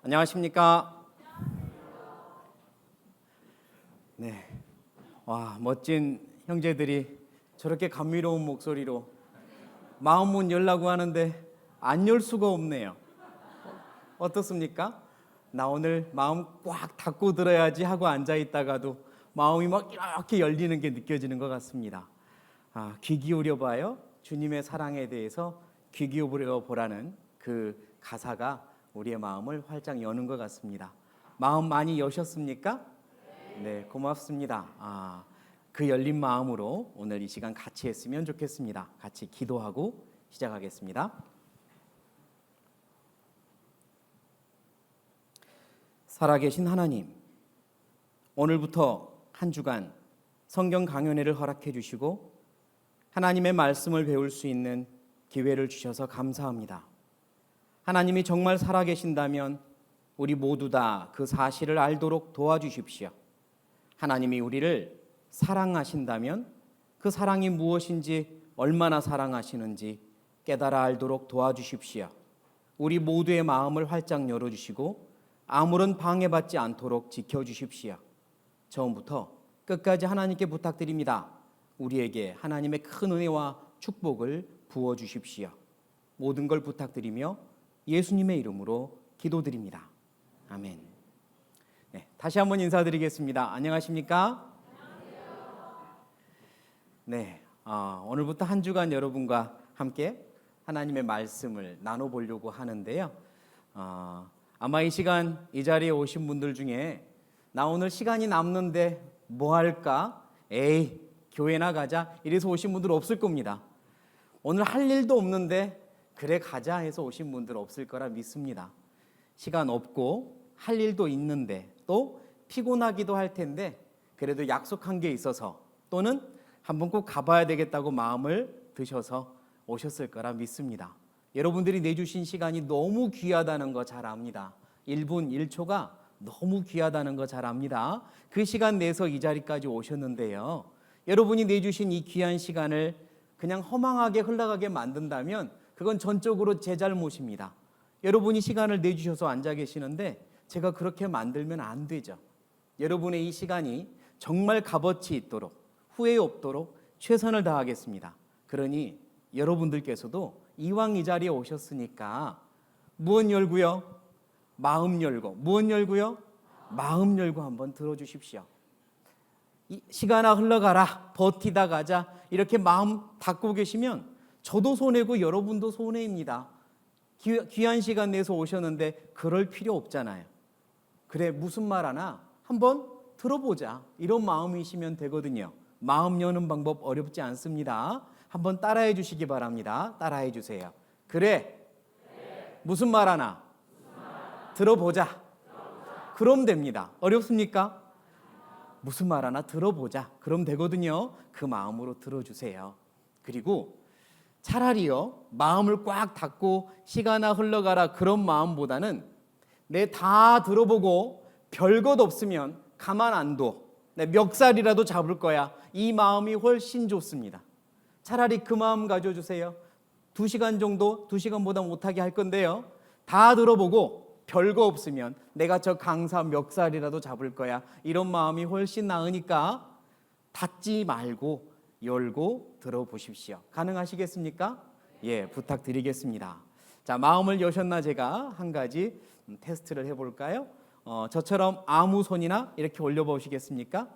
안녕하십니까? 네. 와, 멋진 형제들이 저렇게 감미로운 목소리로 마음문 열라고 하는데 안 열 수가 없네요. 어떻습니까? 나 오늘 마음 꽉 닫고 들어야지 하고 앉아 있다가도 마음이 막 이렇게 열리는 게 느껴지는 것 같습니다. 귀 기울여 봐요. 주님의 사랑에 대해서 귀 기울여 보라는 그 가사가 우리의 마음을 활짝 여는 것 같습니다. 마음 많이 여셨습니까? 네, 고맙습니다. 그 열린 마음으로 오늘 이 시간 같이 했으면 좋겠습니다. 같이 기도하고 시작하겠습니다. 살아계신 하나님, 오늘부터 한 주간 성경 강연회를 허락해 주시고 하나님의 말씀을 배울 수 있는 기회를 주셔서 감사합니다. 하나님이 정말 살아계신다면 우리 모두 다 그 사실을 알도록 도와주십시오. 하나님이 우리를 사랑하신다면 그 사랑이 무엇인지, 얼마나 사랑하시는지 깨달아 알도록 도와주십시오. 우리 모두의 마음을 활짝 열어주시고 아무런 방해받지 않도록 지켜주십시오. 처음부터 끝까지 하나님께 부탁드립니다. 우리에게 하나님의 큰 은혜와 축복을 부어주십시오. 모든 걸 부탁드리며 예수님의 이름으로 기도드립니다. 아멘. 네, 다시 한번 인사드리겠습니다. 안녕하십니까? 네, 오늘부터 한 주간 여러분과 함께 하나님의 말씀을 나눠보려고 하는데요. 아마 이 시간 이 자리에 오신 분들 중에 나 오늘 시간이 남는데 뭐 할까? 에이, 교회나 가자 이래서 오신 분들 없을 겁니다. 오늘 할 일도 없는데 그래 가자 해서 오신 분들 없을 거라 믿습니다. 시간 없고 할 일도 있는데 또 피곤하기도 할 텐데 그래도 약속한 게 있어서 또는 한번 꼭 가봐야 되겠다고 마음을 드셔서 오셨을 거라 믿습니다. 여러분들이 내주신 시간이 너무 귀하다는 거 잘 압니다. 1분 1초가 너무 귀하다는 거 잘 압니다. 그 시간 내서 이 자리까지 오셨는데요. 여러분이 내주신 이 귀한 시간을 그냥 허망하게 흘러가게 만든다면 그건 전적으로 제 잘못입니다. 여러분이 시간을 내주셔서 앉아 계시는데 제가 그렇게 만들면 안 되죠. 여러분의 이 시간이 정말 값어치 있도록 후회 없도록 최선을 다하겠습니다. 그러니 여러분들께서도 이왕 이 자리에 오셨으니까 무엇 열고요? 마음 열고. 무엇 열고요? 마음 열고 한번 들어주십시오. 시간아 흘러가라, 버티다 가자 이렇게 마음 닫고 계시면 저도 손해고 여러분도 손해입니다. 귀한 시간 내서 오셨는데 그럴 필요 없잖아요. 그래, 무슨 말 하나 한번 들어보자 이런 마음이시면 되거든요. 마음 여는 방법 어렵지 않습니다. 한번 따라해 주시기 바랍니다. 따라해 주세요. 그래, 무슨 말 하나 들어보자. 그럼 됩니다. 어렵습니까? 무슨 말 하나 들어보자. 그럼 되거든요. 그 마음으로 들어주세요. 그리고 차라리요, 마음을 꽉 닫고 시간아 흘러가라 그런 마음보다는 내 다 들어보고 별것 없으면 가만 안 둬. 내 멱살이라도 잡을 거야. 이 마음이 훨씬 좋습니다. 차라리 그 마음 가져주세요. 2시간 정도, 2시간보다 못하게 할 건데요. 다 들어보고 별거 없으면 내가 저 강사 멱살이라도 잡을 거야. 이런 마음이 훨씬 나으니까 닫지 말고 열고 들어보십시오. 가능하시겠습니까? 예, 부탁드리겠습니다. 자, 마음을 여셨나 제가 한 가지 테스트를 해볼까요? 저처럼 아무 손이나 이렇게 올려보시겠습니까?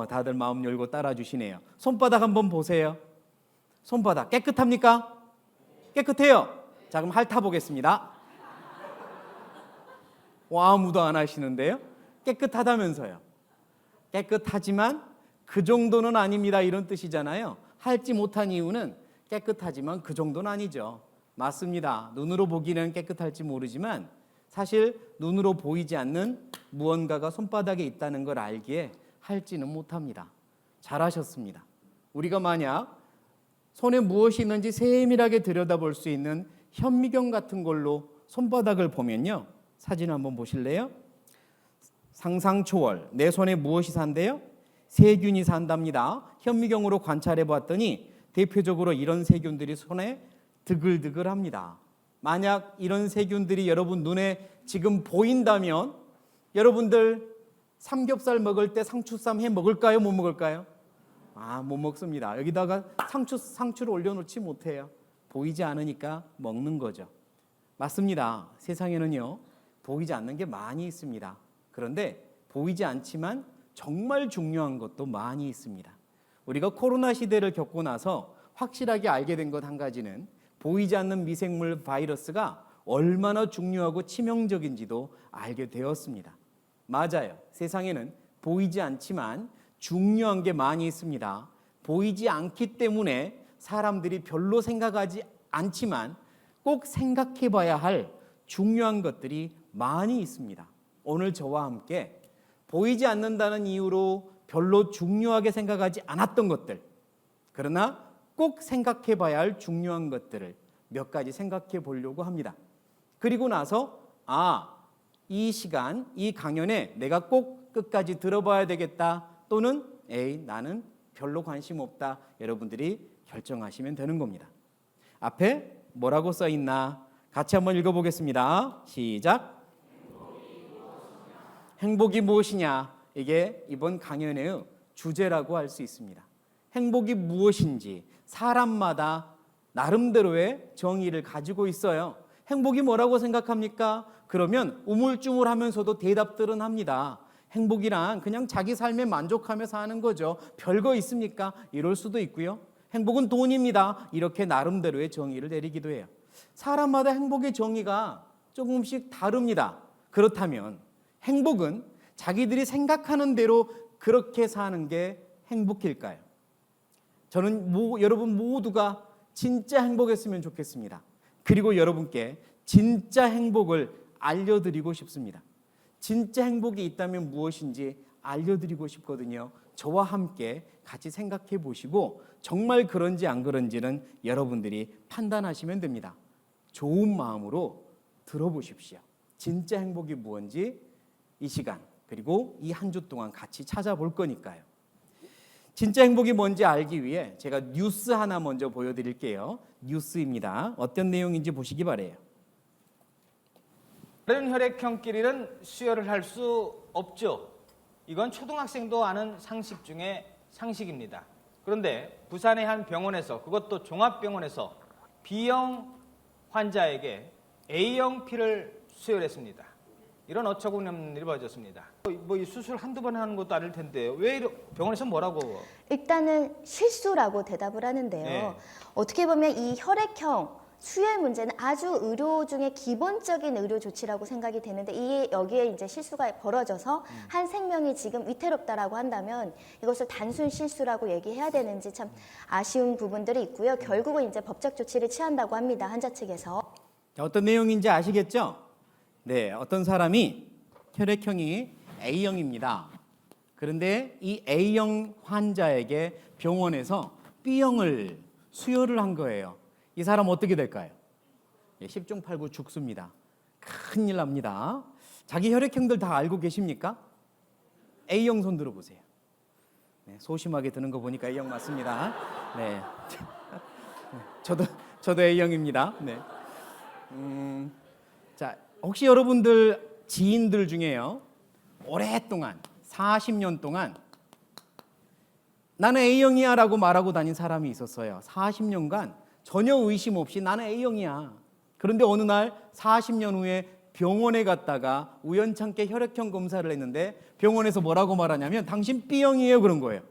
다들 마음 열고 따라주시네요. 손바닥 한번 보세요. 손바닥 깨끗합니까? 깨끗해요. 자, 그럼 핥아보겠습니다. 아무도 안 하시는데요. 깨끗하다면서요. 깨끗하지만 그 정도는 아닙니다 이런 뜻이잖아요. 핥지 못한 이유는 깨끗하지만 그 정도는 아니죠. 맞습니다. 눈으로 보기는 깨끗할지 모르지만 사실 눈으로 보이지 않는 무언가가 손바닥에 있다는 걸 알기에 핥지는 못합니다. 잘하셨습니다. 우리가 만약 손에 무엇이 있는지 세밀하게 들여다볼 수 있는 현미경 같은 걸로 손바닥을 보면요. 사진 한번 보실래요? 상상 초월, 내 손에 무엇이 산대요? 세균이 산답니다. 현미경으로 관찰해 봤더니 대표적으로 이런 세균들이 손에 드글드글합니다. 만약 이런 세균들이 여러분 눈에 지금 보인다면 여러분들 삼겹살 먹을 때 상추쌈 해 먹을까요? 못 먹을까요? 못 먹습니다. 여기다가 상추를 올려놓지 못해요. 보이지 않으니까 먹는 거죠. 맞습니다. 세상에는요, 보이지 않는 게 많이 있습니다. 그런데 보이지 않지만 정말 중요한 것도 많이 있습니다. 우리가 코로나 시대를 겪고 나서 확실하게 알게 된 것 한 가지는 보이지 않는 미생물 바이러스가 얼마나 중요하고 치명적인지도 알게 되었습니다. 맞아요. 세상에는 보이지 않지만 중요한 게 많이 있습니다. 보이지 않기 때문에 사람들이 별로 생각하지 않지만 꼭 생각해 봐야 할 중요한 것들이 많이 있습니다. 오늘 저와 함께 보이지 않는다는 이유로 별로 중요하게 생각하지 않았던 것들, 그러나 꼭 생각해 봐야 할 중요한 것들을 몇 가지 생각해 보려고 합니다. 그리고 나서 이 시간, 이 강연에 내가 꼭 끝까지 들어봐야 되겠다, 또는 나는 별로 관심 없다, 여러분들이 결정하시면 되는 겁니다. 앞에 뭐라고 써 있나 같이 한번 읽어보겠습니다. 시작. 행복이 무엇이냐? 이게 이번 강연의 주제라고 할 수 있습니다. 행복이 무엇인지 사람마다 나름대로의 정의를 가지고 있어요. 행복이 뭐라고 생각합니까? 그러면 우물쭈물하면서도 대답들은 합니다. 행복이란 그냥 자기 삶에 만족하며 사는 거죠. 별거 있습니까? 이럴 수도 있고요. 행복은 돈입니다. 이렇게 나름대로의 정의를 내리기도 해요. 사람마다 행복의 정의가 조금씩 다릅니다. 그렇다면 행복은 자기들이 생각하는 대로 그렇게 사는 게 행복일까요? 저는 여러분 모두가 진짜 행복했으면 좋겠습니다. 그리고 여러분께 진짜 행복을 알려드리고 싶습니다. 진짜 행복이 있다면 무엇인지 알려드리고 싶거든요. 저와 함께 같이 생각해 보시고 정말 그런지 안 그런지는 여러분들이 판단하시면 됩니다. 좋은 마음으로 들어보십시오. 진짜 행복이 무엇인지 이 시간 그리고 이 한 주 동안 같이 찾아볼 거니까요. 진짜 행복이 뭔지 알기 위해 제가 뉴스 하나 먼저 보여드릴게요. 뉴스입니다. 어떤 내용인지 보시기 바래요. 다른 혈액형끼리는 수혈을 할 수 없죠. 이건 초등학생도 아는 상식 중에 상식입니다. 그런데 부산의 한 병원에서, 그것도 종합병원에서 B형 환자에게 A형 피를 수혈했습니다. 이런 어처구니없는 일이 벌어졌습니다. 이 수술 한두 번 하는 것도 아닐 텐데 왜 병원에서 뭐라고? 일단은 실수라고 대답을 하는데요. 네. 어떻게 보면 이 혈액형 수혈 문제는 아주 의료 중에 기본적인 의료 조치라고 생각이 되는데 여기에 이제 실수가 벌어져서 한 생명이 지금 위태롭다라고 한다면 이것을 단순 실수라고 얘기해야 되는지 참 아쉬운 부분들이 있고요. 결국은 이제 법적 조치를 취한다고 합니다. 환자 측에서. 어떤 내용인지 아시겠죠? 네, 어떤 사람이 혈액형이 A형입니다. 그런데 이 A형 환자에게 병원에서 B형을 수혈을 한 거예요. 이 사람 어떻게 될까요? 10중 8구 죽습니다. 큰일 납니다. 자기 혈액형들 다 알고 계십니까? A형 손 들어보세요. 네, 소심하게 드는 거 보니까 A형 맞습니다. 네, 저도 A형입니다. 네. 자, 혹시 여러분들 지인들 중에요, 오랫동안 40년 동안 나는 A형이야 라고 말하고 다닌 사람이 있었어요. 40년간 전혀 의심 없이 나는 A형이야. 그런데 어느 날 40년 후에 병원에 갔다가 우연찮게 혈액형 검사를 했는데 병원에서 뭐라고 말하냐면 당신 B형이에요 그런 거예요.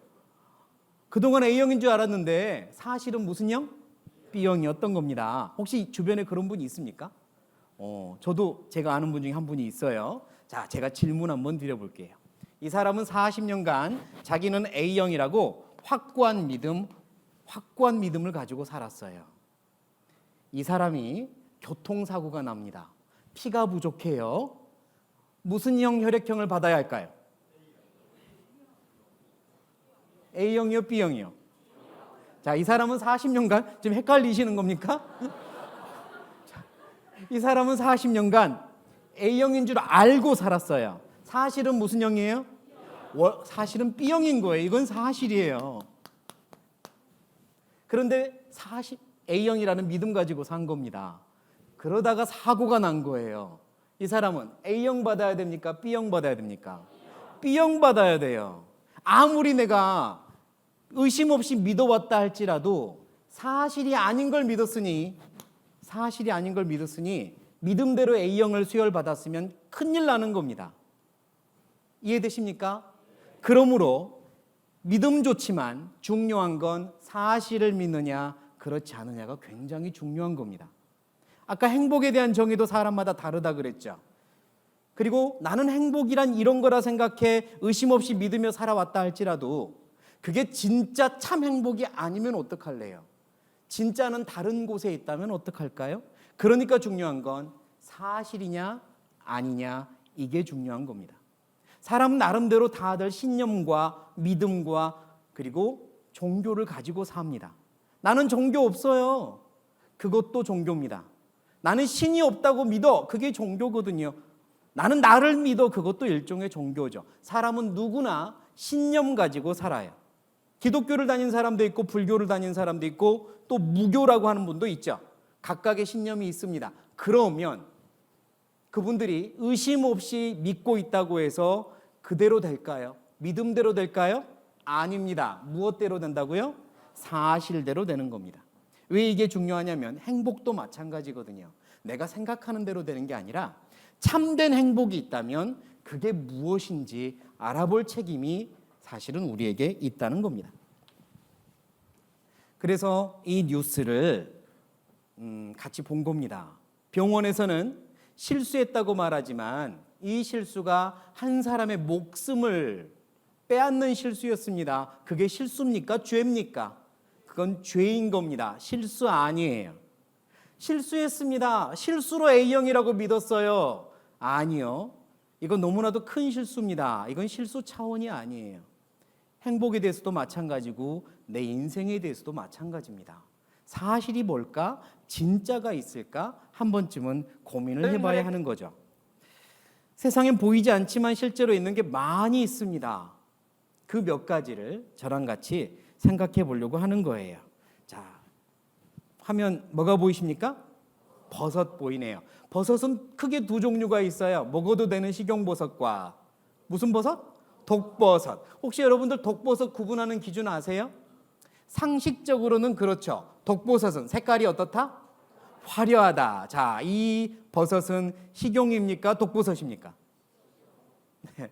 그동안 A형인 줄 알았는데 사실은 무슨 형? B형이었던 겁니다. 혹시 주변에 그런 분이 있습니까? 저도 제가 아는 분 중에 한 분이 있어요. 자, 제가 질문 한번 드려볼게요. 이 사람은 40년간 자기는 A형이라고 확고한 믿음을 가지고 살았어요. 이 사람이 교통사고가 납니다. 피가 부족해요. 무슨 형 혈액형을 받아야 할까요? A형이요, B형이요? 자, 이 사람은 40년간 지금 헷갈리시는 겁니까? 이 사람은 40년간 A형인 줄 알고 살았어요. 사실은 무슨 형이에요? 사실은 B형인 거예요. 이건 사실이에요. 그런데 A형이라는 믿음 가지고 산 겁니다. 그러다가 사고가 난 거예요. 이 사람은 A형 받아야 됩니까? B형 받아야 됩니까? B형 받아야 돼요. 아무리 내가 의심 없이 믿어왔다 할지라도 사실이 아닌 걸 믿었으니 믿음대로 A형을 수혈받았으면 큰일 나는 겁니다. 이해되십니까? 그러므로 믿음 좋지만 중요한 건 사실을 믿느냐 그렇지 않느냐가 굉장히 중요한 겁니다. 아까 행복에 대한 정의도 사람마다 다르다 그랬죠. 그리고 나는 행복이란 이런 거라 생각해 의심 없이 믿으며 살아왔다 할지라도 그게 진짜 참 행복이 아니면 어떡할래요? 진짜는 다른 곳에 있다면 어떡할까요? 그러니까 중요한 건 사실이냐 아니냐 이게 중요한 겁니다. 사람 나름대로 다들 신념과 믿음과 그리고 종교를 가지고 삽니다. 나는 종교 없어요. 그것도 종교입니다. 나는 신이 없다고 믿어. 그게 종교거든요. 나는 나를 믿어. 그것도 일종의 종교죠. 사람은 누구나 신념 가지고 살아요. 기독교를 다닌 사람도 있고 불교를 다닌 사람도 있고 또 무교라고 하는 분도 있죠. 각각의 신념이 있습니다. 그러면 그분들이 의심 없이 믿고 있다고 해서 그대로 될까요? 믿음대로 될까요? 아닙니다. 무엇대로 된다고요? 사실대로 되는 겁니다. 왜 이게 중요하냐면 행복도 마찬가지거든요. 내가 생각하는 대로 되는 게 아니라 참된 행복이 있다면 그게 무엇인지 알아볼 책임이 사실은 우리에게 있다는 겁니다. 그래서 이 뉴스를 같이 본 겁니다. 병원에서는 실수했다고 말하지만 이 실수가 한 사람의 목숨을 빼앗는 실수였습니다. 그게 실수입니까? 죄입니까? 그건 죄인 겁니다. 실수 아니에요. 실수했습니다. 실수로 A형이라고 믿었어요. 아니요. 이건 너무나도 큰 실수입니다. 이건 실수 차원이 아니에요. 행복에 대해서도 마찬가지고 내 인생에 대해서도 마찬가지입니다. 사실이 뭘까? 진짜가 있을까? 한 번쯤은 고민을 해봐야 하는 거죠. 세상엔 보이지 않지만 실제로 있는 게 많이 있습니다. 그 몇 가지를 저랑 같이 생각해 보려고 하는 거예요. 자, 화면 뭐가 보이십니까? 버섯 보이네요. 버섯은 크게 두 종류가 있어요. 먹어도 되는 식용버섯과 무슨 버섯? 독버섯. 혹시 여러분들 독버섯 구분하는 기준 아세요? 상식적으로는 그렇죠. 독버섯은 색깔이 어떻다? 화려하다. 자, 이 버섯은 식용입니까? 독버섯입니까? 네.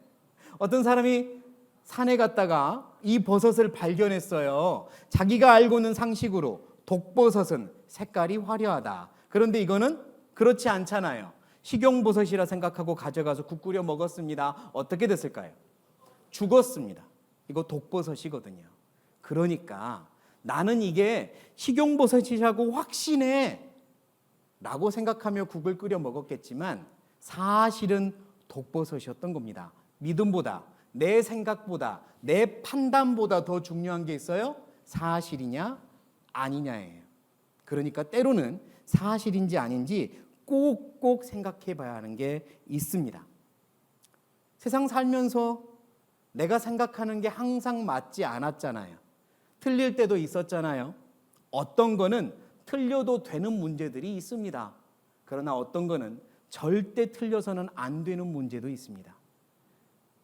어떤 사람이 산에 갔다가 이 버섯을 발견했어요. 자기가 알고 있는 상식으로 독버섯은 색깔이 화려하다. 그런데 이거는 그렇지 않잖아요. 식용버섯이라 생각하고 가져가서 국 끓여 먹었습니다. 어떻게 됐을까요? 죽었습니다. 이거 독버섯이거든요. 그러니까 나는 이게 식용버섯이라고 확신해 라고 생각하며 국을 끓여 먹었겠지만 사실은 독버섯이었던 겁니다. 믿음보다 내 생각보다 내 판단보다 더 중요한 게 있어요. 사실이냐 아니냐예요. 그러니까 때로는 사실인지 아닌지 꼭꼭 생각해 봐야 하는 게 있습니다. 세상 살면서 내가 생각하는 게 항상 맞지 않았잖아요. 틀릴 때도 있었잖아요. 어떤 거는 틀려도 되는 문제들이 있습니다. 그러나 어떤 거는 절대 틀려서는 안 되는 문제도 있습니다.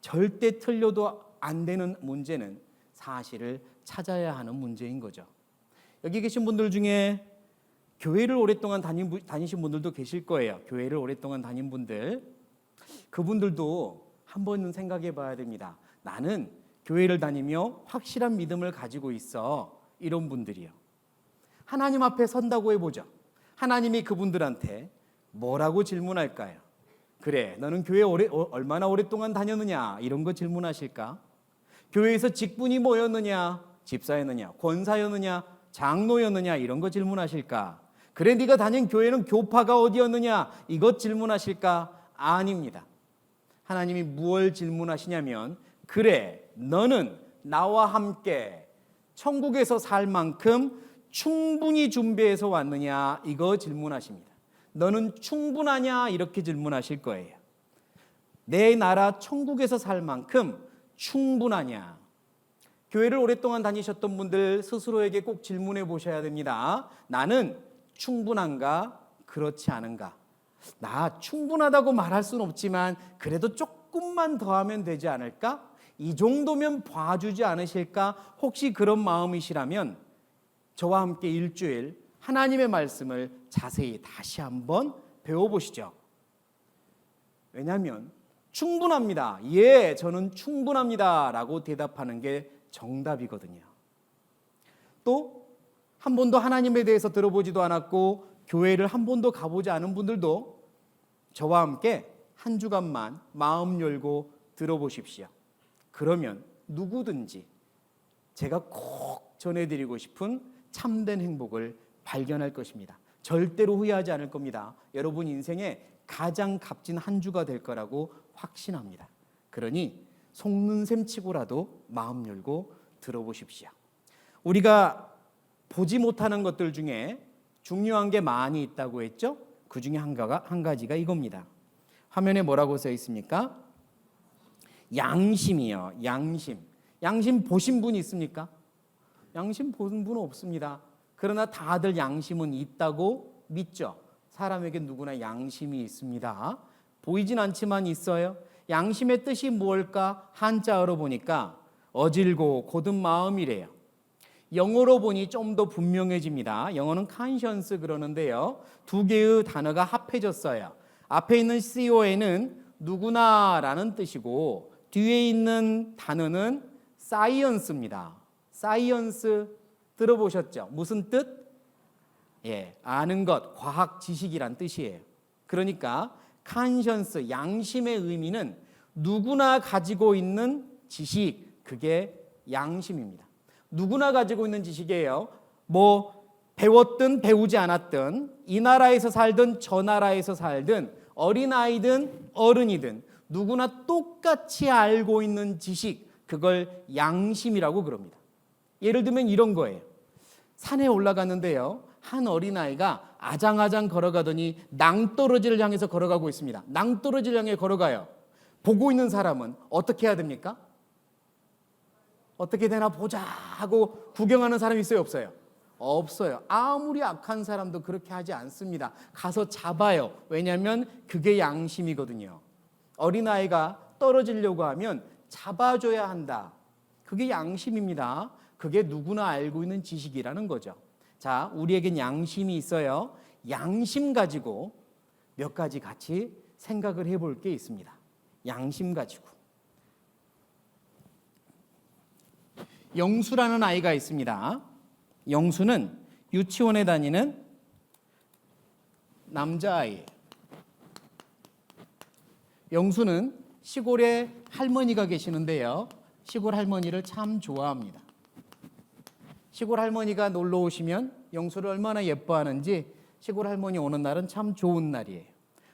절대 틀려도 안 되는 문제는 사실을 찾아야 하는 문제인 거죠. 여기 계신 분들 중에 교회를 오랫동안 다니신 분들도 계실 거예요. 교회를 오랫동안 다닌 분들. 그분들도 한 번은 생각해 봐야 됩니다. 나는 교회를 다니며 확실한 믿음을 가지고 있어. 이런 분들이요. 하나님 앞에 선다고 해보죠. 하나님이 그분들한테 뭐라고 질문할까요? 그래, 너는 교회 얼마나 오랫동안 다녔느냐? 이런 거 질문하실까? 교회에서 직분이 뭐였느냐? 집사였느냐? 권사였느냐? 장로였느냐? 이런 거 질문하실까? 그래, 네가 다닌 교회는 교파가 어디였느냐? 이것 질문하실까? 아닙니다. 하나님이 무엇을 질문하시냐면 그래, 너는 나와 함께 천국에서 살 만큼 충분히 준비해서 왔느냐? 이거 질문하십니다. 너는 충분하냐? 이렇게 질문하실 거예요. 내 나라 천국에서 살 만큼 충분하냐? 교회를 오랫동안 다니셨던 분들 스스로에게 꼭 질문해 보셔야 됩니다. 나는 충분한가? 그렇지 않은가? 나 충분하다고 말할 수는 없지만 그래도 조금만 더 하면 되지 않을까? 이 정도면 봐주지 않으실까? 혹시 그런 마음이시라면 저와 함께 일주일 하나님의 말씀을 자세히 다시 한번 배워보시죠. 왜냐하면 충분합니다. 예, 저는 충분합니다. 라고 대답하는 게 정답이거든요. 또 한 번도 하나님에 대해서 들어보지도 않았고 교회를 한 번도 가보지 않은 분들도 저와 함께 한 주간만 마음 열고 들어보십시오. 그러면 누구든지 제가 꼭 전해드리고 싶은 참된 행복을 발견할 것입니다. 절대로 후회하지 않을 겁니다. 여러분 인생에 가장 값진 한 주가 될 거라고 확신합니다. 그러니 속는 셈 치고라도 마음 열고 들어보십시오. 우리가 보지 못하는 것들 중에 중요한 게 많이 있다고 했죠? 그 중에 한 가지가 이겁니다. 화면에 뭐라고 써 있습니까? 양심이요. 양심 보신 분 있습니까? 양심 본 분은 없습니다. 그러나 다들 양심은 있다고 믿죠. 사람에게 누구나 양심이 있습니다. 보이진 않지만 있어요. 양심의 뜻이 뭘까? 한자어로 보니까 어질고 곧은 마음이래요. 영어로 보니 좀 더 분명해집니다. 영어는 conscience 그러는데요. 두 개의 단어가 합해졌어요. 앞에 있는 CON은 누구나라는 뜻이고 뒤에 있는 단어는 science입니다. science 들어보셨죠? 무슨 뜻? 예, 아는 것, 과학 지식이란 뜻이에요. 그러니까 conscience, 양심의 의미는 누구나 가지고 있는 지식, 그게 양심입니다. 누구나 가지고 있는 지식이에요. 뭐 배웠든 배우지 않았든 이 나라에서 살든 저 나라에서 살든 어린아이든 어른이든 누구나 똑같이 알고 있는 지식, 그걸 양심이라고 그럽니다. 예를 들면 이런 거예요. 산에 올라갔는데요, 한 어린아이가 아장아장 걸어가더니 낭떠러지를 향해서 걸어가고 있습니다. 낭떠러지를 향해 걸어가요. 보고 있는 사람은 어떻게 해야 됩니까? 어떻게 되나 보자 하고 구경하는 사람이 있어요, 없어요? 없어요. 아무리 악한 사람도 그렇게 하지 않습니다. 가서 잡아요. 왜냐하면 그게 양심이거든요. 어린아이가 떨어지려고 하면 잡아줘야 한다. 그게 양심입니다. 그게 누구나 알고 있는 지식이라는 거죠. 자, 우리에겐 양심이 있어요. 양심 가지고 몇 가지 같이 생각을 해볼 게 있습니다. 양심 가지고. 영수라는 아이가 있습니다. 영수는 유치원에 다니는 남자아이예요. 영수는 시골에 할머니가 계시는데요, 시골 할머니를 참 좋아합니다. 시골 할머니가 놀러 오시면 영수를 얼마나 예뻐하는지 시골 할머니 오는 날은 참 좋은 날이에요.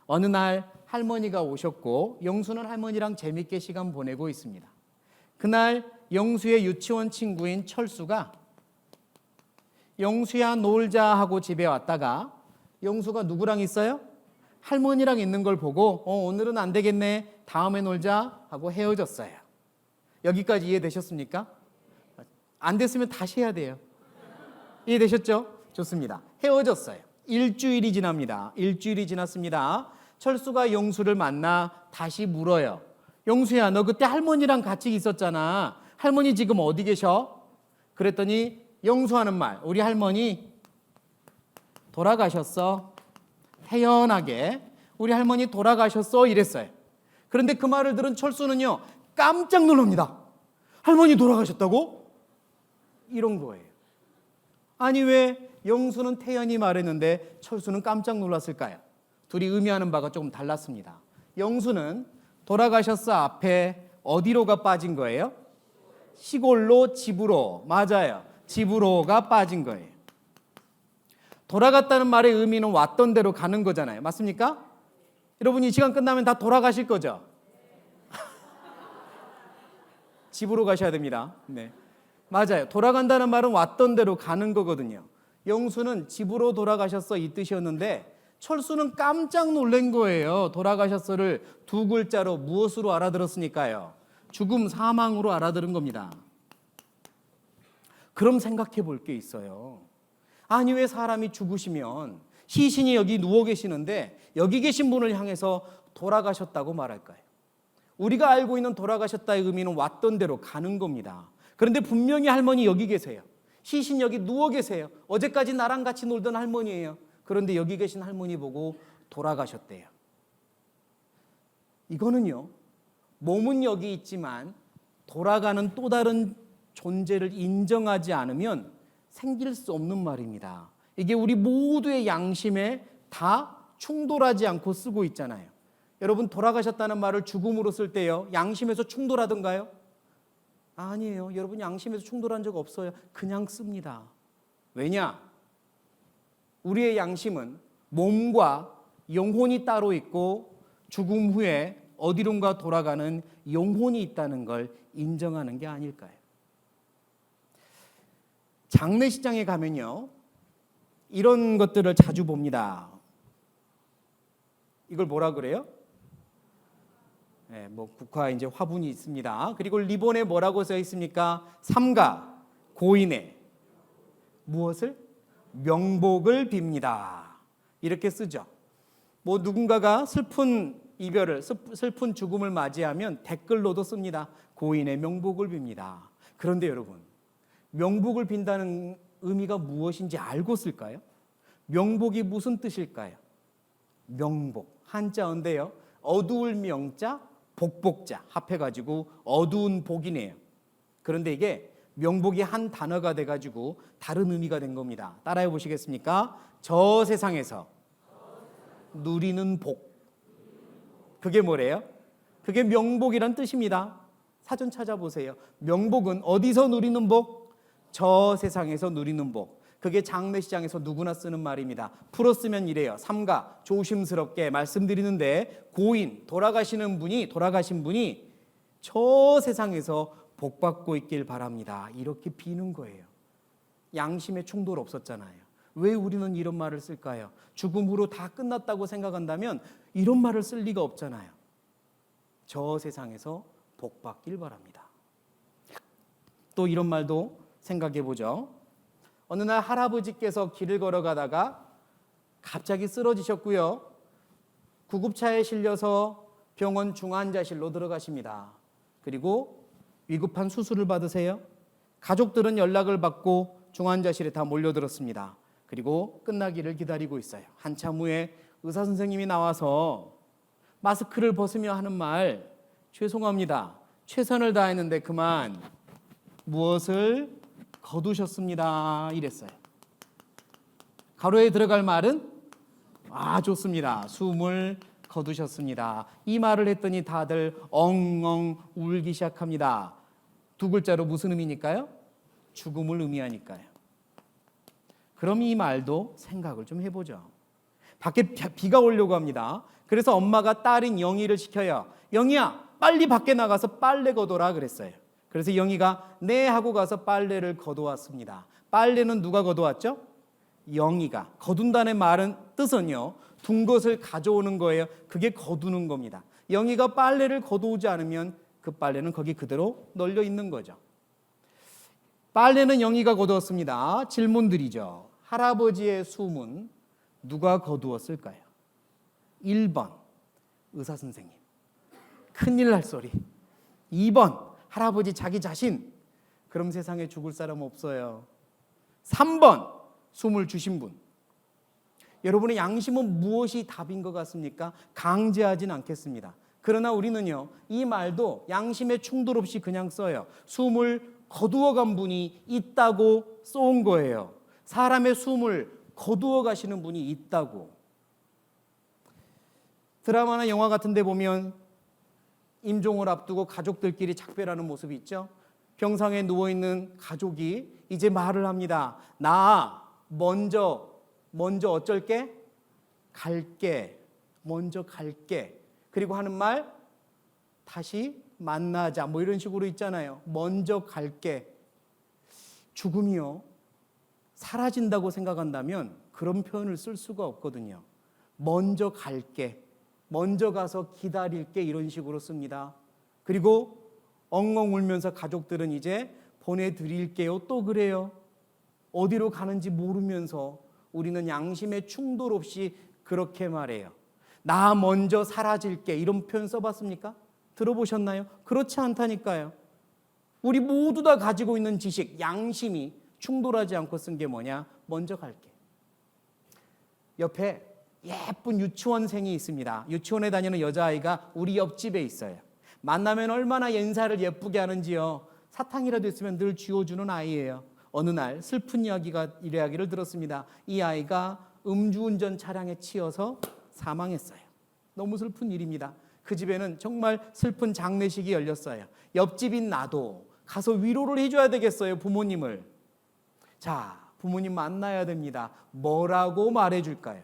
어느 날 할머니가 오셨고 영수는 할머니랑 재밌게 시간 보내고 있습니다. 그날 영수의 유치원 친구인 철수가 영수야 놀자 하고 집에 왔다가 영수가 누구랑 있어요? 할머니랑 있는 걸 보고 오늘은 안 되겠네, 다음에 놀자 하고 헤어졌어요. 여기까지 이해되셨습니까? 안 됐으면 다시 해야 돼요. 이해되셨죠? 좋습니다. 헤어졌어요. 일주일이 지납니다. 일주일이 지났습니다. 철수가 영수를 만나 다시 물어요. 영수야, 너 그때 할머니랑 같이 있었잖아. 할머니 지금 어디 계셔? 그랬더니 영수하는 말, 우리 할머니 돌아가셨어. 태연하게 우리 할머니 돌아가셨어 이랬어요. 그런데 그 말을 들은 철수는요, 깜짝 놀랍니다. 할머니 돌아가셨다고? 이런 거예요. 아니 왜 영수는 태연히 말했는데 철수는 깜짝 놀랐을까요? 둘이 의미하는 바가 조금 달랐습니다. 영수는 돌아가셨어 앞에 어디로가 빠진 거예요? 시골로, 집으로. 맞아요. 집으로가 빠진 거예요. 돌아갔다는 말의 의미는 왔던 대로 가는 거잖아요. 맞습니까? 여러분 이 시간 끝나면 다 돌아가실 거죠? 집으로 가셔야 됩니다. 네, 맞아요. 돌아간다는 말은 왔던 대로 가는 거거든요. 영수는 집으로 돌아가셨어 이 뜻이었는데 철수는 깜짝 놀란 거예요. 돌아가셨어를 두 글자로 무엇으로 알아들었으니까요? 죽음, 사망으로 알아들은 겁니다. 그럼 생각해 볼 게 있어요. 아니 왜 사람이 죽으시면 시신이 여기 누워 계시는데 여기 계신 분을 향해서 돌아가셨다고 말할까요? 우리가 알고 있는 돌아가셨다의 의미는 왔던 대로 가는 겁니다. 그런데 분명히 할머니 여기 계세요. 시신 여기 누워 계세요. 어제까지 나랑 같이 놀던 할머니예요. 그런데 여기 계신 할머니 보고 돌아가셨대요. 이거는요, 몸은 여기 있지만 돌아가는 또 다른 존재를 인정하지 않으면 생길 수 없는 말입니다. 이게 우리 모두의 양심에 다 충돌하지 않고 쓰고 있잖아요. 여러분, 돌아가셨다는 말을 죽음으로 쓸 때요, 양심에서 충돌하던가요? 아니에요. 여러분, 양심에서 충돌한 적 없어요. 그냥 씁니다. 왜냐? 우리의 양심은 몸과 영혼이 따로 있고 죽음 후에 어디론가 돌아가는 영혼이 있다는 걸 인정하는 게 아닐까요? 장례식장에 가면요, 이런 것들을 자주 봅니다. 이걸 뭐라 그래요? 네, 뭐 국화 이제 화분이 있습니다. 그리고 리본에 뭐라고 써 있습니까? 삼가 고인의 무엇을? 명복을 빕니다. 이렇게 쓰죠. 뭐 누군가가 슬픈 이별을, 슬픈 죽음을 맞이하면 댓글로도 씁니다. 고인의 명복을 빕니다. 그런데 여러분, 명복을 빈다는 의미가 무엇인지 알고 쓸까요? 명복이 무슨 뜻일까요? 명복, 한자어인데요, 어두울 명자, 복복자 합해가지고 어두운 복이네요. 그런데 이게 명복이 한 단어가 돼가지고 다른 의미가 된 겁니다. 따라해 보시겠습니까? 저 세상에서 누리는 복. 그게 뭐래요? 그게 명복이란 뜻입니다. 사전 찾아보세요. 명복은 어디서 누리는 복? 저 세상에서 누리는 복. 그게 장례식장에서 누구나 쓰는 말입니다. 풀었으면 이래요. 삼가 조심스럽게 말씀드리는데, 고인, 돌아가신 분이 저 세상에서 복 받고 있길 바랍니다. 이렇게 비는 거예요. 양심에 충돌 없었잖아요. 왜 우리는 이런 말을 쓸까요? 죽음 후로 다 끝났다고 생각한다면 이런 말을 쓸 리가 없잖아요. 저 세상에서 복 받길 바랍니다. 또 이런 말도 생각해 보죠. 어느 날 할아버지께서 길을 걸어가다가 갑자기 쓰러지셨고요. 구급차에 실려서 병원 중환자실로 들어가십니다. 그리고 위급한 수술을 받으세요. 가족들은 연락을 받고 중환자실에 다 몰려들었습니다. 그리고 끝나기를 기다리고 있어요. 한참 후에 의사 선생님이 나와서 마스크를 벗으며 하는 말, 죄송합니다. 최선을 다했는데 그만 무엇을 거두셨습니다. 이랬어요. 가로에 들어갈 말은 좋습니다. 숨을 거두셨습니다. 이 말을 했더니 다들 엉엉 울기 시작합니다. 두 글자로 무슨 의미니까요? 죽음을 의미하니까요. 그럼 이 말도 생각을 좀 해보죠. 밖에 비가 오려고 합니다. 그래서 엄마가 딸인 영희를 시켜요. 영희야, 빨리 밖에 나가서 빨래 걷어라 그랬어요. 그래서 영희가 네 하고 가서 빨래를 걷어왔습니다. 빨래는 누가 걷어왔죠? 영희가. 거둔다는 말은 뜻은요, 둔 것을 가져오는 거예요. 그게 거두는 겁니다. 영희가 빨래를 걷어오지 않으면 그 빨래는 거기 그대로 널려 있는 거죠. 빨래는 영희가 거두었습니다. 질문 드리죠. 할아버지의 숨은 누가 거두었을까요? 1번 의사 선생님, 큰일 날 소리. 2번 할아버지 자기 자신, 그럼 세상에 죽을 사람 없어요. 3번 숨을 주신 분. 여러분의 양심은 무엇이 답인 것 같습니까? 강제하진 않겠습니다. 그러나 우리는요, 이 말도 양심에 충돌 없이 그냥 써요. 숨을 거두어간 분이 있다고 써온 거예요. 사람의 숨을 거두어 가시는 분이 있다고. 드라마나 영화 같은 데 보면 임종을 앞두고 가족들끼리 작별하는 모습이 있죠. 병상에 누워있는 가족이 이제 말을 합니다. 나 먼저 어쩔게? 갈게. 먼저 갈게. 그리고 하는 말, 다시 만나자. 뭐 이런 식으로 있잖아요. 먼저 갈게. 죽음이요, 사라진다고 생각한다면 그런 표현을 쓸 수가 없거든요. 먼저 갈게. 먼저 가서 기다릴게. 이런 식으로 씁니다. 그리고 엉엉 울면서 가족들은 이제 보내드릴게요. 또 그래요. 어디로 가는지 모르면서 우리는 양심의 충돌 없이 그렇게 말해요. 나 먼저 사라질게. 이런 표현 써봤습니까? 들어보셨나요? 그렇지 않다니까요. 우리 모두 다 가지고 있는 지식, 양심이 충돌하지 않고 쓴 게 뭐냐? 먼저 갈게. 옆에 예쁜 유치원생이 있습니다. 유치원에 다니는 여자아이가 우리 옆집에 있어요. 만나면 얼마나 인사를 예쁘게 하는지요. 사탕이라도 있으면 늘 쥐어주는 아이예요. 어느 날 슬픈 이야기를 들었습니다. 이 아이가 음주운전 차량에 치여서 사망했어요. 너무 슬픈 일입니다. 그 집에는 정말 슬픈 장례식이 열렸어요. 옆집인 나도 가서 위로를 해줘야 되겠어요, 부모님을. 자, 부모님 만나야 됩니다. 뭐라고 말해줄까요?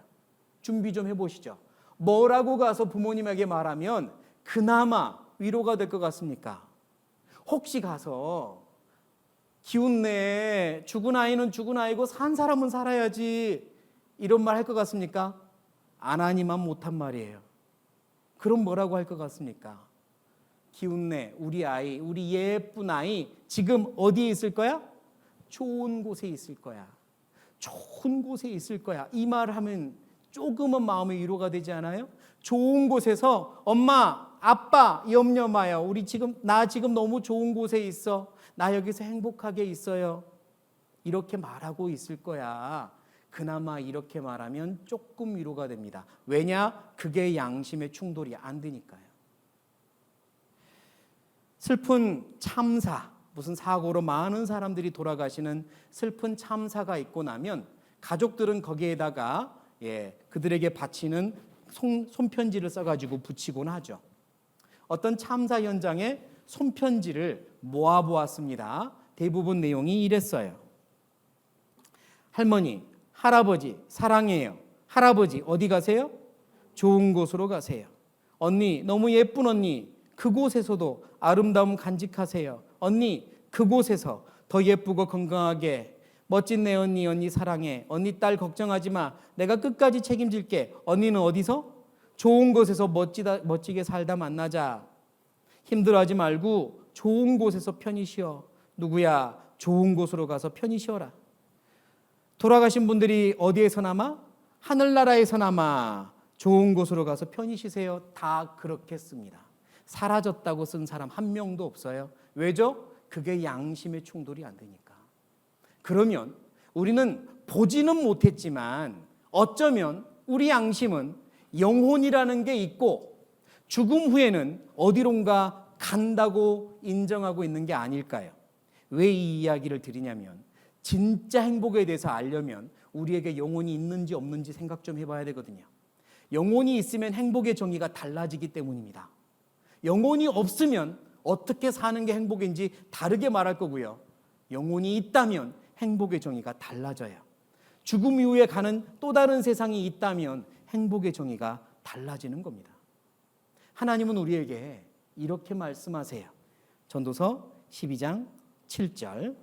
준비 좀 해보시죠. 뭐라고 가서 부모님에게 말하면 그나마 위로가 될 것 같습니까? 혹시 가서 기운 내, 죽은 아이는 죽은 아이고 산 사람은 살아야지, 이런 말 할 것 같습니까? 안 하니만 못한 말이에요. 그럼 뭐라고 할 것 같습니까? 기운 내, 우리 아이, 우리 예쁜 아이 지금 어디에 있을 거야? 좋은 곳에 있을 거야. 좋은 곳에 있을 거야. 이 말을 하면 조금은 마음의 위로가 되지 않아요? 좋은 곳에서 엄마, 아빠, 염려 마요. 나 지금 너무 좋은 곳에 있어. 나 여기서 행복하게 있어요. 이렇게 말하고 있을 거야. 그나마 이렇게 말하면 조금 위로가 됩니다. 왜냐? 그게 양심의 충돌이 안 되니까요. 슬픈 참사, 무슨 사고로 많은 사람들이 돌아가시는 슬픈 참사가 있고 나면 가족들은 거기에다가 그들에게 바치는 손편지를 써가지고 붙이곤 하죠. 어떤 참사 현장에 손편지를 모아보았습니다. 대부분 내용이 이랬어요. 할머니, 할아버지 사랑해요. 할아버지 어디 가세요? 좋은 곳으로 가세요. 언니, 너무 예쁜 언니, 그곳에서도 아름다움 간직하세요. 언니, 그곳에서 더 예쁘고 건강하게. 멋진 내 언니 사랑해. 언니 딸 걱정하지 마. 내가 끝까지 책임질게. 언니는 어디서? 좋은 곳에서 멋지게 살다 만나자. 힘들어하지 말고 좋은 곳에서 편히 쉬어. 누구야? 좋은 곳으로 가서 편히 쉬어라. 돌아가신 분들이 어디에서 남아? 하늘나라에서 남아. 좋은 곳으로 가서 편히 쉬세요. 다 그렇게 씁니다. 사라졌다고 쓴 사람 한 명도 없어요. 왜죠? 그게 양심의 충돌이 안 되니까. 그러면 우리는 보지는 못했지만 어쩌면 우리 양심은 영혼이라는 게 있고 죽음 후에는 어디론가 간다고 인정하고 있는 게 아닐까요? 왜 이 이야기를 드리냐면 진짜 행복에 대해서 알려면 우리에게 영혼이 있는지 없는지 생각 좀 해봐야 되거든요. 영혼이 있으면 행복의 정의가 달라지기 때문입니다. 영혼이 없으면 어떻게 사는 게 행복인지 다르게 말할 거고요. 영혼이 있다면 행복의 정의가 달라져요. 죽음 이후에 가는 또 다른 세상이 있다면 행복의 정의가 달라지는 겁니다. 하나님은 우리에게 이렇게 말씀하세요. 전도서 12장 7절.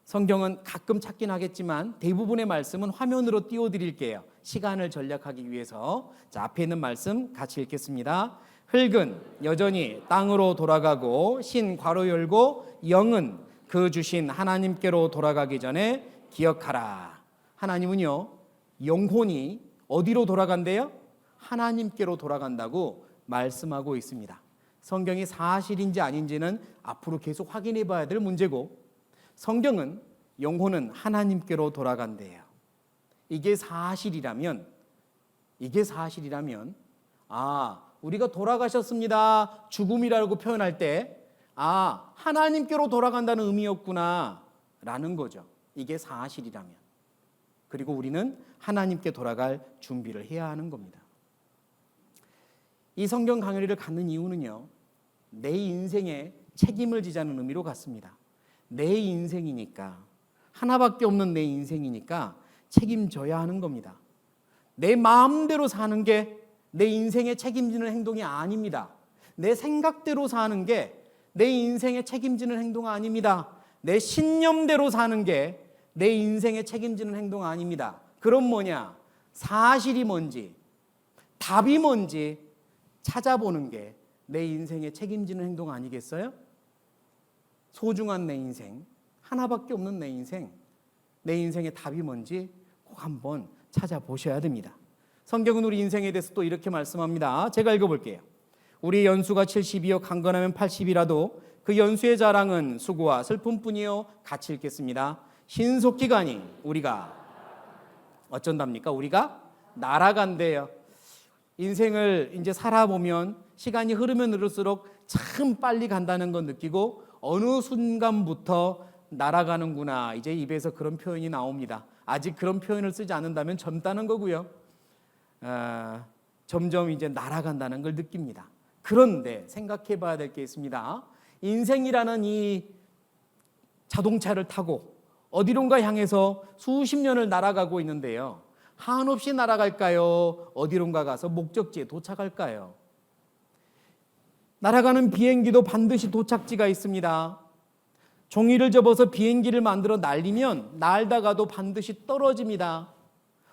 성경은 가끔 찾긴 하겠지만 대부분의 말씀은 화면으로 띄워드릴게요. 시간을 절약하기 위해서. 자, 앞에 있는 말씀 같이 읽겠습니다. 흙은 여전히 땅으로 돌아가고 신 괄호 열고 영은 그 주신 하나님께로 돌아가기 전에 기억하라. 하나님은요, 영혼이 어디로 돌아간대요? 하나님께로 돌아간다고 말씀하고 있습니다. 성경이 사실인지 아닌지는 앞으로 계속 확인해 봐야 될 문제고, 성경은 영혼은 하나님께로 돌아간대요. 이게 사실이라면 우리가 돌아가셨습니다, 죽음이라고 표현할 때 하나님께로 돌아간다는 의미였구나 라는 거죠. 이게 사실이라면. 그리고 우리는 하나님께 돌아갈 준비를 해야 하는 겁니다. 이 성경 강의를 갖는 이유는요, 내 인생에 책임을 지자는 의미로 갖습니다. 내 인생이니까, 하나밖에 없는 내 인생이니까 책임져야 하는 겁니다. 내 마음대로 사는 게 내 인생에 책임지는 행동이 아닙니다. 내 생각대로 사는 게 내 인생에 책임지는 행동 아닙니다. 내 신념대로 사는 게 내 인생에 책임지는 행동 아닙니다. 그럼 뭐냐? 사실이 뭔지, 답이 뭔지 찾아보는 게 내 인생에 책임지는 행동 아니겠어요? 소중한 내 인생, 하나밖에 없는 내 인생, 내 인생의 답이 뭔지 꼭 한번 찾아보셔야 됩니다. 성경은 우리 인생에 대해서 또 이렇게 말씀합니다. 제가 읽어볼게요. 우리 연수가 70이요 강건하면 80이라도 그 연수의 자랑은 수고와 슬픔뿐이요. 같이 읽겠습니다. 신속히 가니 우리가 어쩐답니까? 우리가 날아간대요. 인생을 이제 살아보면 시간이 흐르면 흐를수록 참 빨리 간다는 건 느끼고 어느 순간부터 날아가는구나. 이제 입에서 그런 표현이 나옵니다. 아직 그런 표현을 쓰지 않는다면 젊다는 거고요. 점점 이제 날아간다는 걸 느낍니다. 그런데 생각해 봐야 될 게 있습니다. 인생이라는 이 자동차를 타고 어디론가 향해서 수십 년을 날아가고 있는데요. 한없이 날아갈까요? 어디론가 가서 목적지에 도착할까요? 날아가는 비행기도 반드시 도착지가 있습니다. 종이를 접어서 비행기를 만들어 날리면 날다가도 반드시 떨어집니다.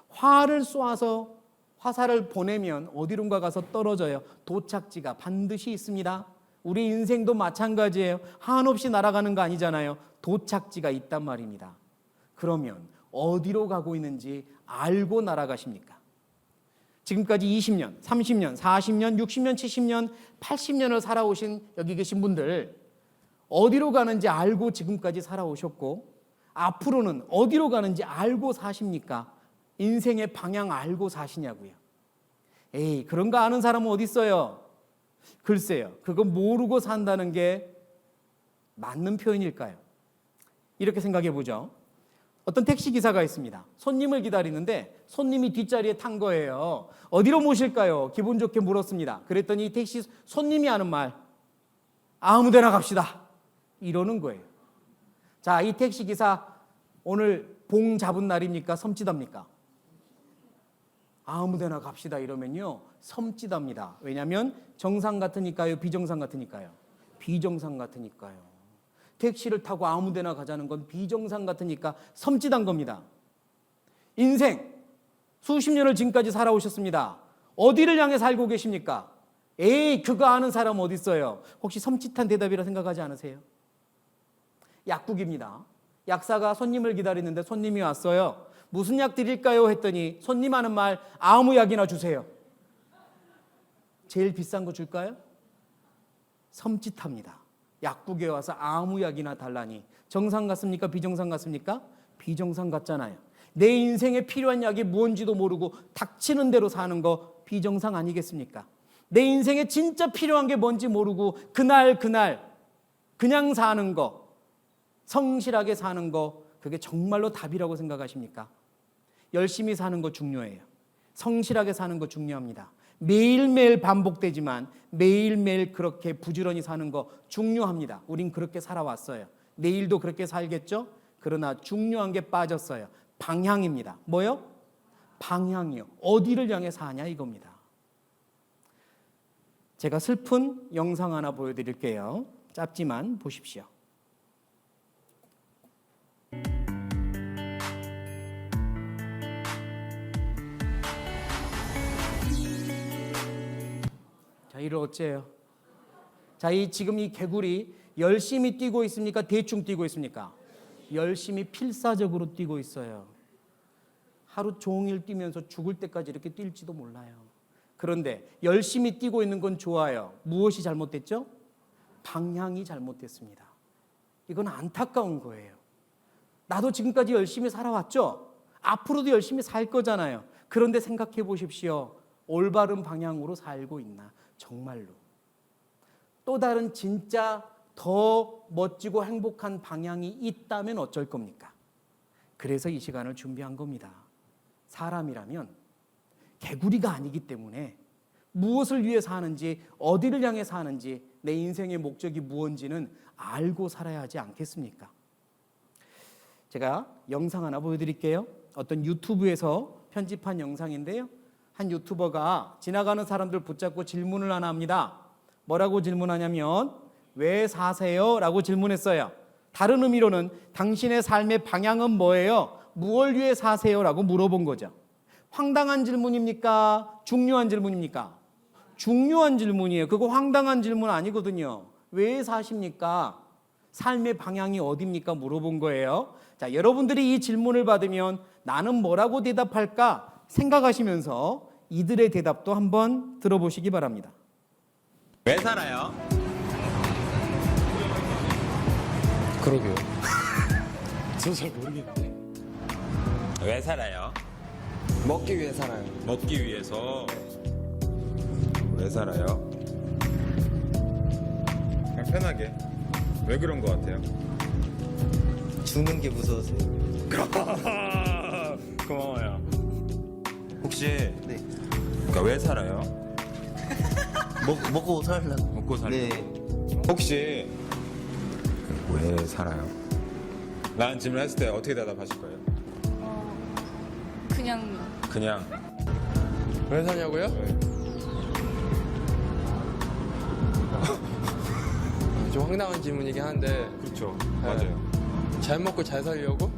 화를 쏘아서 화살을 보내면 어디론가 가서 떨어져요. 도착지가 반드시 있습니다. 우리 인생도 마찬가지예요. 한없이 날아가는 거 아니잖아요. 도착지가 있단 말입니다. 그러면 어디로 가고 있는지 알고 날아가십니까? 지금까지 20년, 30년, 40년, 60년, 70년, 80년을 살아오신 여기 계신 분들 어디로 가는지 알고 지금까지 살아오셨고 앞으로는 어디로 가는지 알고 사십니까? 인생의 방향 알고 사시냐고요. 에이, 그런 거 아는 사람은 어디 있어요? 글쎄요. 그거 모르고 산다는 게 맞는 표현일까요? 이렇게 생각해 보죠. 어떤 택시기사가 있습니다. 손님을 기다리는데 손님이 뒷자리에 탄 거예요. 어디로 모실까요? 기분 좋게 물었습니다. 그랬더니 택시 손님이 하는 말, 아무 데나 갑시다. 이러는 거예요. 자, 이 택시기사 오늘 봉 잡은 날입니까? 섬찌답니까? 아무 데나 갑시다 이러면요 섬찌답니다. 왜냐하면 정상 같으니까요, 비정상 같으니까요? 비정상 같으니까요. 택시를 타고 아무 데나 가자는 건 비정상 같으니까 섬찌단 겁니다. 인생 수십 년을 지금까지 살아오셨습니다. 어디를 향해 살고 계십니까? 에이, 그거 아는 사람 어디 있어요? 혹시 섬찟한 대답이라 생각하지 않으세요? 약국입니다. 약사가 손님을 기다리는데 손님이 왔어요. 무슨 약 드릴까요? 했더니 손님 하는 말, 아무 약이나 주세요. 제일 비싼 거 줄까요? 섬찟합니다. 약국에 와서 아무 약이나 달라니 정상 같습니까? 비정상 같습니까? 비정상 같잖아요. 내 인생에 필요한 약이 뭔지도 모르고 닥치는 대로 사는 거 비정상 아니겠습니까? 내 인생에 진짜 필요한 게 뭔지 모르고 그날 그냥 사는 거, 성실하게 사는 거, 그게 정말로 답이라고 생각하십니까? 열심히 사는 거 중요해요. 성실하게 사는 거 중요합니다. 매일매일 반복되지만 매일매일 그렇게 부지런히 사는 거 중요합니다. 우린 그렇게 살아왔어요. 내일도 그렇게 살겠죠? 그러나 중요한 게 빠졌어요. 방향입니다. 뭐요? 방향이요. 어디를 향해 사냐 이겁니다. 제가 슬픈 영상 하나 보여드릴게요. 짧지만 보십시오. 자, 이를 어째요? 자, 지금 이 개구리 열심히 뛰고 있습니까? 대충 뛰고 있습니까? 열심히 필사적으로 뛰고 있어요. 하루 종일 뛰면서 죽을 때까지 이렇게 뛸지도 몰라요. 그런데 열심히 뛰고 있는 건 좋아요. 무엇이 잘못됐죠? 방향이 잘못됐습니다. 이건 안타까운 거예요. 나도 지금까지 열심히 살아왔죠? 앞으로도 열심히 살 거잖아요. 그런데 생각해 보십시오. 올바른 방향으로 살고 있나? 정말로. 또 다른 진짜 더 멋지고 행복한 방향이 있다면 어쩔 겁니까? 그래서 이 시간을 준비한 겁니다. 사람이라면 개구리가 아니기 때문에 무엇을 위해 사는지, 어디를 향해 사는지, 내 인생의 목적이 무엇인지는 알고 살아야 하지 않겠습니까? 제가 영상 하나 보여드릴게요. 어떤 유튜브에서 편집한 영상인데요. 한 유튜버가 지나가는 사람들 붙잡고 질문을 하나 합니다. 뭐라고 질문하냐면 왜 사세요? 라고 질문했어요. 다른 의미로는 당신의 삶의 방향은 뭐예요? 무엇을 위해 사세요? 라고 물어본 거죠. 황당한 질문입니까? 중요한 질문입니까? 중요한 질문이에요. 그거 황당한 질문 아니거든요. 왜 사십니까? 삶의 방향이 어디입니까? 물어본 거예요. 자, 여러분들이 이 질문을 받으면 나는 뭐라고 대답할까 생각하시면서 이들의 대답도 한번 들어보시기 바랍니다. 왜 살아요? 그러게요. 저는 잘 모르겠는데. 왜 살아요? 먹기 위해 살아요. 먹기 위해서. 왜 살아요? 그냥 편하게. 왜 그런 것 같아요? 죽는 게 무서우세요? 고마워요. 혹시 네. 그러니까 왜 살아요? 먹고 살려고. 먹고 살려고. 네. 혹시 왜 살아요? 라는 질문을 했을 때 어떻게 대답하실 거예요? 그냥 왜 사냐고요? 네. 좀 황당한 질문이긴 한데 그렇죠. 네. 맞아요. 잘 먹고 잘 살려고?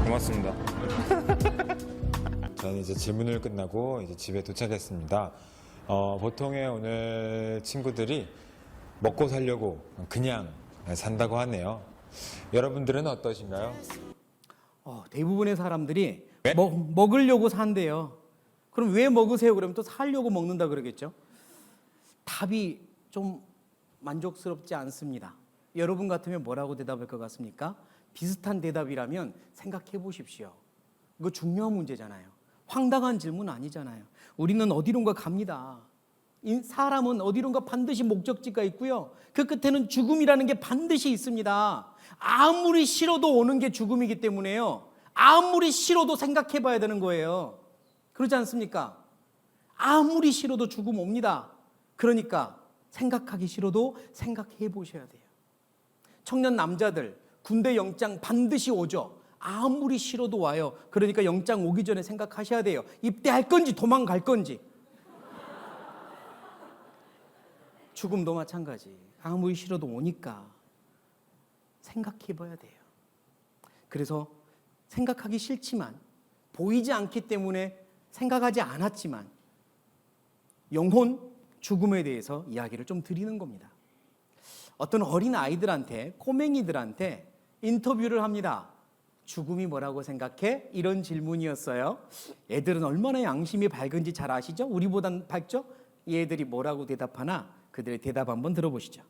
고맙습니다. 저는 이제 질문을 끝나고 이제 집에 도착했습니다. 보통의 오늘 친구들이 먹고 살려고 그냥 산다고 하네요. 여러분들은 어떠신가요? 대부분의 사람들이 왜? 먹으려고 산대요. 그럼 왜 먹으세요? 그러면 또 살려고 먹는다 그러겠죠. 답이 좀 만족스럽지 않습니다. 여러분 같으면 뭐라고 대답할 것 같습니까? 비슷한 대답이라면 생각해 보십시오. 이거 중요한 문제잖아요. 황당한 질문 아니잖아요. 우리는 어디론가 갑니다. 사람은 어디론가 반드시 목적지가 있고요. 그 끝에는 죽음이라는 게 반드시 있습니다. 아무리 싫어도 오는 게 죽음이기 때문에요. 아무리 싫어도 생각해 봐야 되는 거예요. 그렇지 않습니까? 아무리 싫어도 죽음 옵니다. 그러니까 생각하기 싫어도 생각해 보셔야 돼요. 청년 남자들 군대 영장 반드시 오죠. 아무리 싫어도 와요. 그러니까 영장 오기 전에 생각하셔야 돼요. 입대할 건지 도망갈 건지. 죽음도 마찬가지. 아무리 싫어도 오니까 생각해 봐야 돼요. 그래서 생각하기 싫지만 보이지 않기 때문에 생각하지 않았지만 영혼 죽음에 대해서 이야기를 좀 드리는 겁니다. 어떤 어린 아이들한테 꼬맹이들한테 인터뷰를 합니다. 죽음이 뭐라고 생각해? 이런 질문이었어요. 애들은 얼마나 양심이 밝은지 잘 아시죠? 우리보단 밝죠? 이 애들이 뭐라고 대답하나 그들의 대답 한번 들어보시죠.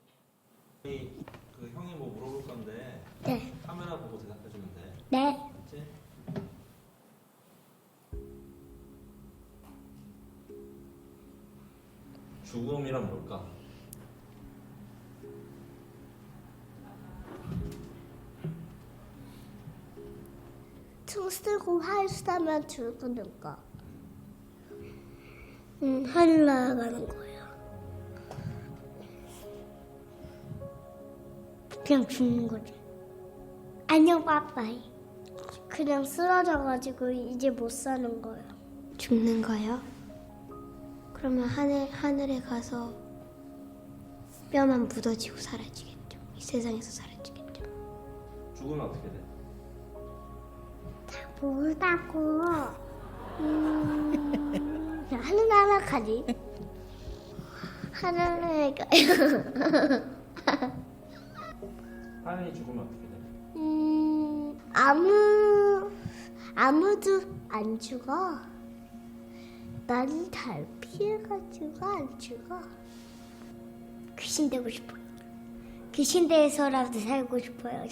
그 형이 뭐 물어볼 건데 네. 카메라 보고 대답해 주면 돼. 네. 알지? 죽음이란 뭘까? 총 쓰고 활 쏘면 죽는 거. 하늘 날아가는 거예요. 그냥 죽는 거지. 안녕 빠빠이. 그냥 쓰러져가지고 이제 못 사는 거예요. 죽는 거요? 그러면 하늘에 가서 뼈만 묻어지고 사라지겠죠. 이 세상에서 사라지겠죠. 죽으면 어떻게 돼? 모르다고. 하늘 날아가지. 하늘에 가요. 하연이 죽으면 어떻게 돼? 아무도 안 죽어. 난 잘 피해가지고 안 죽어. 귀신 되고 싶어요. 귀신 돼서라도 살고 싶어요.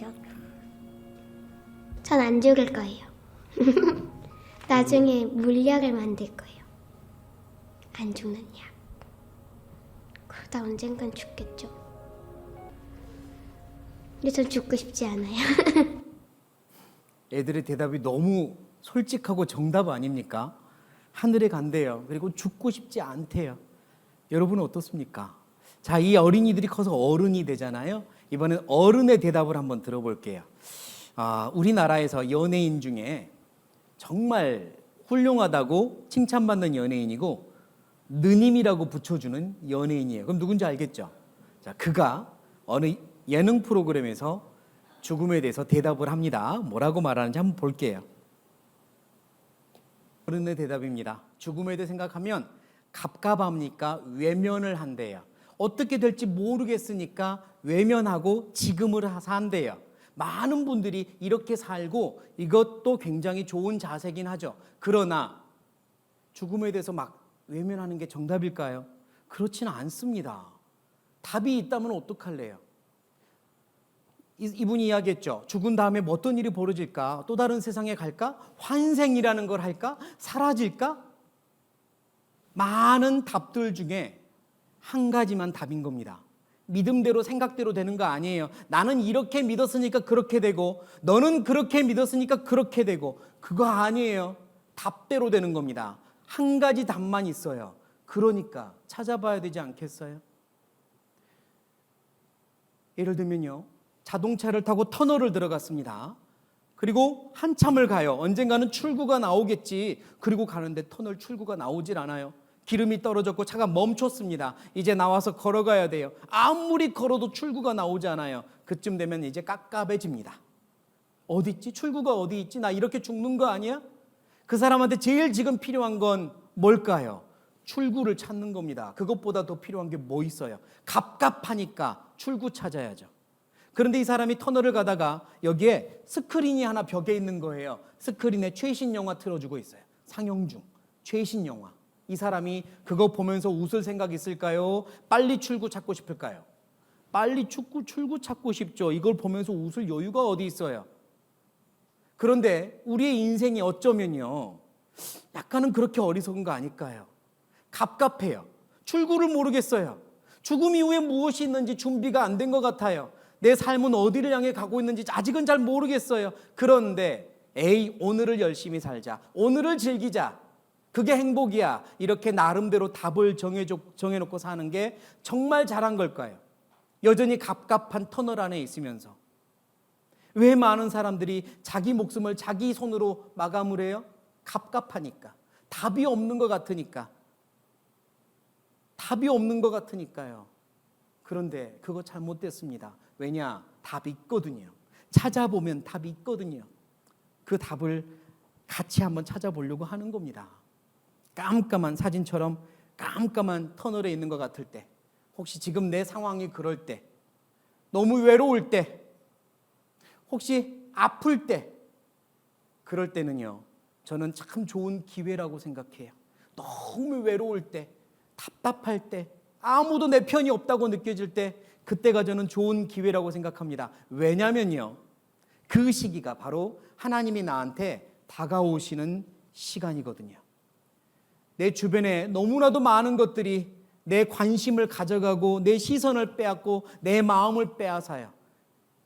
전 안 죽을 거예요. 나중에 물약을 만들 거예요. 안 죽는 약. 그러다 언젠간 죽겠죠. 근데 전 죽고 싶지 않아요. 애들의 대답이 너무 솔직하고 정답 아닙니까? 하늘에 간대요. 그리고 죽고 싶지 않대요. 여러분은 어떻습니까? 자, 이 어린이들이 커서 어른이 되잖아요. 이번엔 어른의 대답을 한번 들어볼게요. 우리나라에서 연예인 중에 정말 훌륭하다고 칭찬받는 연예인이고 느님이라고 붙여주는 연예인이에요. 그럼 누군지 알겠죠? 자, 그가 어느 예능 프로그램에서 죽음에 대해서 대답을 합니다. 뭐라고 말하는지 한번 볼게요. 어른의 대답입니다. 죽음에 대해 생각하면 갑갑합니까? 외면을 한대요. 어떻게 될지 모르겠으니까 외면하고 지금을 산대요. 많은 분들이 이렇게 살고 이것도 굉장히 좋은 자세긴 하죠. 그러나 죽음에 대해서 막 외면하는 게 정답일까요? 그렇지는 않습니다. 답이 있다면 어떡할래요? 이분이 이야기했죠. 죽은 다음에 뭐 어떤 일이 벌어질까? 또 다른 세상에 갈까? 환생이라는 걸 할까? 사라질까? 많은 답들 중에 한 가지만 답인 겁니다. 믿음대로 생각대로 되는 거 아니에요. 나는 이렇게 믿었으니까 그렇게 되고 너는 그렇게 믿었으니까 그렇게 되고 그거 아니에요. 답대로 되는 겁니다. 한 가지 답만 있어요. 그러니까 찾아봐야 되지 않겠어요? 예를 들면요. 자동차를 타고 터널을 들어갔습니다. 그리고 한참을 가요. 언젠가는 출구가 나오겠지. 그리고 가는데 터널 출구가 나오질 않아요. 기름이 떨어졌고 차가 멈췄습니다. 이제 나와서 걸어가야 돼요. 아무리 걸어도 출구가 나오지 않아요. 그쯤 되면 이제 깝깝해집니다. 어디 있지? 출구가 어디 있지? 나 이렇게 죽는 거 아니야? 그 사람한테 제일 지금 필요한 건 뭘까요? 출구를 찾는 겁니다. 그것보다 더 필요한 게 뭐 있어요? 갑갑하니까 출구 찾아야죠. 그런데 이 사람이 터널을 가다가 여기에 스크린이 하나 벽에 있는 거예요. 스크린에 최신 영화 틀어주고 있어요. 상영중, 최신 영화. 이 사람이 그거 보면서 웃을 생각 있을까요? 빨리 출구 찾고 싶을까요? 빨리 출구 찾고 싶죠. 이걸 보면서 웃을 여유가 어디 있어요? 그런데 우리의 인생이 어쩌면요, 약간은 그렇게 어리석은 거 아닐까요? 갑갑해요. 출구를 모르겠어요. 죽음 이후에 무엇이 있는지 준비가 안 된 것 같아요. 내 삶은 어디를 향해 가고 있는지 아직은 잘 모르겠어요. 그런데 에이, 오늘을 열심히 살자. 오늘을 즐기자. 그게 행복이야. 이렇게 나름대로 답을 정해놓고 사는 게 정말 잘한 걸까요? 여전히 갑갑한 터널 안에 있으면서. 왜 많은 사람들이 자기 목숨을 자기 손으로 마감을 해요? 갑갑하니까. 답이 없는 것 같으니까. 답이 없는 것 같으니까요. 그런데 그거 잘못됐습니다. 왜냐? 답이 있거든요. 찾아보면 답이 있거든요. 그 답을 같이 한번 찾아보려고 하는 겁니다. 깜깜한 사진처럼 깜깜한 터널에 있는 것 같을 때, 혹시 지금 내 상황이 그럴 때, 너무 외로울 때, 혹시 아플 때, 그럴 때는요, 저는 참 좋은 기회라고 생각해요. 너무 외로울 때, 답답할 때, 아무도 내 편이 없다고 느껴질 때, 그때가 저는 좋은 기회라고 생각합니다. 왜냐면요, 그 시기가 바로 하나님이 나한테 다가오시는 시간이거든요. 내 주변에 너무나도 많은 것들이 내 관심을 가져가고 내 시선을 빼앗고 내 마음을 빼앗아요.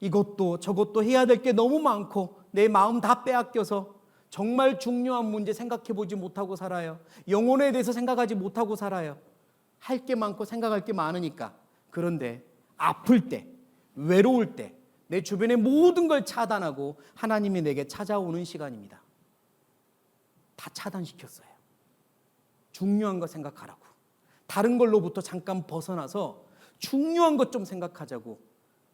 이것도 저것도 해야 될 게 너무 많고 내 마음 다 빼앗겨서 정말 중요한 문제 생각해 보지 못하고 살아요. 영혼에 대해서 생각하지 못하고 살아요. 할 게 많고 생각할 게 많으니까. 그런데 아플 때, 외로울 때 내 주변의 모든 걸 차단하고 하나님이 내게 찾아오는 시간입니다. 다 차단시켰어요. 중요한 거 생각하라고. 다른 걸로부터 잠깐 벗어나서 중요한 것 좀 생각하자고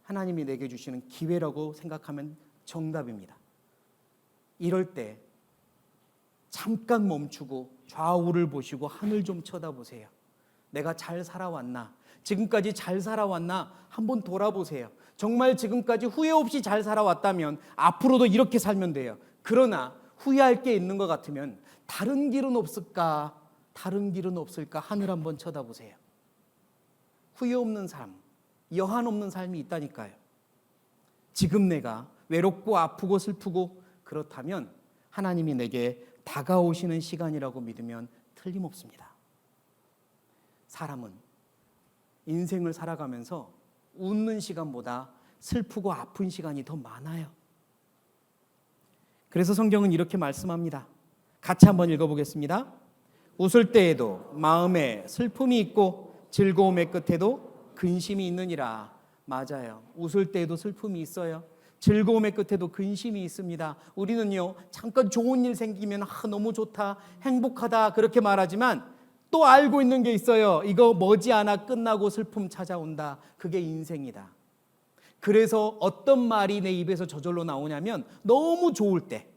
하나님이 내게 주시는 기회라고 생각하면 정답입니다. 이럴 때 잠깐 멈추고 좌우를 보시고 하늘 좀 쳐다보세요. 내가 잘 살아왔나? 지금까지 잘 살아왔나? 한번 돌아보세요. 정말 지금까지 후회 없이 잘 살아왔다면 앞으로도 이렇게 살면 돼요. 그러나 후회할 게 있는 것 같으면 다른 길은 없을까? 다른 길은 없을까? 하늘 한번 쳐다보세요. 후회 없는 삶, 여한 없는 삶이 있다니까요. 지금 내가 외롭고 아프고 슬프고 그렇다면 하나님이 내게 다가오시는 시간이라고 믿으면 틀림없습니다. 사람은 인생을 살아가면서 웃는 시간보다 슬프고 아픈 시간이 더 많아요. 그래서 성경은 이렇게 말씀합니다. 같이 한번 읽어보겠습니다. 웃을 때에도 마음에 슬픔이 있고 즐거움의 끝에도 근심이 있느니라. 맞아요. 웃을 때에도 슬픔이 있어요. 즐거움의 끝에도 근심이 있습니다. 우리는요, 잠깐 좋은 일 생기면 너무 좋다, 행복하다 그렇게 말하지만 또 알고 있는 게 있어요. 이거 머지않아 끝나고 슬픔 찾아온다. 그게 인생이다. 그래서 어떤 말이 내 입에서 저절로 나오냐면 너무 좋을 때,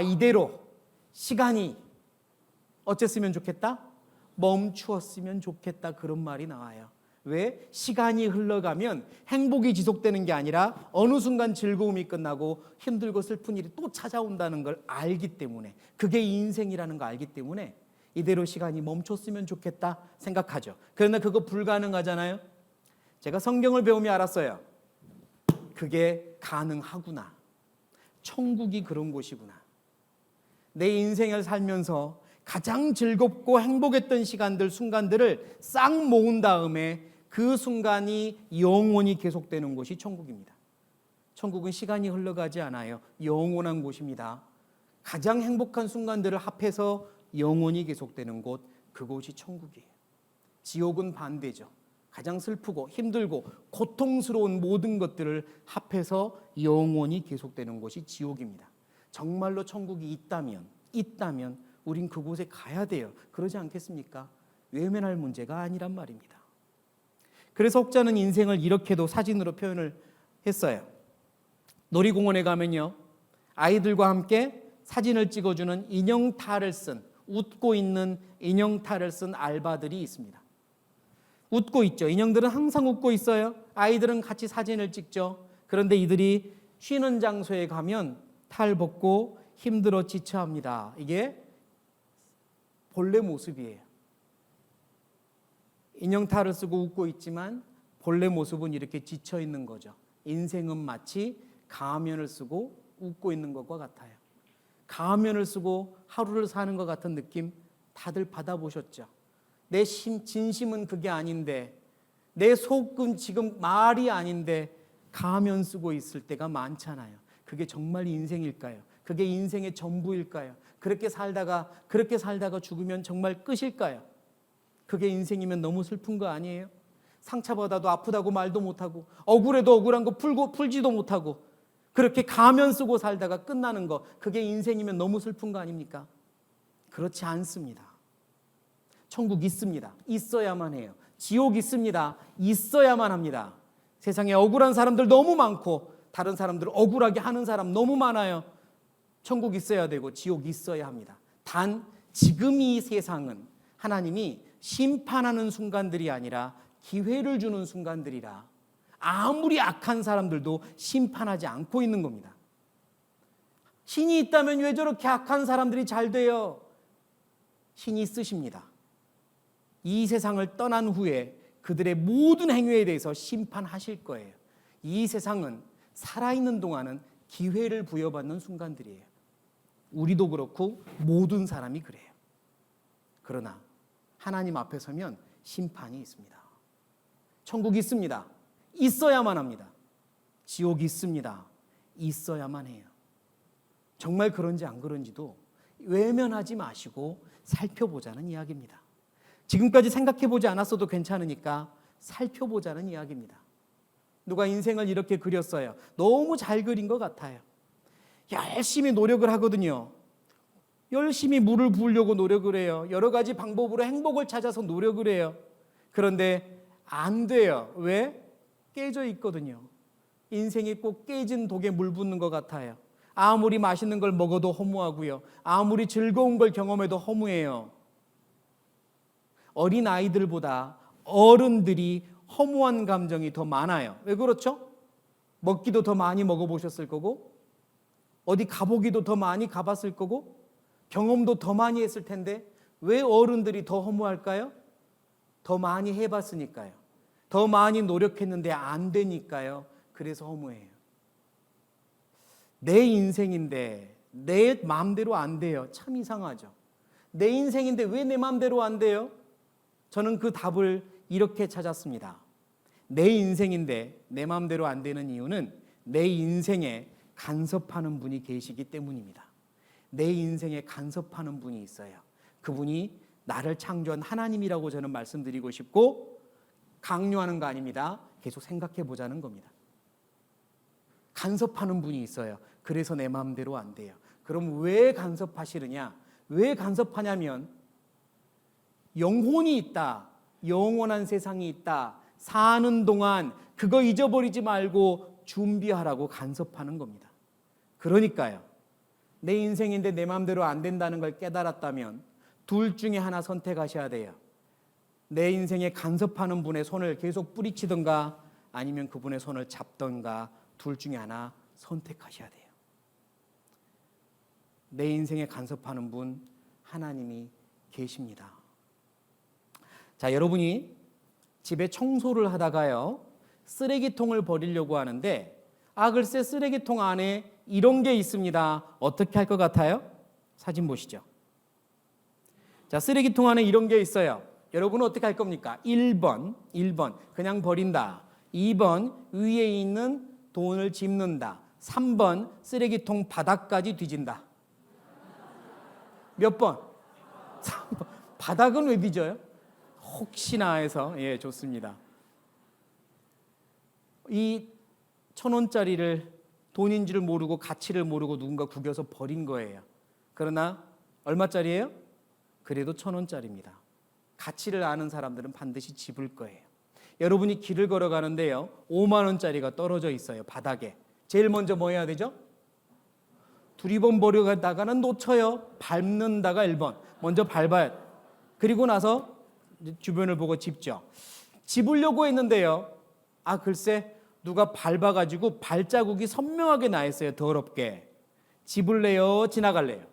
이대로 시간이 어쨌으면 좋겠다? 멈추었으면 좋겠다. 그런 말이 나와요. 왜? 시간이 흘러가면 행복이 지속되는 게 아니라 어느 순간 즐거움이 끝나고 힘들고 슬픈 일이 또 찾아온다는 걸 알기 때문에, 그게 인생이라는 거 알기 때문에 이대로 시간이 멈췄으면 좋겠다 생각하죠. 그러나 그거 불가능하잖아요. 제가 성경을 배우며 알았어요. 그게 가능하구나. 천국이 그런 곳이구나. 내 인생을 살면서 가장 즐겁고 행복했던 시간들, 순간들을 싹 모은 다음에 그 순간이 영원히 계속되는 곳이 천국입니다. 천국은 시간이 흘러가지 않아요. 영원한 곳입니다. 가장 행복한 순간들을 합해서 영원히 계속되는 곳, 그곳이 천국이에요. 지옥은 반대죠. 가장 슬프고 힘들고 고통스러운 모든 것들을 합해서 영원히 계속되는 곳이 지옥입니다. 정말로 천국이 있다면 우린 그곳에 가야 돼요. 그러지 않겠습니까? 외면할 문제가 아니란 말입니다. 그래서 혹자는 인생을 이렇게도 사진으로 표현을 했어요. 놀이공원에 가면요, 아이들과 함께 사진을 찍어주는 인형탈을 쓴, 웃고 있는 인형탈을 쓴 알바들이 있습니다. 웃고 있죠. 인형들은 항상 웃고 있어요. 아이들은 같이 사진을 찍죠. 그런데 이들이 쉬는 장소에 가면 탈 벗고 힘들어 지쳐합니다. 이게 본래 모습이에요. 인형탈을 쓰고 웃고 있지만 본래 모습은 이렇게 지쳐 있는 거죠. 인생은 마치 가면을 쓰고 웃고 있는 것과 같아요. 가면을 쓰고 하루를 사는 것 같은 느낌 다들 받아보셨죠? 내 진심은 그게 아닌데, 내 속은 지금 말이 아닌데 가면 쓰고 있을 때가 많잖아요. 그게 정말 인생일까요? 그게 인생의 전부일까요? 그렇게 살다가 죽으면 정말 끝일까요? 그게 인생이면 너무 슬픈 거 아니에요? 상처받아도 아프다고 말도 못하고, 억울해도 억울한 거 풀지도 못하고, 그렇게 가면 쓰고 살다가 끝나는 거, 그게 인생이면 너무 슬픈 거 아닙니까? 그렇지 않습니다. 천국 있습니다. 있어야만 해요. 지옥 있습니다. 있어야만 합니다. 세상에 억울한 사람들 너무 많고 다른 사람들을 억울하게 하는 사람 너무 많아요. 천국 있어야 되고 지옥 있어야 합니다. 단 지금 이 세상은 하나님이 심판하는 순간들이 아니라 기회를 주는 순간들이라 아무리 악한 사람들도 심판하지 않고 있는 겁니다. 신이 있다면 왜 저렇게 악한 사람들이 잘 돼요? 신이 쓰십니다. 이 세상을 떠난 후에 그들의 모든 행위에 대해서 심판하실 거예요. 이 세상은 살아있는 동안은 기회를 부여받는 순간들이에요. 우리도 그렇고 모든 사람이 그래요. 그러나 하나님 앞에 서면 심판이 있습니다. 천국이 있습니다. 있어야만 합니다. 지옥이 있습니다. 있어야만 해요. 정말 그런지 안 그런지도 외면하지 마시고 살펴보자는 이야기입니다. 지금까지 생각해보지 않았어도 괜찮으니까 살펴보자는 이야기입니다. 누가 인생을 이렇게 그렸어요. 너무 잘 그린 것 같아요. 열심히 노력을 하거든요. 열심히 물을 부으려고 노력을 해요. 여러 가지 방법으로 행복을 찾아서 노력을 해요. 그런데 안 돼요. 왜? 깨져 있거든요. 인생이 꼭 깨진 독에 물 붓는 것 같아요. 아무리 맛있는 걸 먹어도 허무하고요. 아무리 즐거운 걸 경험해도 허무해요. 어린 아이들보다 어른들이 허무한 감정이 더 많아요. 왜 그렇죠? 먹기도 더 많이 먹어보셨을 거고, 어디 가보기도 더 많이 가봤을 거고, 경험도 더 많이 했을 텐데 왜 어른들이 더 허무할까요? 더 많이 해봤으니까요. 더 많이 노력했는데 안 되니까요. 그래서 허무해요. 내 인생인데 내 마음대로 안 돼요. 참 이상하죠. 내 인생인데 왜 내 마음대로 안 돼요? 저는 그 답을 이렇게 찾았습니다. 내 인생인데 내 마음대로 안 되는 이유는 내 인생에 간섭하는 분이 계시기 때문입니다. 내 인생에 간섭하는 분이 있어요. 그분이 나를 창조한 하나님이라고 저는 말씀드리고 싶고, 강요하는 거 아닙니다. 계속 생각해 보자는 겁니다. 간섭하는 분이 있어요. 그래서 내 마음대로 안 돼요. 그럼 왜 간섭하시느냐? 왜 간섭하냐면 영혼이 있다. 영원한 세상이 있다. 사는 동안 그거 잊어버리지 말고 준비하라고 간섭하는 겁니다. 그러니까요. 내 인생인데 내 마음대로 안 된다는 걸 깨달았다면 둘 중에 하나 선택하셔야 돼요. 내 인생에 간섭하는 분의 손을 계속 뿌리치든가 아니면 그분의 손을 잡든가 둘 중에 하나 선택하셔야 돼요. 내 인생에 간섭하는 분 하나님이 계십니다. 자, 여러분이 집에 청소를 하다가요, 쓰레기통을 버리려고 하는데 글쎄 쓰레기통 안에 이런 게 있습니다. 어떻게 할 것 같아요? 사진 보시죠. 자, 쓰레기통 안에 이런 게 있어요. 여러분은 어떻게 할 겁니까? 1번 그냥 버린다. 2번 위에 있는 돈을 짚는다. 3번 쓰레기통 바닥까지 뒤진다. 몇 번? 3번. 바닥은 왜 뒤져요? 혹시나 해서. 예, 좋습니다. 이 1,000원짜리를 돈인지를 모르고 가치를 모르고 누군가 구겨서 버린 거예요. 그러나 얼마짜리예요? 그래도 1,000원짜리입니다. 가치를 아는 사람들은 반드시 집을 거예요. 여러분이 길을 걸어가는데요, 5만 원짜리가 떨어져 있어요, 바닥에. 제일 먼저 뭐 해야 되죠? 두리번 버려가다가는 놓쳐요. 밟는다가 1번. 먼저 밟아야 돼요. 그리고 나서 이제 주변을 보고 짚죠. 짚으려고 했는데요, 글쎄 누가 밟아가지고 발자국이 선명하게 나 있어요. 더럽게. 짚을래요? 지나갈래요?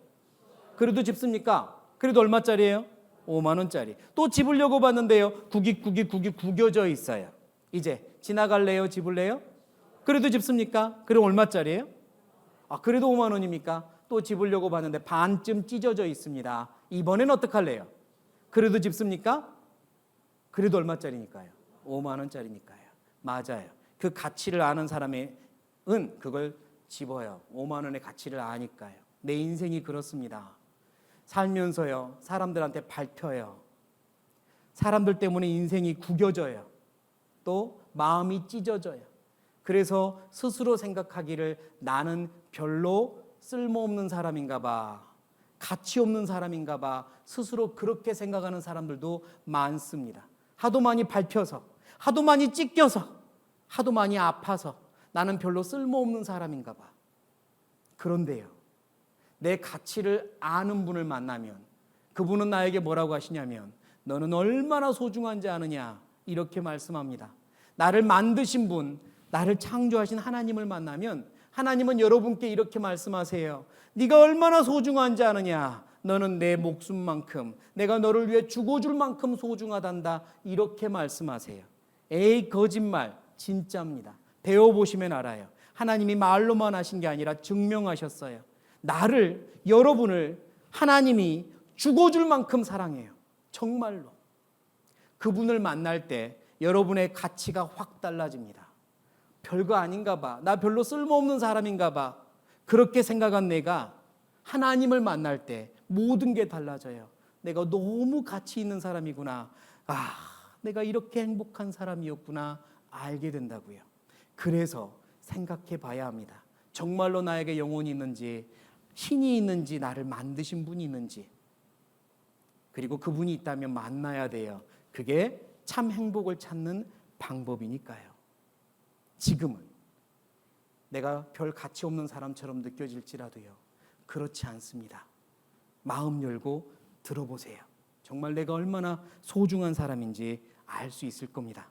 그래도 짚습니까? 그래도 얼마짜리예요? 5만 원짜리. 또 짚으려고 봤는데요, 국이 구겨져 있어요. 이제 지나갈래요? 짚을래요? 그래도 짚습니까? 그럼 얼마짜리예요? 그래도 5만 원입니까? 또 짚으려고 봤는데 반쯤 찢어져 있습니다. 이번엔 어떡할래요? 그래도 짚습니까? 그래도 얼마짜리니까요? 5만 원짜리니까요. 맞아요. 그 가치를 아는 사람은 그걸 집어요. 5만 원의 가치를 아니까요. 내 인생이 그렇습니다. 살면서요, 사람들한테 밟혀요. 사람들 때문에 인생이 구겨져요. 또 마음이 찢어져요. 그래서 스스로 생각하기를 나는 별로 쓸모없는 사람인가 봐, 가치 없는 사람인가 봐, 스스로 그렇게 생각하는 사람들도 많습니다. 하도 많이 밟혀서, 하도 많이 찢겨서, 하도 많이 아파서 나는 별로 쓸모없는 사람인가 봐. 그런데요, 내 가치를 아는 분을 만나면 그분은 나에게 뭐라고 하시냐면 너는 얼마나 소중한지 아느냐, 이렇게 말씀합니다. 나를 만드신 분, 나를 창조하신 하나님을 만나면 하나님은 여러분께 이렇게 말씀하세요. 네가 얼마나 소중한지 아느냐, 너는 내 목숨만큼, 내가 너를 위해 죽어줄 만큼 소중하단다, 이렇게 말씀하세요. 에이, 거짓말. 진짜입니다. 배워보시면 알아요. 하나님이 말로만 하신 게 아니라 증명하셨어요. 나를, 여러분을 하나님이 죽어줄 만큼 사랑해요. 정말로. 그분을 만날 때 여러분의 가치가 확 달라집니다. 별거 아닌가 봐, 나 별로 쓸모없는 사람인가 봐, 그렇게 생각한 내가 하나님을 만날 때 모든 게 달라져요. 내가 너무 가치 있는 사람이구나, 내가 이렇게 행복한 사람이었구나 알게 된다고요. 그래서 생각해 봐야 합니다. 정말로 나에게 영혼이 있는지, 신이 있는지, 나를 만드신 분이 있는지, 그리고 그분이 있다면 만나야 돼요. 그게 참 행복을 찾는 방법이니까요. 지금은 내가 별 가치 없는 사람처럼 느껴질지라도요, 그렇지 않습니다. 마음 열고 들어보세요. 정말 내가 얼마나 소중한 사람인지 알 수 있을 겁니다.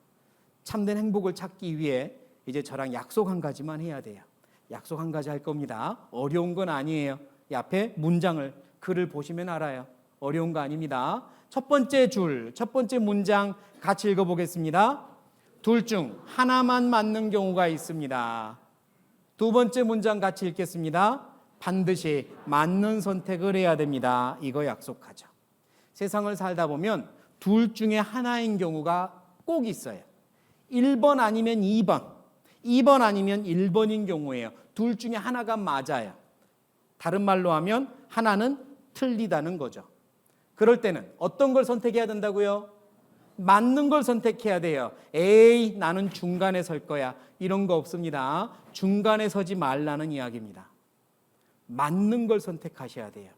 참된 행복을 찾기 위해 이제 저랑 약속 한 가지만 해야 돼요. 약속 한 가지 할 겁니다. 어려운 건 아니에요. 이 앞에 문장을, 글을 보시면 알아요. 어려운 거 아닙니다. 첫 번째 줄, 첫 번째 문장 같이 읽어보겠습니다. 둘 중 하나만 맞는 경우가 있습니다. 두 번째 문장 같이 읽겠습니다. 반드시 맞는 선택을 해야 됩니다. 이거 약속하죠. 세상을 살다 보면 둘 중에 하나인 경우가 꼭 있어요. 1번 아니면 2번, 2번 아니면 1번인 경우예요. 둘 중에 하나가 맞아요. 다른 말로 하면 하나는 틀리다는 거죠. 그럴 때는 어떤 걸 선택해야 된다고요? 맞는 걸 선택해야 돼요. 에이, 나는 중간에 설 거야, 이런 거 없습니다. 중간에 서지 말라는 이야기입니다. 맞는 걸 선택하셔야 돼요.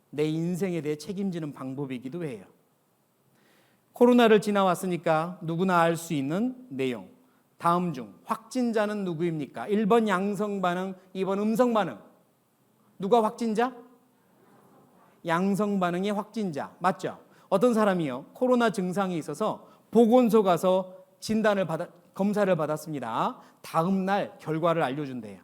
내 인생에 대해 책임지는 방법이기도 해요. 코로나를 지나왔으니까 누구나 알 수 있는 내용. 다음 중 확진자는 누구입니까? 1번 양성 반응, 2번 음성 반응. 누가 확진자? 양성 반응이 확진자. 맞죠? 어떤 사람이요, 코로나 증상이 있어서 보건소 가서 검사를 받았습니다. 다음 날 결과를 알려준대요.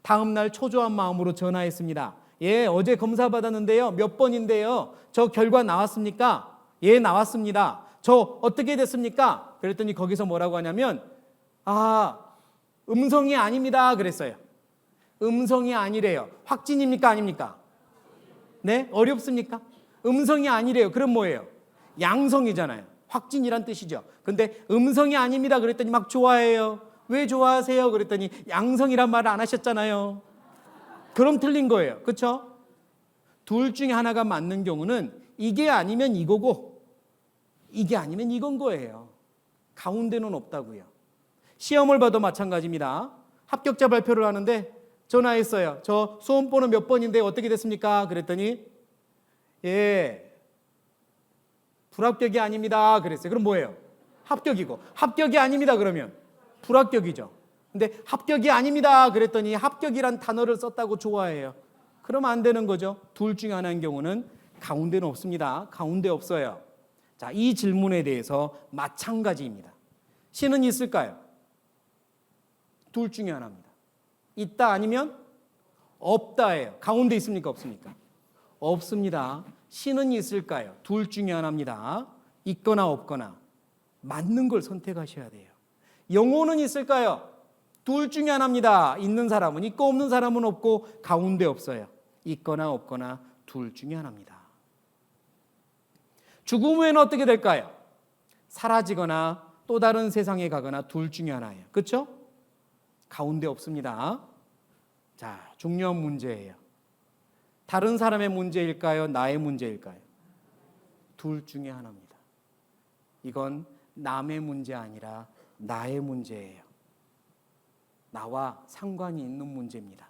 다음 날 초조한 마음으로 전화했습니다. 예, 어제 검사 받았는데요. 몇 번인데요. 저 결과 나왔습니까? 예, 나왔습니다. 저 어떻게 됐습니까? 그랬더니 거기서 뭐라고 하냐면 음성이 아닙니다. 그랬어요. 음성이 아니래요. 확진입니까? 아닙니까? 네? 어렵습니까? 음성이 아니래요. 그럼 뭐예요? 양성이잖아요. 확진이란 뜻이죠. 근데 음성이 아닙니다. 그랬더니 막 좋아해요. 왜 좋아하세요? 그랬더니 양성이란 말을 안 하셨잖아요. 그럼 틀린 거예요. 그렇죠? 둘 중에 하나가 맞는 경우는 이게 아니면 이거고 이게 아니면 이건 거예요. 가운데는 없다고요. 시험을 봐도 마찬가지입니다. 합격자 발표를 하는데 전화했어요. 저 수험번호 몇 번인데 어떻게 됐습니까? 그랬더니 예, 불합격이 아닙니다. 그랬어요. 그럼 뭐예요? 합격이고. 합격이 아닙니다. 그러면 불합격이죠. 근데 합격이 아닙니다. 그랬더니 합격이란 단어를 썼다고 좋아해요. 그러면 안 되는 거죠. 둘 중에 하나인 경우는 가운데는 없습니다. 가운데 없어요. 자, 이 질문에 대해서 마찬가지입니다. 신은 있을까요? 둘 중에 하나입니다. 있다 아니면 없다예요. 가운데 있습니까? 없습니까? 없습니다. 신은 있을까요? 둘 중에 하나입니다. 있거나 없거나 맞는 걸 선택하셔야 돼요. 영혼은 있을까요? 둘 중에 하나입니다. 있는 사람은 있고 없는 사람은 없고 가운데 없어요. 있거나 없거나 둘 중에 하나입니다. 죽음 후에는 어떻게 될까요? 사라지거나 또 다른 세상에 가거나 둘 중에 하나예요. 그렇죠? 가운데 없습니다. 자, 중요한 문제예요. 다른 사람의 문제일까요? 나의 문제일까요? 둘 중에 하나입니다. 이건 남의 문제 아니라 나의 문제예요. 나와 상관이 있는 문제입니다.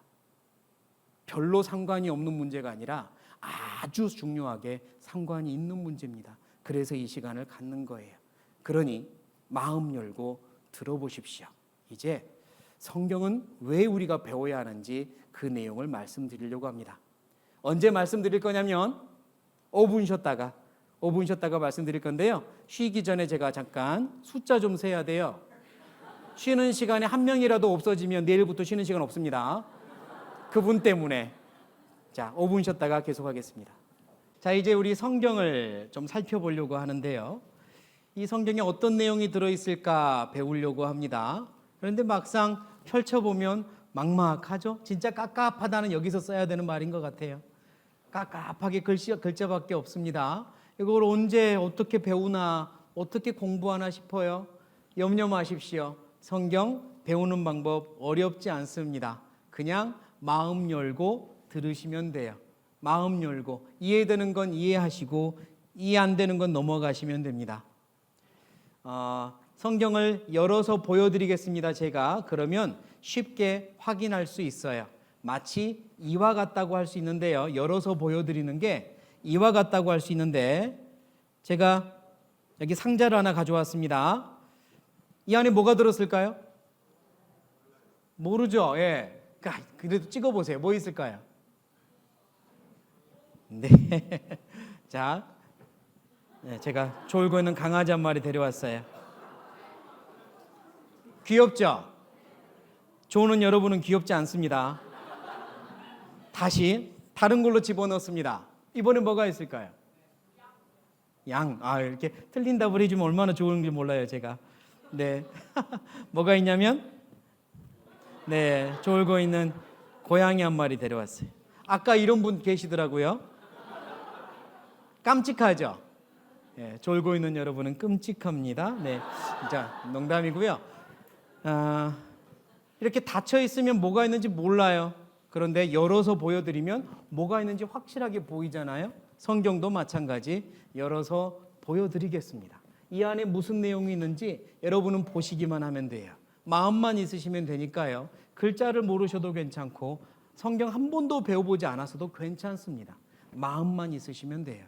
별로 상관이 없는 문제가 아니라 아주 중요하게 상관이 있는 문제입니다. 그래서 이 시간을 갖는 거예요. 그러니 마음 열고 들어보십시오. 이제 성경은 왜 우리가 배워야 하는지 그 내용을 말씀드리려고 합니다. 언제 말씀드릴 거냐면 5분 쉬었다가 말씀드릴 건데요. 쉬기 전에 제가 잠깐 숫자 좀 세야 돼요. 쉬는 시간에 한 명이라도 없어지면 내일부터 쉬는 시간 없습니다. 그분 때문에. 자, 5분 쉬었다가 계속하겠습니다. 자, 이제 우리 성경을 좀 살펴보려고 하는데요. 이 성경에 어떤 내용이 들어있을까 배우려고 합니다. 그런데 막상 펼쳐보면 막막하죠? 진짜 깝깝하다는 여기서 써야 되는 말인 것 같아요. 깝깝하게 글자밖에 없습니다. 이걸 언제 어떻게 배우나 어떻게 공부하나 싶어요. 염려 마십시오. 성경 배우는 방법 어렵지 않습니다. 그냥 마음 열고 들으시면 돼요. 마음 열고 이해되는 건 이해하시고 이해 안 되는 건 넘어가시면 됩니다. 성경을 열어서 보여드리겠습니다. 제가 그러면 쉽게 확인할 수 있어요. 마치 이와 같다고 할 수 있는데요. 열어서 보여드리는 게 이와 같다고 할 수 있는데 제가 여기 상자를 하나 가져왔습니다. 이 안에 뭐가 들었을까요? 모르죠. 예. 그래도 찍어보세요. 뭐 있을까요? 네. 자, 제가 졸고 있는 강아지 한 마리 데려왔어요. 귀엽죠? 조는 여러분은 귀엽지 않습니다. 다시 다른 걸로 집어넣습니다. 이번에 뭐가 있을까요? 양. 이렇게 틀린 답을 해주면 얼마나 좋은지 몰라요, 제가. 네. 뭐가 있냐면, 네, 졸고 있는 고양이 한 마리 데려왔어요. 아까 이런 분 계시더라고요. 깜찍하죠? 네, 졸고 있는 여러분은 끔찍합니다. 네, 진짜 농담이고요. 이렇게 닫혀 있으면 뭐가 있는지 몰라요. 그런데 열어서 보여드리면 뭐가 있는지 확실하게 보이잖아요. 성경도 마찬가지 열어서 보여드리겠습니다. 이 안에 무슨 내용이 있는지 여러분은 보시기만 하면 돼요. 마음만 있으시면 되니까요. 글자를 모르셔도 괜찮고 성경 한 번도 배워보지 않았어도 괜찮습니다. 마음만 있으시면 돼요.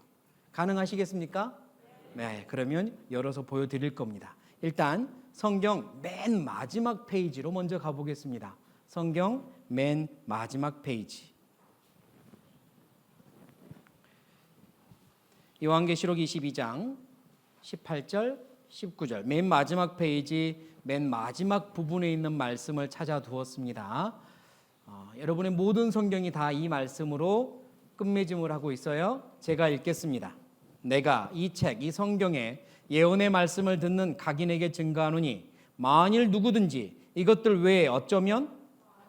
가능하시겠습니까? 네, 그러면 열어서 보여드릴 겁니다. 일단 성경 맨 마지막 페이지로 먼저 가보겠습니다. 성경 맨 마지막 페이지. 요한계시록 22장 18절, 19절 맨 마지막 페이지 맨 마지막 부분에 있는 말씀을 찾아두었습니다. 여러분의 모든 성경이 다 이 말씀으로 끝맺음을 하고 있어요. 제가 읽겠습니다. 내가 이 책, 이 성경에 예언의 말씀을 듣는 각인에게 증거하노니 만일 누구든지 이것들 외에 어쩌면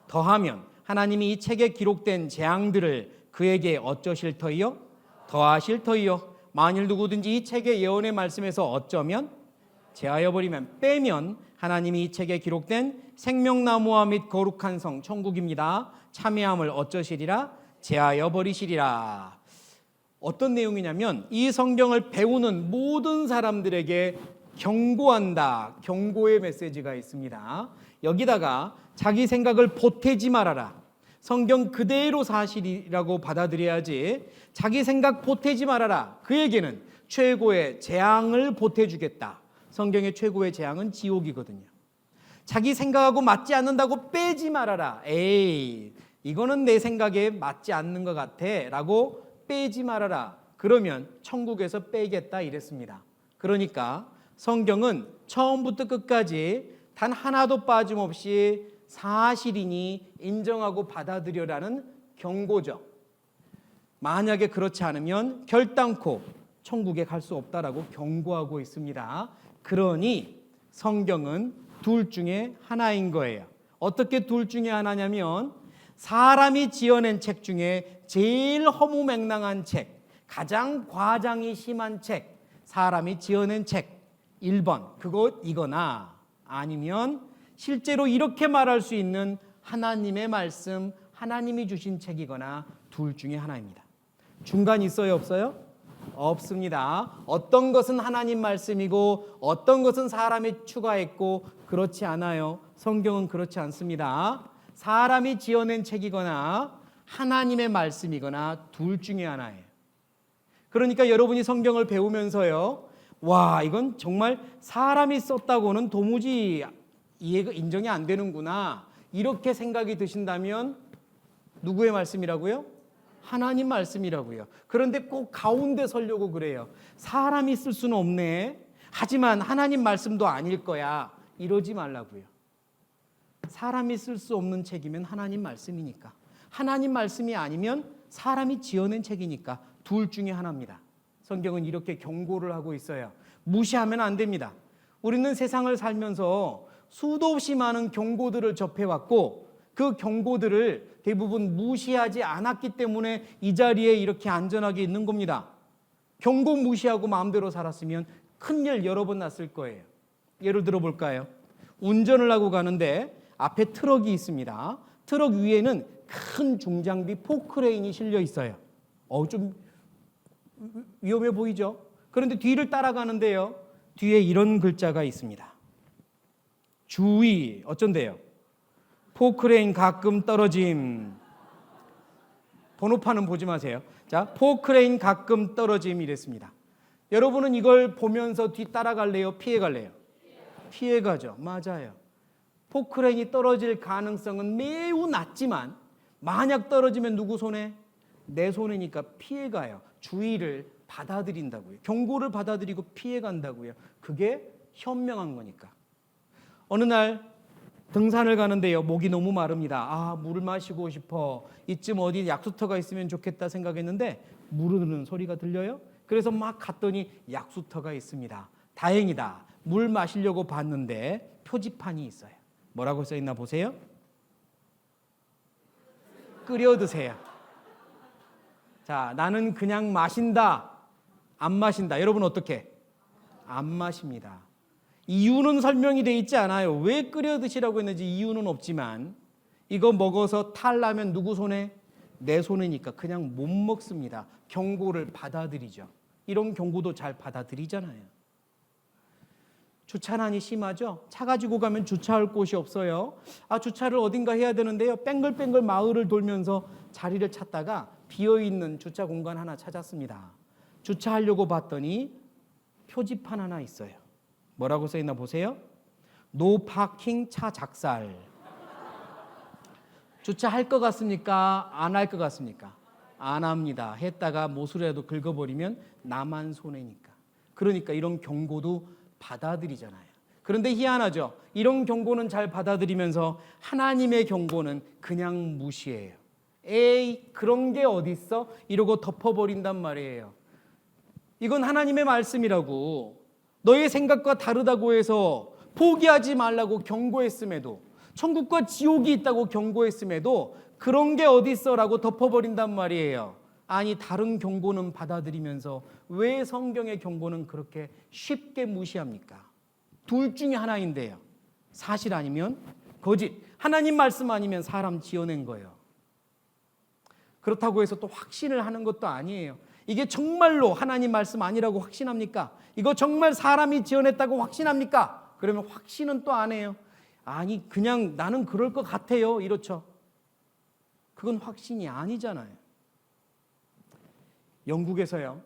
더하면 하나님이 이 책에 기록된 재앙들을 그에게 어쩌실 터이요? 더하실 터이요. 만일 누구든지 이 책의 예언의 말씀에서 어쩌면 제하여 버리면 빼면 하나님이 이 책에 기록된 생명나무와 및 거룩한 성 천국입니다. 참여함을 어쩌시리라? 제하여 버리시리라. 어떤 내용이냐면 이 성경을 배우는 모든 사람들에게 경고한다. 경고의 메시지가 있습니다. 여기다가 자기 생각을 보태지 말아라. 성경 그대로 사실이라고 받아들여야지. 자기 생각 보태지 말아라. 그에게는 최고의 재앙을 보태주겠다. 성경의 최고의 재앙은 지옥이거든요. 자기 생각하고 맞지 않는다고 빼지 말아라. 에이, 이거는 내 생각에 맞지 않는 것 같아 라고 빼지 말아라. 그러면 천국에서 빼겠다 이랬습니다. 그러니까 성경은 처음부터 끝까지 단 하나도 빠짐없이 사실이니 인정하고 받아들여라는 경고죠. 만약에 그렇지 않으면 결단코 천국에 갈 수 없다라고 경고하고 있습니다. 그러니 성경은 둘 중에 하나인 거예요. 어떻게 둘 중에 하나냐면 사람이 지어낸 책 중에 제일 허무맹랑한 책, 가장 과장이 심한 책, 사람이 지어낸 책 1번 이거나 아니면 실제로 이렇게 말할 수 있는 하나님의 말씀, 하나님이 주신 책이거나 둘 중에 하나입니다. 중간 있어요, 없어요? 없습니다. 어떤 것은 하나님 말씀이고 어떤 것은 사람이 추가했고 그렇지 않아요. 성경은 그렇지 않습니다. 사람이 지어낸 책이거나 하나님의 말씀이거나 둘 중에 하나예요. 그러니까 여러분이 성경을 배우면서요, 와, 이건 정말 사람이 썼다고는 도무지 이해가 인정이 안 되는구나 이렇게 생각이 드신다면 누구의 말씀이라고요? 하나님 말씀이라고요. 그런데 꼭 가운데 서려고 그래요. 사람이 쓸 수는 없네. 하지만 하나님 말씀도 아닐 거야. 이러지 말라고요. 사람이 쓸 수 없는 책이면 하나님 말씀이니까. 하나님 말씀이 아니면 사람이 지어낸 책이니까 둘 중에 하나입니다. 성경은 이렇게 경고를 하고 있어요. 무시하면 안 됩니다. 우리는 세상을 살면서 수도 없이 많은 경고들을 접해왔고 그 경고들을 대부분 무시하지 않았기 때문에 이 자리에 이렇게 안전하게 있는 겁니다. 경고 무시하고 마음대로 살았으면 큰일 여러 번 났을 거예요. 예를 들어 볼까요? 운전을 하고 가는데 앞에 트럭이 있습니다. 트럭 위에는 큰 중장비 포크레인이 실려 있어요. 좀 위험해 보이죠? 그런데 뒤를 따라가는데요. 뒤에 이런 글자가 있습니다. 주의, 어쩐데요? 포크레인 가끔 떨어짐. 번호판은 보지 마세요. 자, 포크레인 가끔 떨어짐 이랬습니다. 여러분은 이걸 보면서 뒤 따라갈래요? 피해갈래요? 피해가죠. 맞아요. 포크레인이 떨어질 가능성은 매우 낮지만 만약 떨어지면 누구 손에? 내 손이니까 피해가요. 주의를 받아들인다고요. 경고를 받아들이고 피해간다고요. 그게 현명한 거니까. 어느 날 등산을 가는데요. 목이 너무 마릅니다. 물을 마시고 싶어. 이쯤 어디 약수터가 있으면 좋겠다 생각했는데 물 흐르는 소리가 들려요. 그래서 막 갔더니 약수터가 있습니다. 다행이다. 물 마시려고 봤는데 표지판이 있어요. 뭐라고 써있나 보세요. 끓여 드세요. 자, 나는 그냥 마신다. 안 마신다. 여러분 어떻게? 안 마십니다. 이유는 설명이 돼 있지 않아요. 왜 끓여 드시라고 했는지 이유는 없지만 이거 먹어서 탈라면 누구 손에? 내 손이니까 그냥 못 먹습니다. 경고를 받아들이죠. 이런 경고도 잘 받아들이잖아요. 주차난이 심하죠? 차 가지고 가면 주차할 곳이 없어요. 주차를 어딘가 해야 되는데요. 뺑글뺑글 마을을 돌면서 자리를 찾다가 비어있는 주차 공간 하나 찾았습니다. 주차하려고 봤더니 표지판 하나 있어요. 뭐라고 써있나 보세요. 노 파킹 차 작살. 주차할 것 같습니까? 안 할 것 같습니까? 안 합니다. 했다가 못이라도 긁어버리면 나만 손해니까. 그러니까 이런 경고도 받아들이잖아요. 그런데 희한하죠. 이런 경고는 잘 받아들이면서 하나님의 경고는 그냥 무시해요. 에이, 그런 게 어딨어? 이러고 덮어버린단 말이에요. 이건 하나님의 말씀이라고, 너의 생각과 다르다고 해서 포기하지 말라고 경고했음에도, 천국과 지옥이 있다고 경고했음에도 그런 게 어딨어라고 덮어버린단 말이에요. 아니, 다른 경고는 받아들이면서 왜 성경의 경고는 그렇게 쉽게 무시합니까? 둘 중에 하나인데요. 사실 아니면 거짓, 하나님 말씀 아니면 사람 지어낸 거예요. 그렇다고 해서 또 확신을 하는 것도 아니에요. 이게 정말로 하나님 말씀 아니라고 확신합니까? 이거 정말 사람이 지어냈다고 확신합니까? 그러면 확신은 또 안 해요. 아니, 그냥 나는 그럴 것 같아요. 이렇죠. 그건 확신이 아니잖아요. 영국에서요,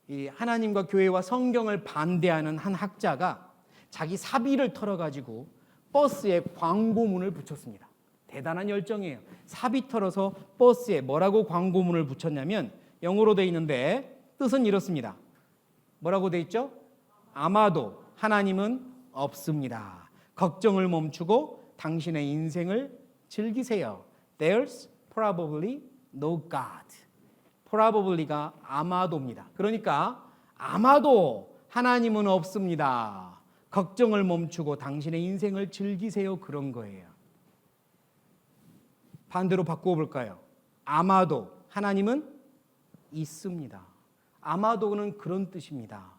이 하나님과 교회와 성경을 반대하는 한 학자가 자기 사비를 털어가지고 버스에 광고문을 붙였습니다. 대단한 열정이에요. 사비 털어서 버스에 뭐라고 광고문을 붙였냐면, 영어로 돼 있는데 뜻은 이렇습니다. 뭐라고 돼 있죠? 아마도 하나님은 없습니다. 걱정을 멈추고 당신의 인생을 즐기세요. There's probably no God. probably가 아마도입니다. 그러니까 아마도 하나님은 없습니다. 걱정을 멈추고 당신의 인생을 즐기세요. 그런 거예요. 반대로 바꾸어 볼까요? 아마도 하나님은 있습니다. 아마도는 그런 뜻입니다.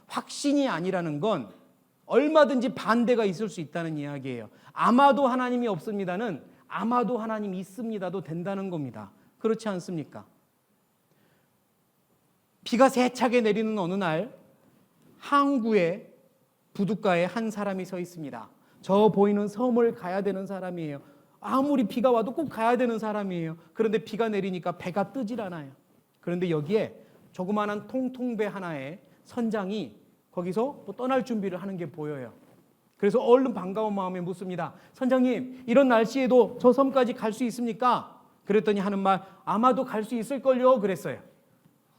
확신이 아니라는 건 얼마든지 반대가 있을 수 있다는 이야기예요. 아마도 하나님이 없습니다는 아마도 하나님이 있습니다도 된다는 겁니다. 그렇지 않습니까? 비가 세차게 내리는 어느 날 항구의 부둣가에 한 사람이 서 있습니다. 저 보이는 섬을 가야 되는 사람이에요. 아무리 비가 와도 꼭 가야 되는 사람이에요. 그런데 비가 내리니까 배가 뜨질 않아요. 그런데 여기에 조그마한 통통배 하나에 선장이 거기서 또 떠날 준비를 하는 게 보여요. 그래서 얼른 반가운 마음에 묻습니다. 선장님, 이런 날씨에도 저 섬까지 갈 수 있습니까? 그랬더니 하는 말, 아마도 갈 수 있을걸요? 그랬어요.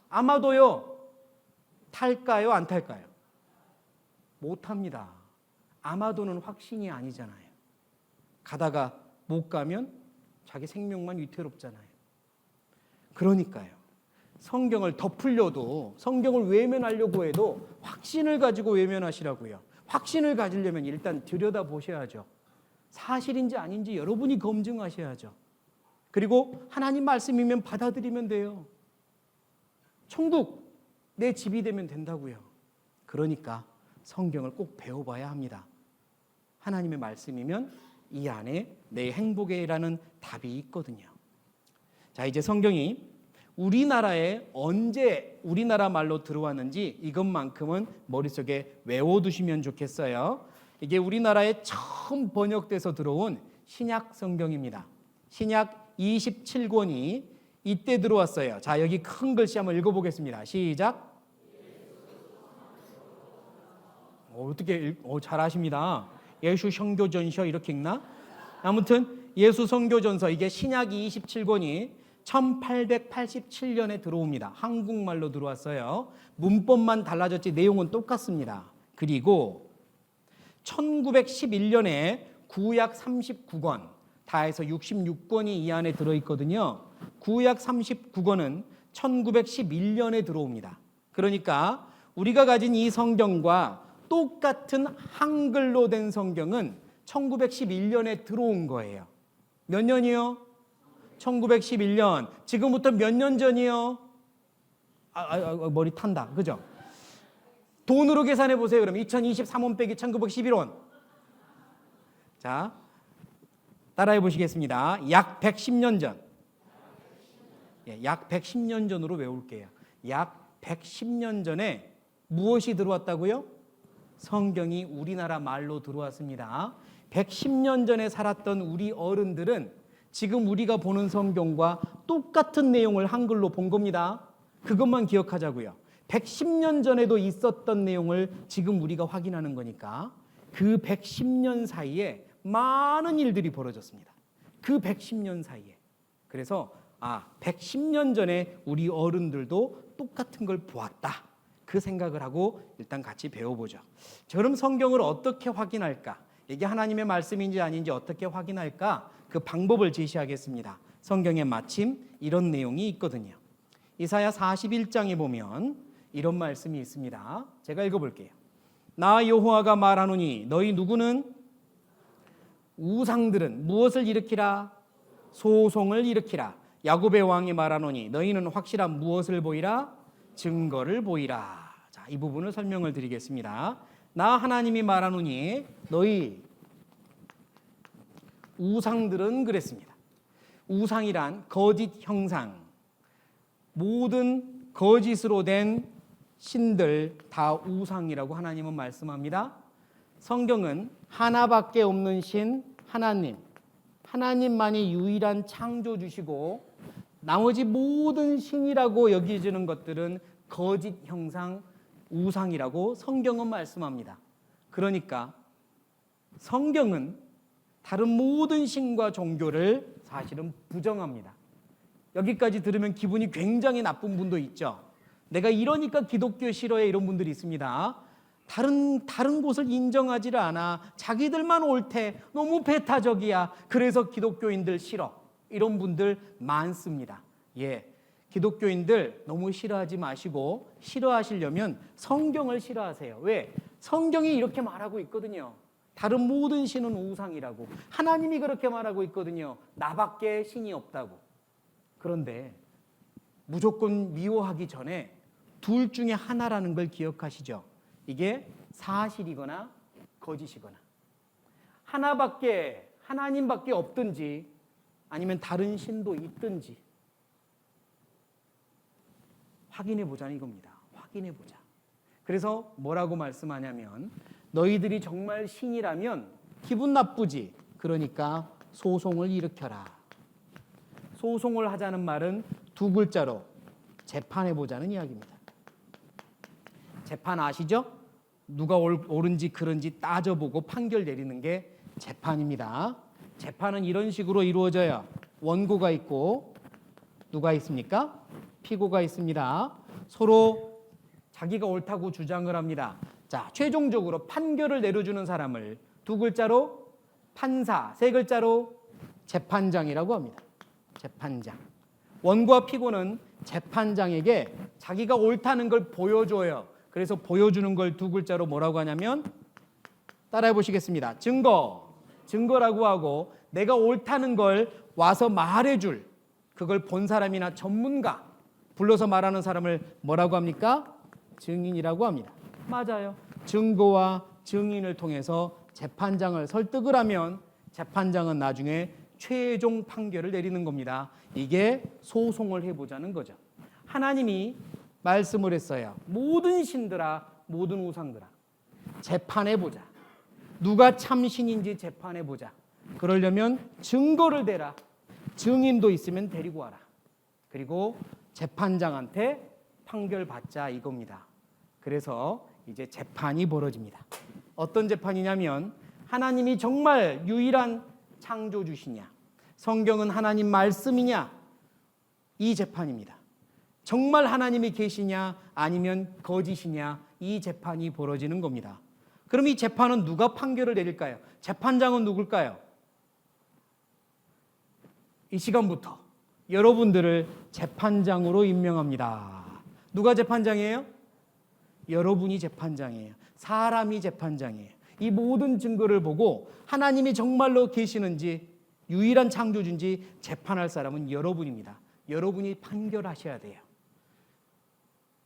아마도요. 탈까요? 안 탈까요? 못 합니다. 아마도는 확신이 아니잖아요. 가다가 못 가면 자기 생명만 위태롭잖아요. 그러니까요. 성경을 덮으려도, 성경을 외면하려고 해도 확신을 가지고 외면하시라고요. 확신을 가지려면 일단 들여다보셔야죠. 사실인지 아닌지 여러분이 검증하셔야죠. 그리고 하나님 말씀이면 받아들이면 돼요. 천국 내 집이 되면 된다고요. 그러니까 성경을 꼭 배워봐야 합니다. 하나님의 말씀이면 이 안에 내 행복이라는 답이 있거든요. 자, 이제 성경이 우리나라에 언제 우리나라 말로 들어왔는지 이것만큼은 머릿속에 외워두시면 좋겠어요. 이게 우리나라에 처음 번역돼서 들어온 신약 성경입니다. 신약 27권이 이때 들어왔어요. 자, 여기 큰 글씨 한번 읽어보겠습니다. 시작. 어떻게 잘하십니다. 예수 성교전서 이렇게 읽나? 아무튼 예수 성교전서, 이게 신약 27권이 1887년에 들어옵니다. 한국말로 들어왔어요. 문법만 달라졌지 내용은 똑같습니다. 그리고 1911년에 구약 39권, 다 해서 66권이 이 안에 들어있거든요. 구약 39권은 1911년에 들어옵니다. 그러니까 우리가 가진 이 성경과 똑같은 한글로 된 성경은 1911년에 들어온 거예요. 몇 년이요? 1911년. 지금부터 몇 년 전이요? 머리 탄다. 그죠? 돈으로 계산해 보세요. 그럼 2023원 빼기 1911원. 자, 따라해 보시겠습니다. 약 110년 전. 약 110년 전으로 외울게요. 약 110년 전에 무엇이 들어왔다고요? 성경이 우리나라 말로 들어왔습니다. 110년 전에 살았던 우리 어른들은 지금 우리가 보는 성경과 똑같은 내용을 한글로 본 겁니다. 그것만 기억하자고요. 110년 전에도 있었던 내용을 지금 우리가 확인하는 거니까 그 110년 사이에 많은 일들이 벌어졌습니다. 그 110년 사이에. 그래서 아, 110년 전에 우리 어른들도 똑같은 걸 보았다. 그 생각을 하고 일단 같이 배워보죠. 그럼 성경을 어떻게 확인할까? 이게 하나님의 말씀인지 아닌지 어떻게 확인할까? 그 방법을 제시하겠습니다. 성경에 마침 이런 내용이 있거든요. 이사야 41장에 보면 이런 말씀이 있습니다. 제가 읽어볼게요. 나 여호와가 말하노니 너희 누구는 우상들은 무엇을 일으키라? 소송을 일으키라. 야곱의 왕이 말하노니 너희는 확실한 무엇을 보이라? 증거를 보이라. 자, 이 부분을 설명을 드리겠습니다. 나 하나님이 말하노니 너희 우상들은 그랬습니다. 우상이란 거짓 형상, 모든 거짓으로 된 신들 다 우상이라고 하나님은 말씀합니다. 성경은 하나밖에 없는 신 하나님, 하나님만이 유일한 창조주시고 나머지 모든 신이라고 여겨지는 것들은 거짓 형상, 우상이라고 성경은 말씀합니다. 그러니까 성경은 다른 모든 신과 종교를 사실은 부정합니다. 여기까지 들으면 기분이 굉장히 나쁜 분도 있죠. 내가 이러니까 기독교 싫어해 이런 분들이 있습니다. 다른 곳을 인정하지를 않아. 자기들만 옳대. 너무 배타적이야. 그래서 기독교인들 싫어. 이런 분들 많습니다. 예, 기독교인들 너무 싫어하지 마시고 싫어하시려면 성경을 싫어하세요. 왜? 성경이 이렇게 말하고 있거든요. 다른 모든 신은 우상이라고. 하나님이 그렇게 말하고 있거든요. 나밖에 신이 없다고. 그런데 무조건 미워하기 전에 둘 중에 하나라는 걸 기억하시죠. 이게 사실이거나 거짓이거나. 하나밖에, 하나님밖에 없든지 아니면 다른 신도 있든지 확인해 보자는 이겁니다. 확인해 보자. 그래서 뭐라고 말씀하냐면 너희들이 정말 신이라면 기분 나쁘지. 그러니까 소송을 일으켜라. 소송을 하자는 말은 두 글자로 재판해 보자는 이야기입니다. 재판 아시죠? 누가 옳은지 그른지 따져보고 판결 내리는 게 재판입니다. 재판은 이런 식으로 이루어져요. 원고가 있고 누가 있습니까? 피고가 있습니다. 서로 자기가 옳다고 주장을 합니다. 자, 최종적으로 판결을 내려주는 사람을 두 글자로 판사, 세 글자로 재판장이라고 합니다. 재판장. 원고와 피고는 재판장에게 자기가 옳다는 걸 보여줘요. 그래서 보여주는 걸 두 글자로 뭐라고 하냐면 따라해 보시겠습니다. 증거. 증거라고 하고 내가 옳다는 걸 와서 말해줄 그걸 본 사람이나 전문가 불러서 말하는 사람을 뭐라고 합니까? 증인이라고 합니다. 맞아요. 증거와 증인을 통해서 재판장을 설득을 하면 재판장은 나중에 최종 판결을 내리는 겁니다. 이게 소송을 해보자는 거죠. 하나님이 말씀을 했어요. 모든 신들아, 모든 우상들아, 재판해보자. 누가 참신인지 재판해보자. 그러려면 증거를 대라. 증인도 있으면 데리고 와라. 그리고 재판장한테 판결 받자 이겁니다. 그래서 이제 재판이 벌어집니다. 어떤 재판이냐면 하나님이 정말 유일한 창조주시냐, 성경은 하나님 말씀이냐, 이 재판입니다. 정말 하나님이 계시냐 아니면 거짓이냐, 이 재판이 벌어지는 겁니다. 그럼 이 재판은 누가 판결을 내릴까요? 재판장은 누굴까요? 이 시간부터 여러분들을 재판장으로 임명합니다. 누가 재판장이에요? 여러분이 재판장이에요. 사람이 재판장이에요. 이 모든 증거를 보고 하나님이 정말로 계시는지 유일한 창조주인지 재판할 사람은 여러분입니다. 여러분이 판결하셔야 돼요.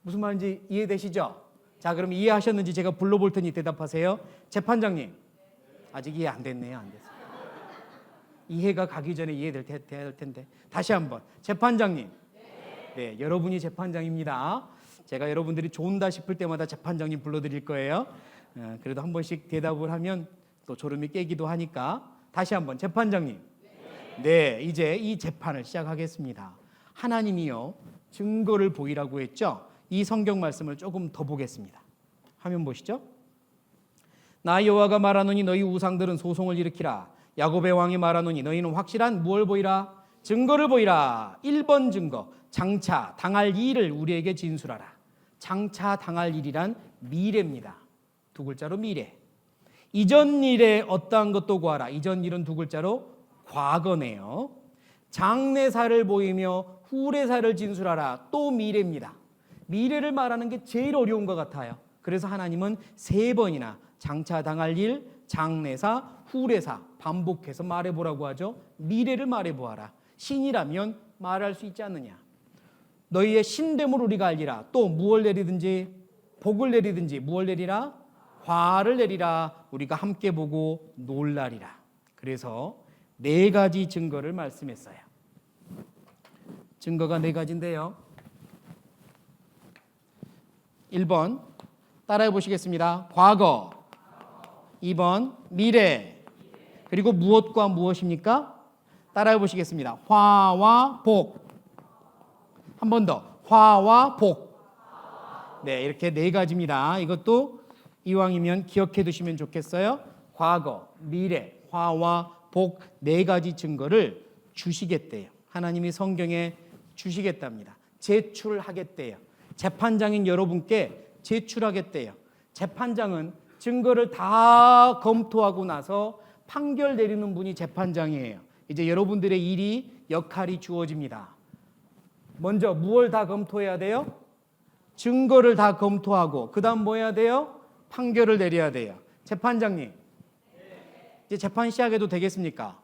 무슨 말인지 이해되시죠? 자, 그럼 이해하셨는지 제가 불러볼 테니 대답하세요. 재판장님, 아직 이해 안 됐네요. 안 됐어요. 이해가 가기 전에 이해될 텐데 다시 한번. 재판장님, 네, 여러분이 재판장입니다. 제가 여러분들이 좋은다 싶을 때마다 재판장님 불러드릴 거예요. 그래도 한 번씩 대답을 하면 또 졸음이 깨기도 하니까 다시 한번. 재판장님, 네, 이제 이 재판을 시작하겠습니다. 하나님이요 증거를 보이라고 했죠. 이 성경 말씀을 조금 더 보겠습니다. 화면 보시죠. 나 여호와가 말하노니 너희 우상들은 소송을 일으키라. 야곱의 왕이 말하노니 너희는 확실한 무엇을 보이라? 증거를 보이라. 1번 증거. 장차 당할 일을 우리에게 진술하라. 장차 당할 일이란 미래입니다. 두 글자로 미래. 이전 일에 어떠한 것도 구하라. 이전 일은 두 글자로 과거네요. 장래사를 보이며 후래사를 진술하라. 또 미래입니다. 미래를 말하는 게 제일 어려운 것 같아요. 그래서 하나님은 3번이나 장차 당할 일, 장래사, 후래사 반복해서 말해보라고 하죠. 미래를 말해보아라. 신이라면 말할 수 있지 않느냐. 너희의 신됨을 우리가 알리라. 또 무엇을 내리든지 복을 내리든지 무엇을 내리라? 화를 내리라. 우리가 함께 보고 놀라리라. 그래서 4가지 증거를 말씀했어요. 증거가 4가지인데요. 1번 따라해 보시겠습니다. 과거. 2번 미래. 그리고 무엇과 무엇입니까? 따라해 보시겠습니다. 화와 복. 한 번 더. 화와 복. 네, 이렇게 4가지입니다. 이것도 이왕이면 기억해 두시면 좋겠어요. 과거, 미래, 화와 복 4가지 증거를 주시겠대요. 하나님이 성경에 주시겠답니다. 제출하겠대요. 재판장인 여러분께 제출하겠대요. 재판장은 증거를 다 검토하고 나서 판결 내리는 분이 재판장이에요. 이제 여러분들의 일이 역할이 주어집니다. 먼저 무엇을 다 검토해야 돼요? 증거를 다 검토하고 그 다음 뭐 해야 돼요? 판결을 내려야 돼요. 재판장님, 이제 재판 시작해도 되겠습니까?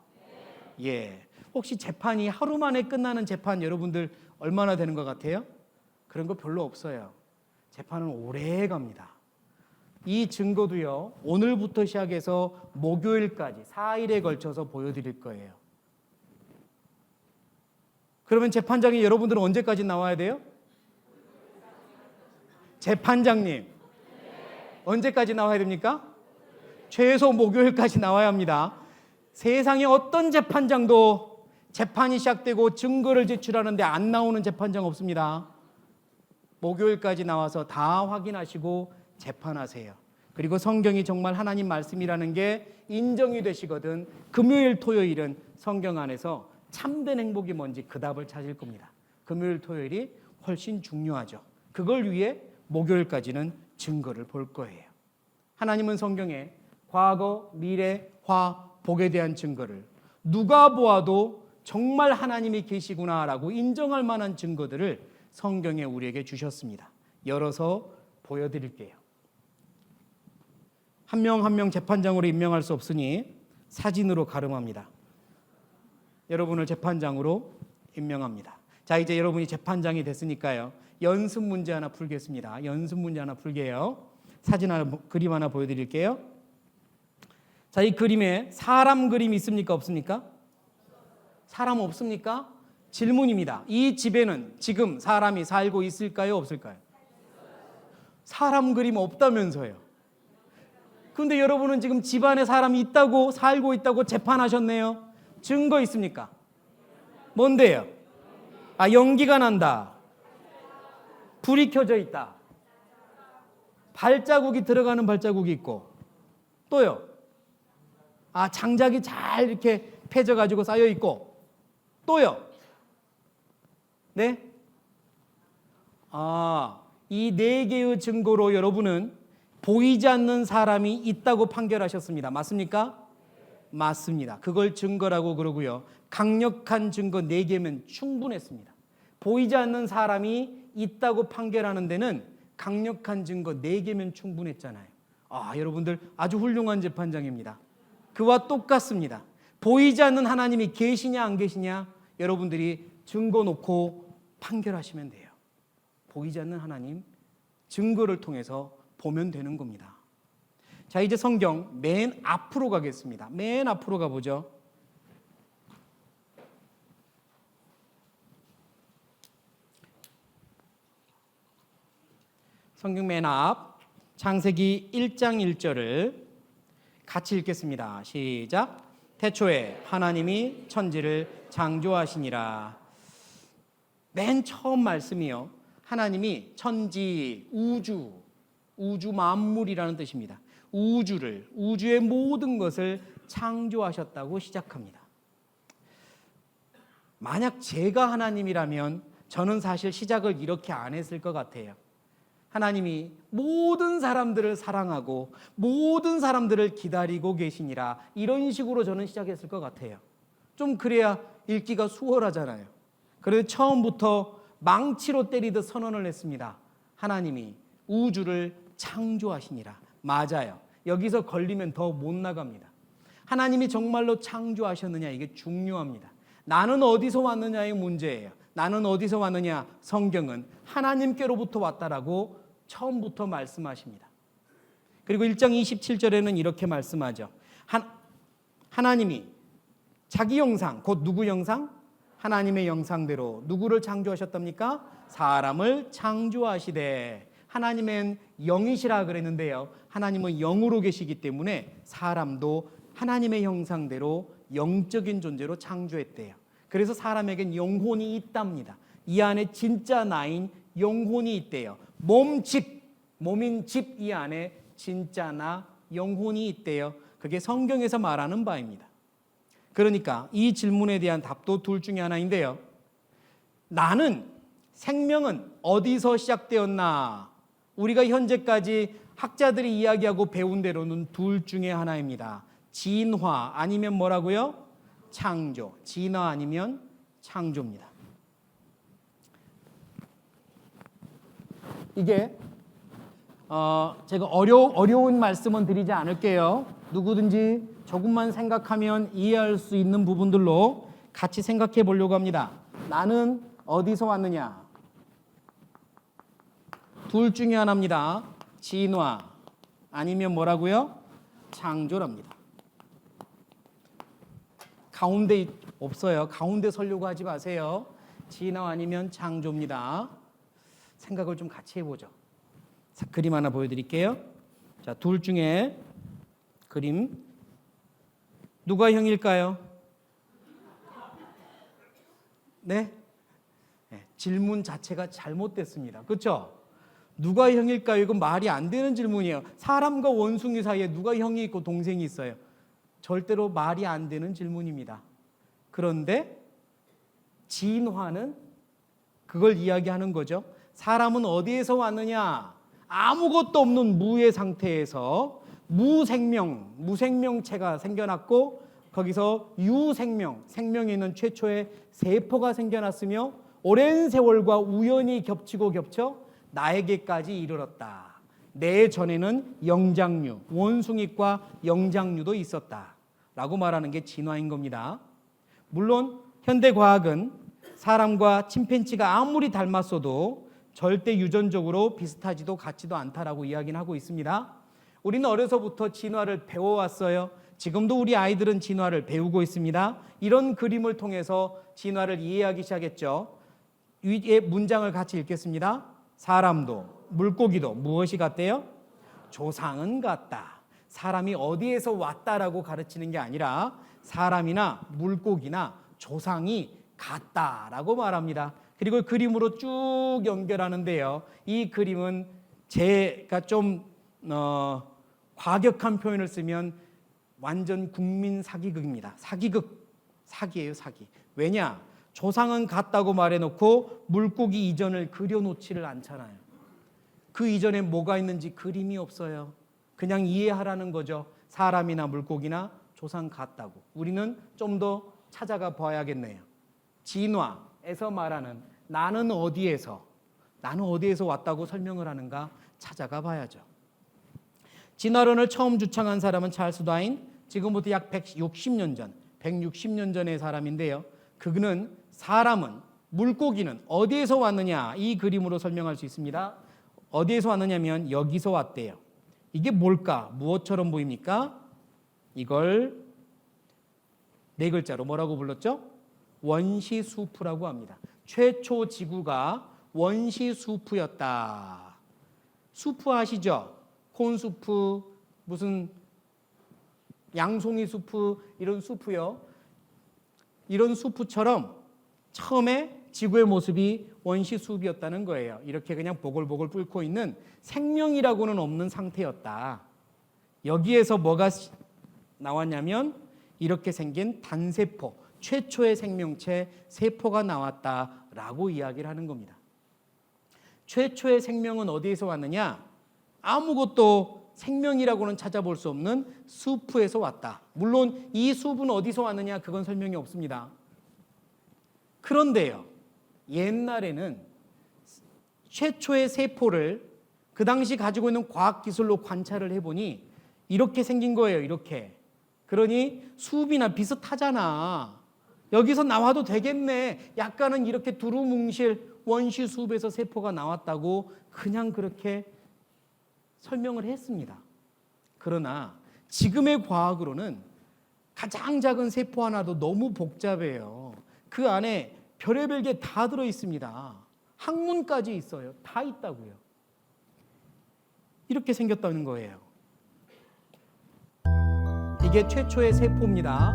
예. 혹시 재판이 하루 만에 끝나는 재판 여러분들 얼마나 되는 것 같아요? 그런 거 별로 없어요. 재판은 오래 갑니다. 이 증거도요, 오늘부터 시작해서 목요일까지 4일에 걸쳐서 보여드릴 거예요. 그러면 재판장이 여러분들은 언제까지 나와야 돼요? 재판장님, 언제까지 나와야 됩니까? 최소 목요일까지 나와야 합니다. 세상에 어떤 재판장도 재판이 시작되고 증거를 제출하는데 안 나오는 재판장 없습니다. 목요일까지 나와서 다 확인하시고 재판하세요. 그리고 성경이 정말 하나님 말씀이라는 게 인정이 되시거든 금요일, 토요일은 성경 안에서 참된 행복이 뭔지 그 답을 찾을 겁니다. 금요일, 토요일이 훨씬 중요하죠. 그걸 위해 목요일까지는 증거를 볼 거예요. 하나님은 성경에 과거, 미래, 화, 복에 대한 증거를 누가 보아도 정말 하나님이 계시구나라고 인정할 만한 증거들을 성경에 우리에게 주셨습니다. 열어서 보여드릴게요. 한 명 한 명 재판장으로 임명할 수 없으니 사진으로 가름합니다. 여러분을 재판장으로 임명합니다. 자, 이제 여러분이 재판장이 됐으니까요. 연습 문제 하나 풀겠습니다. 연습 문제 하나 풀게요. 사진 하나, 그림 하나 보여드릴게요. 자, 이 그림에 사람 그림 있습니까? 없습니까? 사람 없습니까? 질문입니다. 이 집에는 지금 사람이 살고 있을까요? 없을까요? 사람 그림 없다면서요. 그런데 여러분은 지금 집안에 사람이 있다고, 살고 있다고 재판하셨네요. 증거 있습니까? 뭔데요? 아, 연기가 난다. 불이 켜져 있다. 발자국이 들어가는 발자국이 있고, 또요. 아, 장작이 잘 이렇게 펴져가지고 쌓여 있고, 또요. 네? 아, 이 4개의 증거로 여러분은 보이지 않는 사람이 있다고 판결하셨습니다. 맞습니까? 맞습니다. 그걸 증거라고 그러고요. 강력한 증거 4개면 충분했습니다. 보이지 않는 사람이 있다고 판결하는 데는 강력한 증거 4개면 충분했잖아요. 아, 여러분들 아주 훌륭한 재판장입니다. 그와 똑같습니다. 보이지 않는 하나님이 계시냐 안 계시냐 여러분들이 증거 놓고 판결하시면 돼요. 보이지 않는 하나님 증거를 통해서 보면 되는 겁니다. 자, 이제 성경 맨 앞으로 가겠습니다. 맨 앞으로 가보죠. 성경 맨 앞 창세기 1장 1절을 같이 읽겠습니다. 시작. 태초에 하나님이 천지를 창조하시니라. 맨 처음 말씀이요. 하나님이 천지, 우주 만물이라는 뜻입니다. 우주의 모든 것을 창조하셨다고 시작합니다. 만약 제가 하나님이라면 저는 사실 시작을 이렇게 안 했을 것 같아요. 하나님이 모든 사람들을 사랑하고 모든 사람들을 기다리고 계시니라, 이런 식으로 저는 시작했을 것 같아요. 좀 그래야 읽기가 수월하잖아요. 그래서 처음부터 망치로 때리듯 선언을 했습니다. 하나님이 우주를 창조하시니라. 맞아요. 여기서 걸리면 더 못 나갑니다. 하나님이 정말로 창조하셨느냐, 이게 중요합니다. 나는 어디서 왔느냐의 문제예요. 나는 어디서 왔느냐, 성경은 하나님께로부터 왔다라고 처음부터 말씀하십니다. 그리고 1장 27절에는 이렇게 말씀하죠. 하나님이 자기 형상, 곧 누구 형상? 하나님의 형상대로 누구를 창조하셨답니까? 사람을 창조하시되. 하나님은 영이시라 그랬는데요, 하나님은 영으로 계시기 때문에 사람도 하나님의 형상대로 영적인 존재로 창조했대요. 그래서 사람에겐 영혼이 있답니다. 이 안에 진짜 나인 영혼이 있대요. 몸인 집 이 안에 진짜 나 영혼이 있대요. 그게 성경에서 말하는 바입니다. 그러니까 이 질문에 대한 답도 둘 중에 하나인데요. 나는, 생명은 어디서 시작되었나? 우리가 현재까지 학자들이 이야기하고 배운 대로는 둘 중에 하나입니다. 진화 아니면 뭐라고요? 창조. 진화 아니면 창조입니다. 이게 제가 어려운 말씀은 드리지 않을게요. 누구든지 조금만 생각하면 이해할 수 있는 부분들로 같이 생각해 보려고 합니다. 나는 어디서 왔느냐? 둘 중에 하나입니다. 진화 아니면 뭐라고요? 창조랍니다. 가운데 없어요. 가운데 서려고 하지 마세요. 진화 아니면 창조입니다. 생각을 좀 같이 해보죠. 자, 그림 하나 보여드릴게요. 자, 둘 중에 그림 누가 형일까요? 네? 네, 질문 자체가 잘못됐습니다. 그렇죠? 누가 형일까요? 이건 말이 안 되는 질문이에요. 사람과 원숭이 사이에 누가 형이 있고 동생이 있어요? 절대로 말이 안 되는 질문입니다. 그런데 진화는 그걸 이야기하는 거죠. 사람은 어디에서 왔느냐? 아무것도 없는 무의 상태에서 무생명체가 생겨났고, 거기서 유생명, 생명이 있는 최초의 세포가 생겨났으며 오랜 세월과 우연히 겹치고 겹쳐 나에게까지 이르렀다. 내 전에는 영장류, 원숭이과 영장류도 있었다 라고 말하는 게 진화인 겁니다. 물론 현대과학은 사람과 침팬지가 아무리 닮았어도 절대 유전적으로 비슷하지도 같지도 않다라고 이야기는 하고 있습니다. 우리는 어려서부터 진화를 배워왔어요. 지금도 우리 아이들은 진화를 배우고 있습니다. 이런 그림을 통해서 진화를 이해하기 시작했죠. 위에 문장을 같이 읽겠습니다. 사람도 물고기도 무엇이 같대요? 조상은 같다. 사람이 어디에서 왔다라고 가르치는 게 아니라 사람이나 물고기나 조상이 같다라고 말합니다. 그리고 그림으로 쭉 연결하는데요. 이 그림은 제가 좀 과격한 표현을 쓰면 완전 국민 사기극입니다. 사기예요, 사기. 왜냐? 조상은 같다고 말해놓고 물고기 이전을 그려놓지를 않잖아요. 그 이전에 뭐가 있는지 그림이 없어요. 그냥 이해하라는 거죠. 사람이나 물고기나 조상 같다고. 우리는 좀 더 찾아가 봐야겠네요. 진화에서 말하는 나는 어디에서 왔다고 설명을 하는가 찾아가 봐야죠. 진화론을 처음 주창한 사람은 찰스 다윈, 지금부터 약 160년 전의 사람인데요. 그는 사람은, 물고기는 어디에서 왔느냐 이 그림으로 설명할 수 있습니다. 어디에서 왔느냐면 여기서 왔대요. 이게 뭘까? 무엇처럼 보입니까? 이걸 네 글자로 뭐라고 불렀죠? 원시수프라고 합니다. 최초 지구가 원시수프였다. 수프 아시죠? 콘수프, 무슨 양송이 수프, 이런 수프요. 이런 수프처럼 처음에 지구의 모습이 원시수프였다는 거예요. 이렇게 그냥 보글보글 끓고 있는 생명이라고는 없는 상태였다. 여기에서 뭐가 나왔냐면 이렇게 생긴 단세포, 최초의 생명체 세포가 나왔다라고 이야기를 하는 겁니다. 최초의 생명은 어디에서 왔느냐? 아무것도 생명이라고는 찾아볼 수 없는 수프에서 왔다. 물론 이 수프는 어디서 왔느냐? 그건 설명이 없습니다. 그런데요, 옛날에는 최초의 세포를 그 당시 가지고 있는 과학기술로 관찰을 해보니 이렇게 생긴 거예요. 이렇게. 그러니 수업이나 비슷하잖아. 여기서 나와도 되겠네. 약간은 이렇게 두루뭉실 원시 수업에서 세포가 나왔다고 그냥 그렇게 설명을 했습니다. 그러나 지금의 과학으로는 가장 작은 세포 하나도 너무 복잡해요. 그 안에 별의별 게 다 들어 있습니다. 학문까지 있어요. 다 있다고요. 이렇게 생겼다는 거예요. 이게 최초의 세포입니다.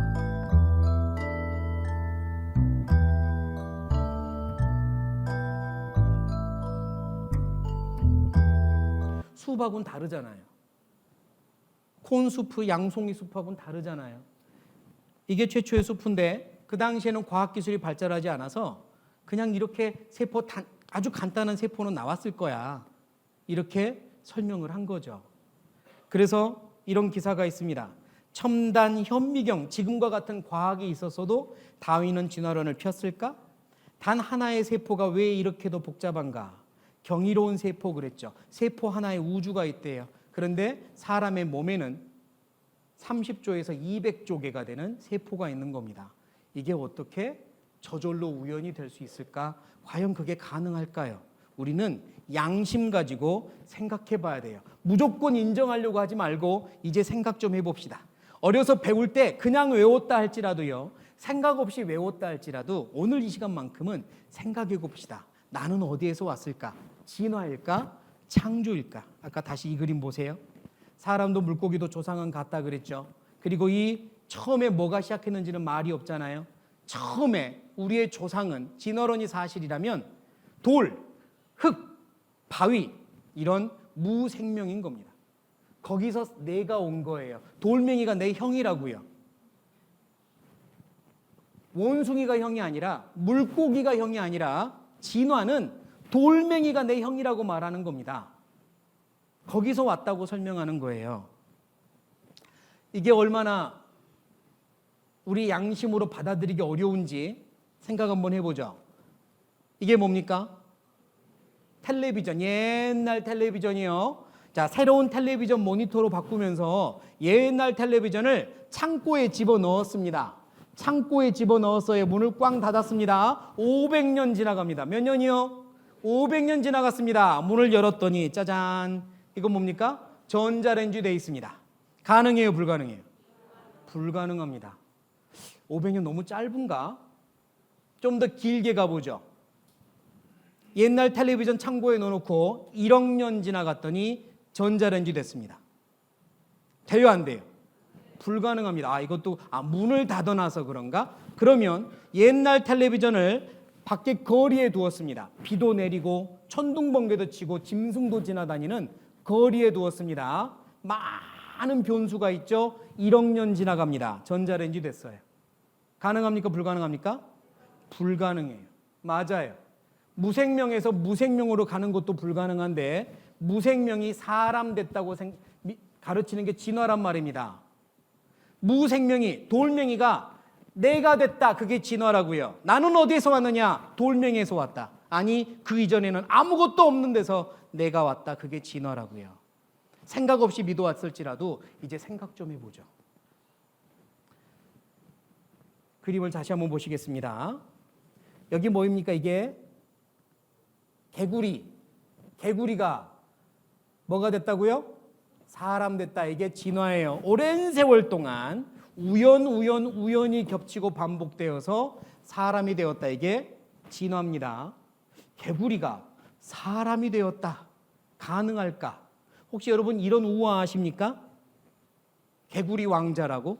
수박은 다르잖아요. 콘수프, 양송이 숲하고는 다르잖아요. 이게 최초의 수프인데 그 당시에는 과학기술이 발달하지 않아서 그냥 이렇게 세포 아주 간단한 세포는 나왔을 거야. 이렇게 설명을 한 거죠. 그래서 이런 기사가 있습니다. 첨단 현미경, 지금과 같은 과학이 있었어도 다윈은 진화론을 폈을까? 단 하나의 세포가 왜 이렇게도 복잡한가? 경이로운 세포 그랬죠. 세포 하나에 우주가 있대요. 그런데 사람의 몸에는 30조에서 200조 개가 되는 세포가 있는 겁니다. 이게 어떻게 저절로 우연이 될 수 있을까? 과연 그게 가능할까요? 우리는 양심 가지고 생각해 봐야 돼요. 무조건 인정하려고 하지 말고 이제 생각 좀 해봅시다. 어려서 배울 때 그냥 외웠다 할지라도요, 생각 없이 외웠다 할지라도 오늘 이 시간만큼은 생각해 봅시다. 나는 어디에서 왔을까? 진화일까? 창조일까? 아까 다시 이 그림 보세요. 사람도 물고기도 조상은 같다 그랬죠. 그리고 이 처음에 뭐가 시작했는지는 말이 없잖아요. 처음에 우리의 조상은 진화론이 사실이라면 돌, 흙, 바위 이런 무생명인 겁니다. 거기서 내가 온 거예요. 돌멩이가 내 형이라고요. 원숭이가 형이 아니라 물고기가 형이 아니라 진화는 돌멩이가 내 형이라고 말하는 겁니다. 거기서 왔다고 설명하는 거예요. 이게 얼마나 우리 양심으로 받아들이기 어려운지 생각 한번 해보죠. 이게 뭡니까? 텔레비전, 옛날 텔레비전이요. 자, 새로운 텔레비전 모니터로 바꾸면서 옛날 텔레비전을 창고에 집어넣었습니다. 창고에 집어넣었어요. 문을 꽝 닫았습니다. 500년 지나갑니다. 몇 년이요? 500년 지나갔습니다. 문을 열었더니 짜잔, 이건 뭡니까? 전자레인지 돼 있습니다. 가능해요? 불가능해요? 불가능합니다. 500년 너무 짧은가? 좀 더 길게 가보죠. 옛날 텔레비전 창고에 넣어놓고 1억 년 지나갔더니 전자레인지 됐습니다. 돼요? 안 돼요? 불가능합니다. 이것도 문을 닫아놔서 그런가? 그러면 옛날 텔레비전을 밖에 거리에 두었습니다. 비도 내리고 천둥번개도 치고 짐승도 지나다니는 거리에 두었습니다. 많은 변수가 있죠. 1억 년 지나갑니다. 전자레인지 됐어요. 가능합니까? 불가능합니까? 불가능해요. 맞아요. 무생명에서 무생명으로 가는 것도 불가능한데 무생명이 사람 됐다고 가르치는 게 진화란 말입니다. 무생명이, 돌멩이가 내가 됐다, 그게 진화라고요. 나는 어디에서 왔느냐? 돌멩이에서 왔다. 아니, 그 이전에는 아무것도 없는 데서 내가 왔다, 그게 진화라고요. 생각 없이 믿어왔을지라도 이제 생각 좀 해보죠. 그림을 다시 한번 보시겠습니다. 여기 뭐입니까? 이게 개구리가 뭐가 됐다고요? 사람 됐다. 이게 진화예요. 오랜 세월 동안 우연히 겹치고 반복되어서 사람이 되었다. 이게 진화입니다. 개구리가 사람이 되었다. 가능할까? 혹시 여러분 이런 우화 아십니까? 개구리 왕자라고?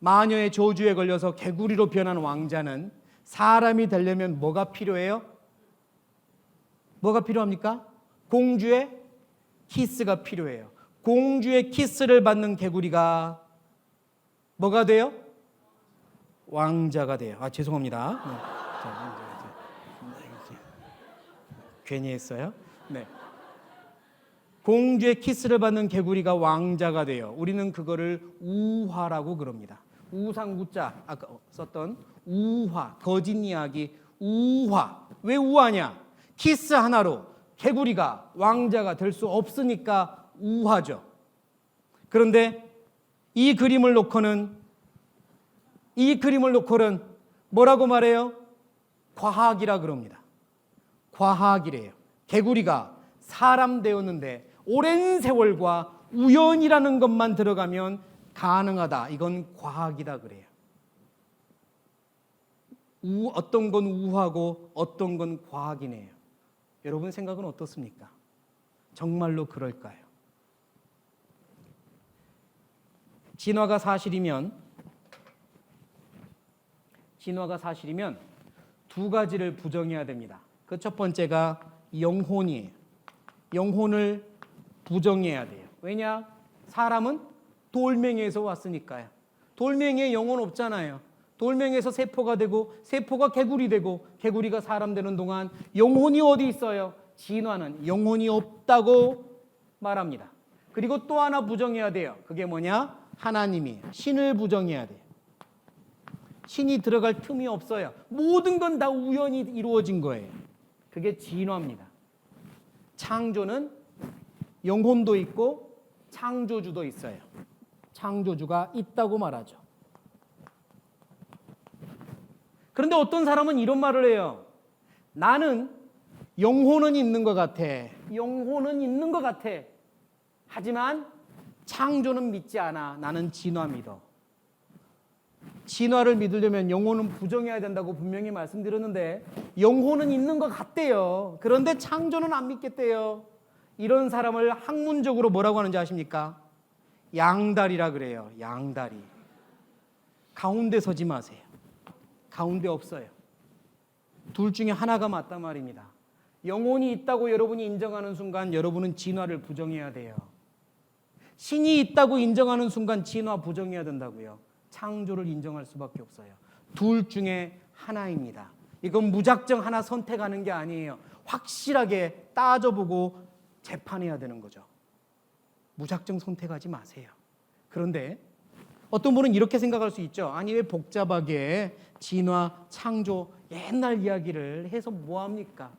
마녀의 저주에 걸려서 개구리로 변한 왕자는 사람이 되려면 뭐가 필요해요? 뭐가 필요합니까? 공주의 키스가 필요해요. 공주의 키스를 받는 개구리가 뭐가 돼요? 왕자가 돼요. 아, 죄송합니다. 네. 자, 이제. 괜히 했어요. 네. 공주의 키스를 받는 개구리가 왕자가 돼요. 우리는 그거를 우화라고 그럽니다. 우상구자 아까 썼던 우화, 거짓 이야기 우화. 왜 우화냐? 키스 하나로 개구리가 왕자가 될 수 없으니까 우화죠. 그런데 이 그림을 놓고는 뭐라고 말해요? 과학이라 그럽니다. 과학이래요. 개구리가 사람 되었는데 오랜 세월과 우연이라는 것만 들어가면 가능하다. 이건 과학이다 그래요. 어떤 건 우하고 어떤 건 과학이네요. 여러분 생각은 어떻습니까? 정말로 그럴까요? 진화가 사실이면 두 가지를 부정해야 됩니다. 그 첫 번째가 영혼이에요. 영혼을 부정해야 돼요. 왜냐? 사람은 돌멩이에서 왔으니까요. 돌멩이에 영혼 없잖아요. 돌멩이에서 세포가 되고 세포가 개구리 되고 개구리가 사람 되는 동안 영혼이 어디 있어요? 진화는 영혼이 없다고 말합니다. 그리고 또 하나 부정해야 돼요. 그게 뭐냐? 하나님이에요. 신을 부정해야 돼요. 신이 들어갈 틈이 없어요. 모든 건 다 우연히 이루어진 거예요. 그게 진화입니다. 창조는 영혼도 있고 창조주도 있어요. 창조주가 있다고 말하죠. 그런데 어떤 사람은 이런 말을 해요. 나는 영혼은 있는 것 같아. 영혼은 있는 것 같아. 하지만 창조는 믿지 않아. 나는 진화 믿어. 진화를 믿으려면 영혼은 부정해야 된다고 분명히 말씀드렸는데 영혼은 있는 것 같대요. 그런데 창조는 안 믿겠대요. 이런 사람을 학문적으로 뭐라고 하는지 아십니까? 양다리라 그래요. 양다리. 가운데 서지 마세요. 가운데 없어요. 둘 중에 하나가 맞단 말입니다. 영혼이 있다고 여러분이 인정하는 순간 여러분은 진화를 부정해야 돼요. 신이 있다고 인정하는 순간 진화 부정해야 된다고요. 창조를 인정할 수밖에 없어요. 둘 중에 하나입니다. 이건 무작정 하나 선택하는 게 아니에요. 확실하게 따져보고 재판해야 되는 거죠. 무작정 선택하지 마세요. 그런데 어떤 분은 이렇게 생각할 수 있죠. 아니 왜 복잡하게 진화, 창조, 옛날 이야기를 해서 뭐합니까?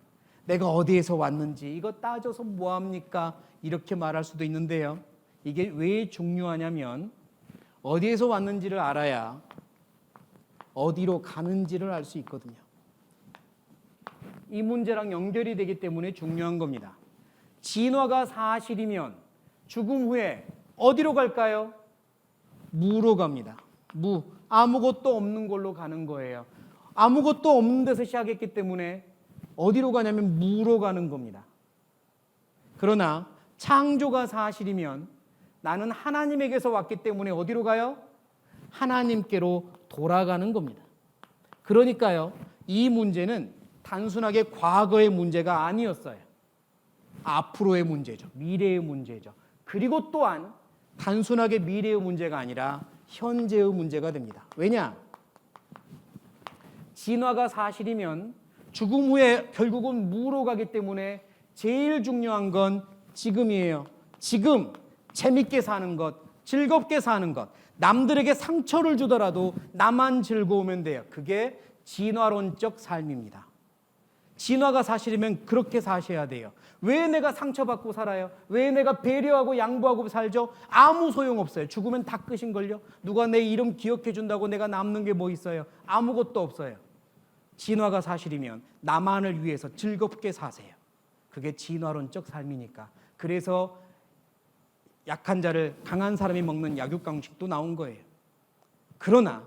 내가 어디에서 왔는지 이거 따져서 뭐합니까? 이렇게 말할 수도 있는데요. 이게 왜 중요하냐면 어디에서 왔는지를 알아야 어디로 가는지를 알 수 있거든요. 이 문제랑 연결이 되기 때문에 중요한 겁니다. 진화가 사실이면 죽음 후에 어디로 갈까요? 무로 갑니다. 무. 아무것도 없는 걸로 가는 거예요. 아무것도 없는 데서 시작했기 때문에 어디로 가냐면 무로 가는 겁니다. 그러나 창조가 사실이면 나는 하나님에게서 왔기 때문에 어디로 가요? 하나님께로 돌아가는 겁니다. 그러니까요, 이 문제는 단순하게 과거의 문제가 아니었어요. 앞으로의 문제죠. 미래의 문제죠. 그리고 또한 단순하게 미래의 문제가 아니라 현재의 문제가 됩니다. 왜냐? 진화가 사실이면 죽음 후에 결국은 무로 가기 때문에 제일 중요한 건 지금이에요. 지금 재밌게 사는 것, 즐겁게 사는 것, 남들에게 상처를 주더라도 나만 즐거우면 돼요. 그게 진화론적 삶입니다. 진화가 사실이면 그렇게 사셔야 돼요. 왜 내가 상처받고 살아요? 왜 내가 배려하고 양보하고 살죠? 아무 소용없어요. 죽으면 다 끝인걸요. 누가 내 이름 기억해 준다고 내가 남는 게 뭐 있어요? 아무것도 없어요. 진화가 사실이면 나만을 위해서 즐겁게 사세요. 그게 진화론적 삶이니까. 그래서 약한 자를 강한 사람이 먹는 약육강식도 나온 거예요. 그러나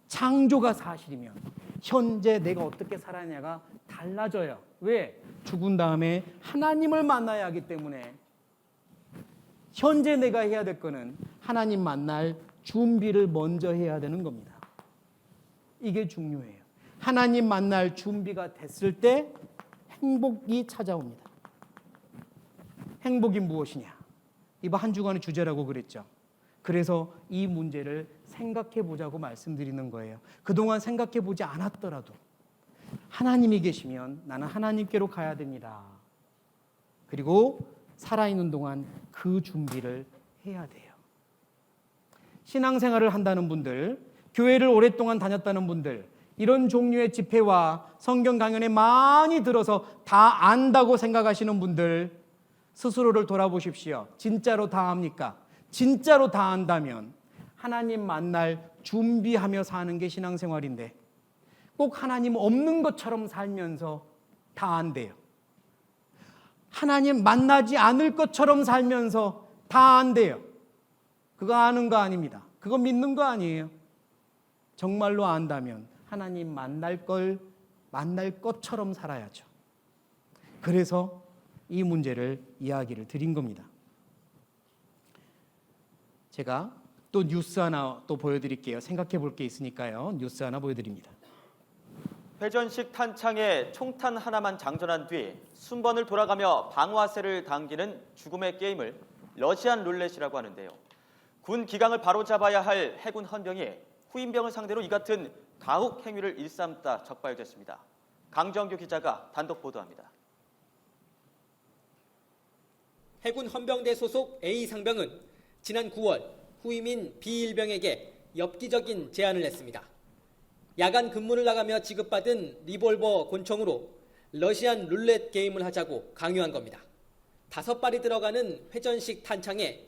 창조가 사실이면 현재 내가 어떻게 살아야냐가 달라져요. 왜? 죽은 다음에 하나님을 만나야 하기 때문에 현재 내가 해야 될 거는 하나님 만날 준비를 먼저 해야 되는 겁니다. 이게 중요해요. 하나님 만날 준비가 됐을 때 행복이 찾아옵니다. 행복이 무엇이냐? 이번 한 주간의 주제라고 그랬죠. 그래서 이 문제를 생각해 보자고 말씀드리는 거예요. 그동안 생각해 보지 않았더라도 하나님이 계시면 나는 하나님께로 가야 됩니다. 그리고 살아있는 동안 그 준비를 해야 돼요. 신앙생활을 한다는 분들, 교회를 오랫동안 다녔다는 분들, 이런 종류의 집회와 성경 강연에 많이 들어서 다 안다고 생각하시는 분들, 스스로를 돌아보십시오. 진짜로 다 압니까? 진짜로 다 안다면 하나님 만날 준비하며 사는 게 신앙생활인데 꼭 하나님 없는 것처럼 살면서 다 안돼요. 하나님 만나지 않을 것처럼 살면서 다 안돼요. 그거 아는 거 아닙니다. 그거 믿는 거 아니에요. 정말로 안다면 하나님 만날 것처럼 살아야죠. 그래서 이 문제를 이야기를 드린 겁니다. 제가 또 뉴스 하나 또 보여드릴게요. 생각해 볼 게 있으니까요. 뉴스 하나 보여드립니다. 회전식 탄창에 총탄 하나만 장전한 뒤 순번을 돌아가며 방아쇠를 당기는 죽음의 게임을 러시안 룰렛이라고 하는데요. 군 기강을 바로잡아야 할 해군 헌병이 후임병을 상대로 이 같은 가혹 행위를 일삼다 적발됐습니다. 강정규 기자가 단독 보도합니다. 해군 헌병대 소속 A 상병은 지난 9월 후임인 B 일병에게 엽기적인 제안을 했습니다. 야간 근무를 나가며 지급받은 리볼버 권총으로 러시안 룰렛 게임을 하자고 강요한 겁니다. 5발이 들어가는 회전식 탄창에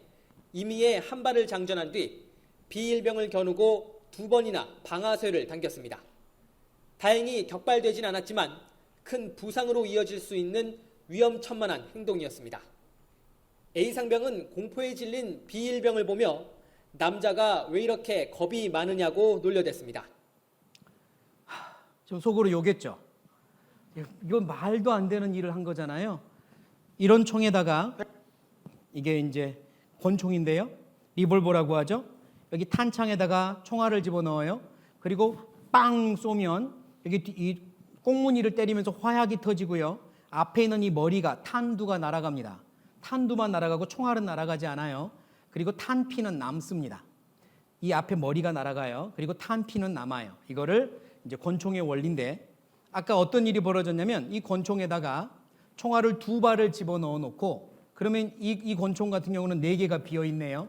임의에 한 발을 장전한 뒤 B 일병을 겨누고 2번이나 방아쇠를 당겼습니다. 다행히 격발되진 않았지만 큰 부상으로 이어질 수 있는 위험천만한 행동이었습니다. A 상병은 공포에 질린 B 일병을 보며 남자가 왜 이렇게 겁이 많으냐고 놀려댔습니다. 좀 속으로 욕했죠. 이건 말도 안 되는 일을 한 거잖아요. 이런 총에다가 이게 이제 권총인데요. 리볼버라고 하죠. 여기 탄창에다가 총알을 집어넣어요. 그리고 빵 쏘면 여기 이 꽁무니를 때리면서 화약이 터지고요. 앞에 있는 이 머리가 탄두가 날아갑니다. 탄두만 날아가고 총알은 날아가지 않아요. 그리고 탄피는 남습니다. 이 앞에 머리가 날아가요. 그리고 탄피는 남아요. 이거를 이제 권총의 원리인데 아까 어떤 일이 벌어졌냐면 이 권총에다가 총알을 2발을 집어넣어 놓고 그러면 이 권총 같은 경우는 4개가 비어 있네요.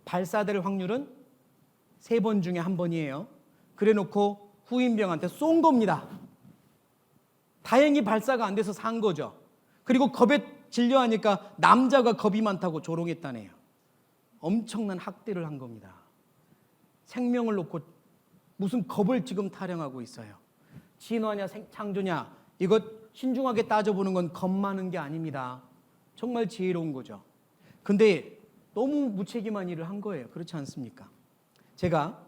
발사될 확률은 3번 중에 1번이에요. 그래 놓고 후임병한테 쏜 겁니다. 다행히 발사가 안 돼서 산 거죠. 그리고 겁에 질려하니까 남자가 겁이 많다고 조롱했다네요. 엄청난 학대를 한 겁니다. 생명을 놓고 무슨 겁을 지금 타령하고 있어요. 진화냐 창조냐 이것 신중하게 따져보는 건 겁 많은 게 아닙니다. 정말 지혜로운 거죠. 근데 너무 무책임한 일을 한 거예요. 그렇지 않습니까? 제가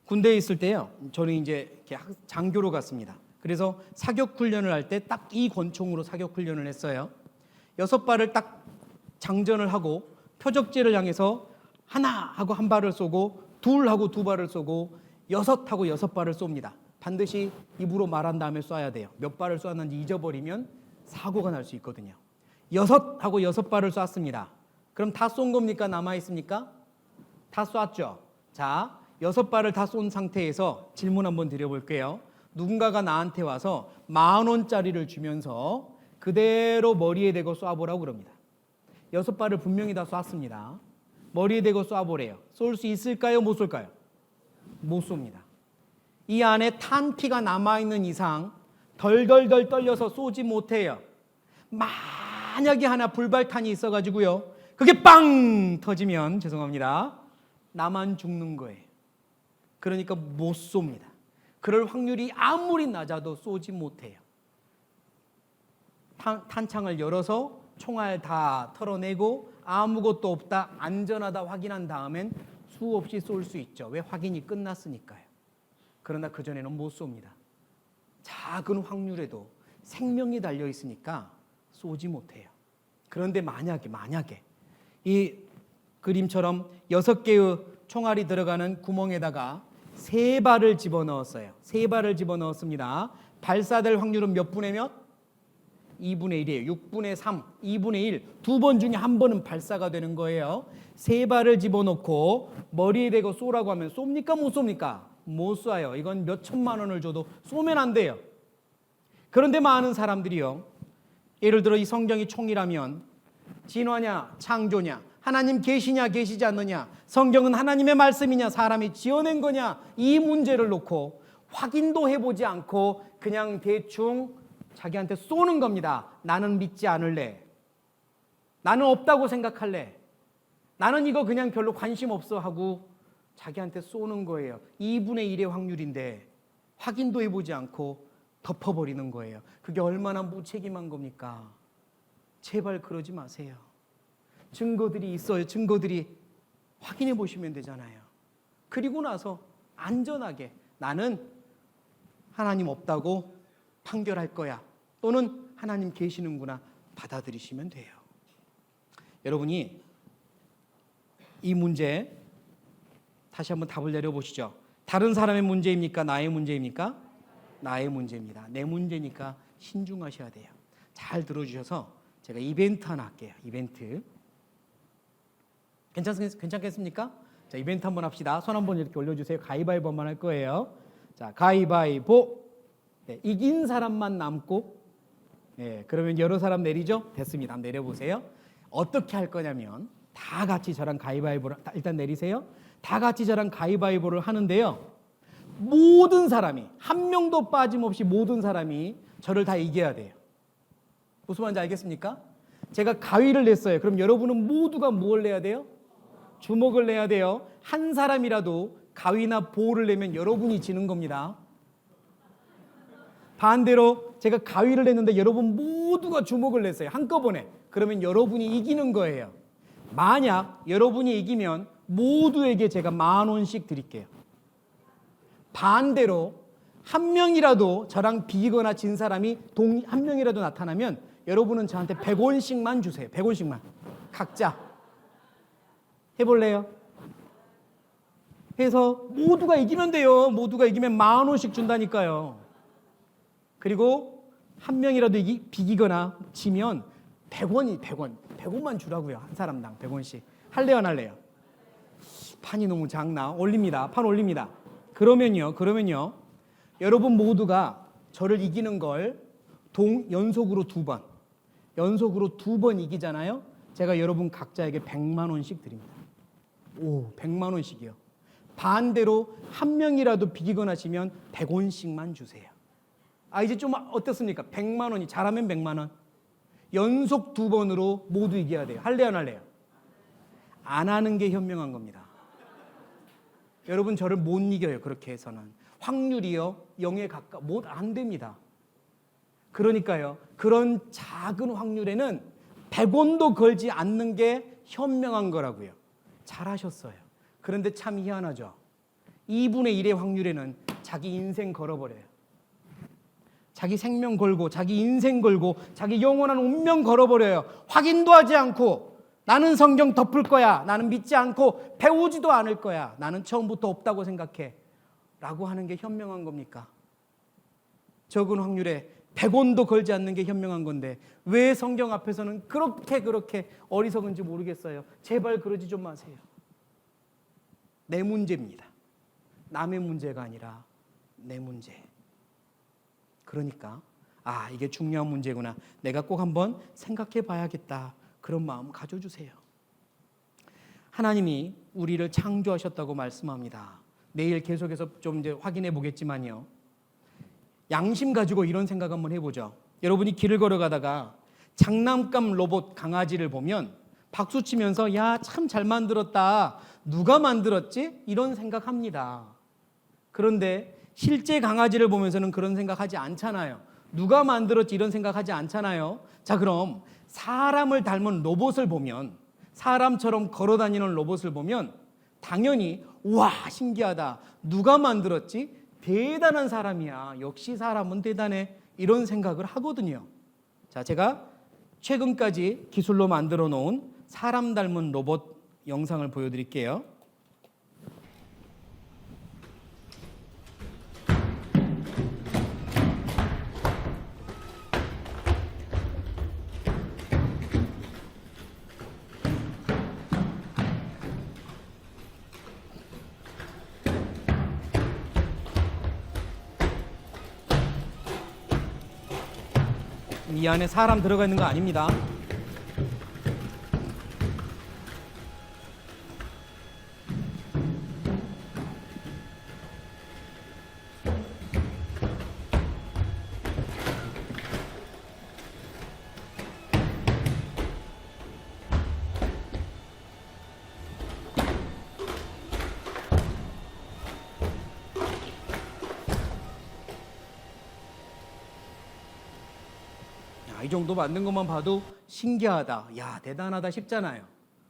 군대에 있을 때요. 저는 이제 장교로 갔습니다. 그래서 사격 훈련을 할 때 딱 이 권총으로 사격 훈련을 했어요. 6발을 딱 장전을 하고 표적지를 향해서 하나 하고 1발을 쏘고 둘 하고 2발을 쏘고 6 하고 6발을 쏩니다. 반드시 입으로 말한 다음에 쏴야 돼요. 몇 발을 쏘았는지 잊어버리면 사고가 날 수 있거든요. 6 하고 6발을 쐈습니다. 그럼 다 쏜 겁니까? 남아있습니까? 다 쐈죠. 자, 6발을 다 쏜 상태에서 질문 한번 드려볼게요. 누군가가 나한테 와서 10,000원짜리를 주면서 그대로 머리에 대고 쏴보라고 그럽니다. 6발을 분명히 다 쐈습니다. 머리에 대고 쏴보래요. 쏠 수 있을까요? 못 쏠까요? 못 쏩니다. 이 안에 탄피가 남아있는 이상 덜덜덜 떨려서 쏘지 못해요. 만약에 하나 불발탄이 있어가지고요. 그게 빵 터지면 죄송합니다. 나만 죽는 거예요. 그러니까 못 쏩니다. 그럴 확률이 아무리 낮아도 쏘지 못해요. 탄창을 열어서 총알 다 털어내고 아무것도 없다, 안전하다 확인한 다음엔 수없이 쏠 수 있죠. 왜? 확인이 끝났으니까요. 그러나 그전에는 못 쏩니다. 작은 확률에도 생명이 달려 있으니까 쏘지 못해요. 그런데 만약에 이 그림처럼 6개의 총알이 들어가는 구멍에다가 3발을 집어넣었어요. 3발을 집어넣었습니다. 발사될 확률은 몇 분의 몇? 2분의 1이에요. 6분의 3, 2분의 1. 두 번 중에 한 번은 발사가 되는 거예요. 세 발을 집어넣고 머리에 대고 쏘라고 하면 쏩니까? 못 쏩니까? 못 쏴요. 이건 몇 천만 원을 줘도 쏘면 안 돼요. 그런데 많은 사람들이요. 예를 들어 이 성경이 총이라면 진화냐 창조냐 하나님 계시냐 계시지 않느냐 성경은 하나님의 말씀이냐 사람이 지어낸 거냐 이 문제를 놓고 확인도 해보지 않고 그냥 대충 자기한테 쏘는 겁니다. 나는 믿지 않을래. 나는 없다고 생각할래. 나는 이거 그냥 별로 관심 없어 하고 자기한테 쏘는 거예요. 2분의 1의 확률인데 확인도 해보지 않고 덮어버리는 거예요. 그게 얼마나 무책임한 겁니까? 제발 그러지 마세요. 증거들이 있어요. 증거들이 확인해 보시면 되잖아요. 그리고 나서 안전하게 나는 하나님 없다고 판결할 거야. 또는 하나님 계시는구나 받아들이시면 돼요. 여러분이 이 문제 다시 한번 답을 내려보시죠. 다른 사람의 문제입니까? 나의 문제입니까? 나의 문제입니다. 내 문제니까 신중하셔야 돼요. 잘 들어주셔서 제가 이벤트 하나 할게요. 이벤트. 괜찮겠습니까? 자, 이벤트 한번 합시다. 손 한번 이렇게 올려주세요. 가위바위보만 할 거예요. 자, 가위바위보. 네, 이긴 사람만 남고, 네, 그러면 여러 사람 내리죠? 됐습니다. 한번 내려보세요. 어떻게 할 거냐면 다 같이 저랑 가위바위보를 일단 내리세요. 다 같이 저랑 가위바위보를 하는데요. 모든 사람이 한 명도 빠짐없이 모든 사람이 저를 다 이겨야 돼요. 무슨 말인지 알겠습니까? 제가 가위를 냈어요. 그럼 여러분은 모두가 뭘 내야 돼요? 주먹을 내야 돼요. 한 사람이라도 가위나 보를 내면 여러분이 지는 겁니다. 반대로 제가 가위를 냈는데 여러분 모두가 주먹을 냈어요. 한꺼번에. 그러면 여러분이 이기는 거예요. 만약 여러분이 이기면 모두에게 제가 10,000원씩 드릴게요. 반대로 한 명이라도 저랑 비기거나 진 사람이 한 명이라도 나타나면 여러분은 저한테 100원씩만 주세요. 100원씩만. 각자. 해볼래요? 해서 모두가 이기면 돼요. 모두가 이기면 10,000원씩 준다니까요. 그리고 한 명이라도 비기거나 지면 100원만 주라고요. 한 사람당 100원씩. 할래요, 안 할래요? 판이 너무 작나? 올립니다. 판 올립니다. 그러면요. 여러분 모두가 저를 이기는 걸 연속으로 2번. 연속으로 2번 이기잖아요. 제가 여러분 각자에게 100만 원씩 드립니다. 오, 100만 원씩이요. 반대로 한 명이라도 비기거나 지면 100원씩만 주세요. 아, 이제 좀 어떻습니까? 100만 원이 잘하면 100만 원. 연속 2번으로 모두 이겨야 돼요. 할래요, 안 할래요? 안 하는 게 현명한 겁니다. 여러분 저를 못 이겨요. 그렇게 해서는. 확률이요. 0에 안 됩니다. 그러니까요. 그런 작은 확률에는 100원도 걸지 않는 게 현명한 거라고요. 잘하셨어요. 그런데 참 희한하죠. 2분의 1의 확률에는 자기 인생 걸어버려요. 자기 생명 걸고 자기 인생 걸고 자기 영원한 운명 걸어버려요. 확인도 하지 않고 나는 성경 덮을 거야. 나는 믿지 않고 배우지도 않을 거야. 나는 처음부터 없다고 생각해. 라고 하는 게 현명한 겁니까? 적은 확률에 100원도 걸지 않는 게 현명한 건데 왜 성경 앞에서는 그렇게 어리석은지 모르겠어요. 제발 그러지 좀 마세요. 내 문제입니다. 남의 문제가 아니라 내 문제. 그러니까 이게 중요한 문제구나. 내가 꼭 한번 생각해 봐야겠다. 그런 마음 가져주세요. 하나님이 우리를 창조하셨다고 말씀합니다. 내일 계속해서 좀 이제 확인해 보겠지만요. 양심 가지고 이런 생각 한번 해보죠. 여러분이 길을 걸어가다가 장난감 로봇 강아지를 보면 박수 치면서 야, 참 잘 만들었다. 누가 만들었지? 이런 생각합니다. 그런데 실제 강아지를 보면서는 그런 생각하지 않잖아요. 누가 만들었지 이런 생각하지 않잖아요. 자, 그럼 사람을 닮은 로봇을 보면, 사람처럼 걸어다니는 로봇을 보면 당연히 와, 신기하다. 누가 만들었지? 대단한 사람이야. 역시 사람은 대단해. 이런 생각을 하거든요. 자, 제가 최근까지 기술로 만들어 놓은 사람 닮은 로봇 영상을 보여드릴게요. 이 안에 사람 들어가 있는 거 아닙니다. 이 정도 만든 것만 봐도 신기하다, 야 대단하다 싶잖아요.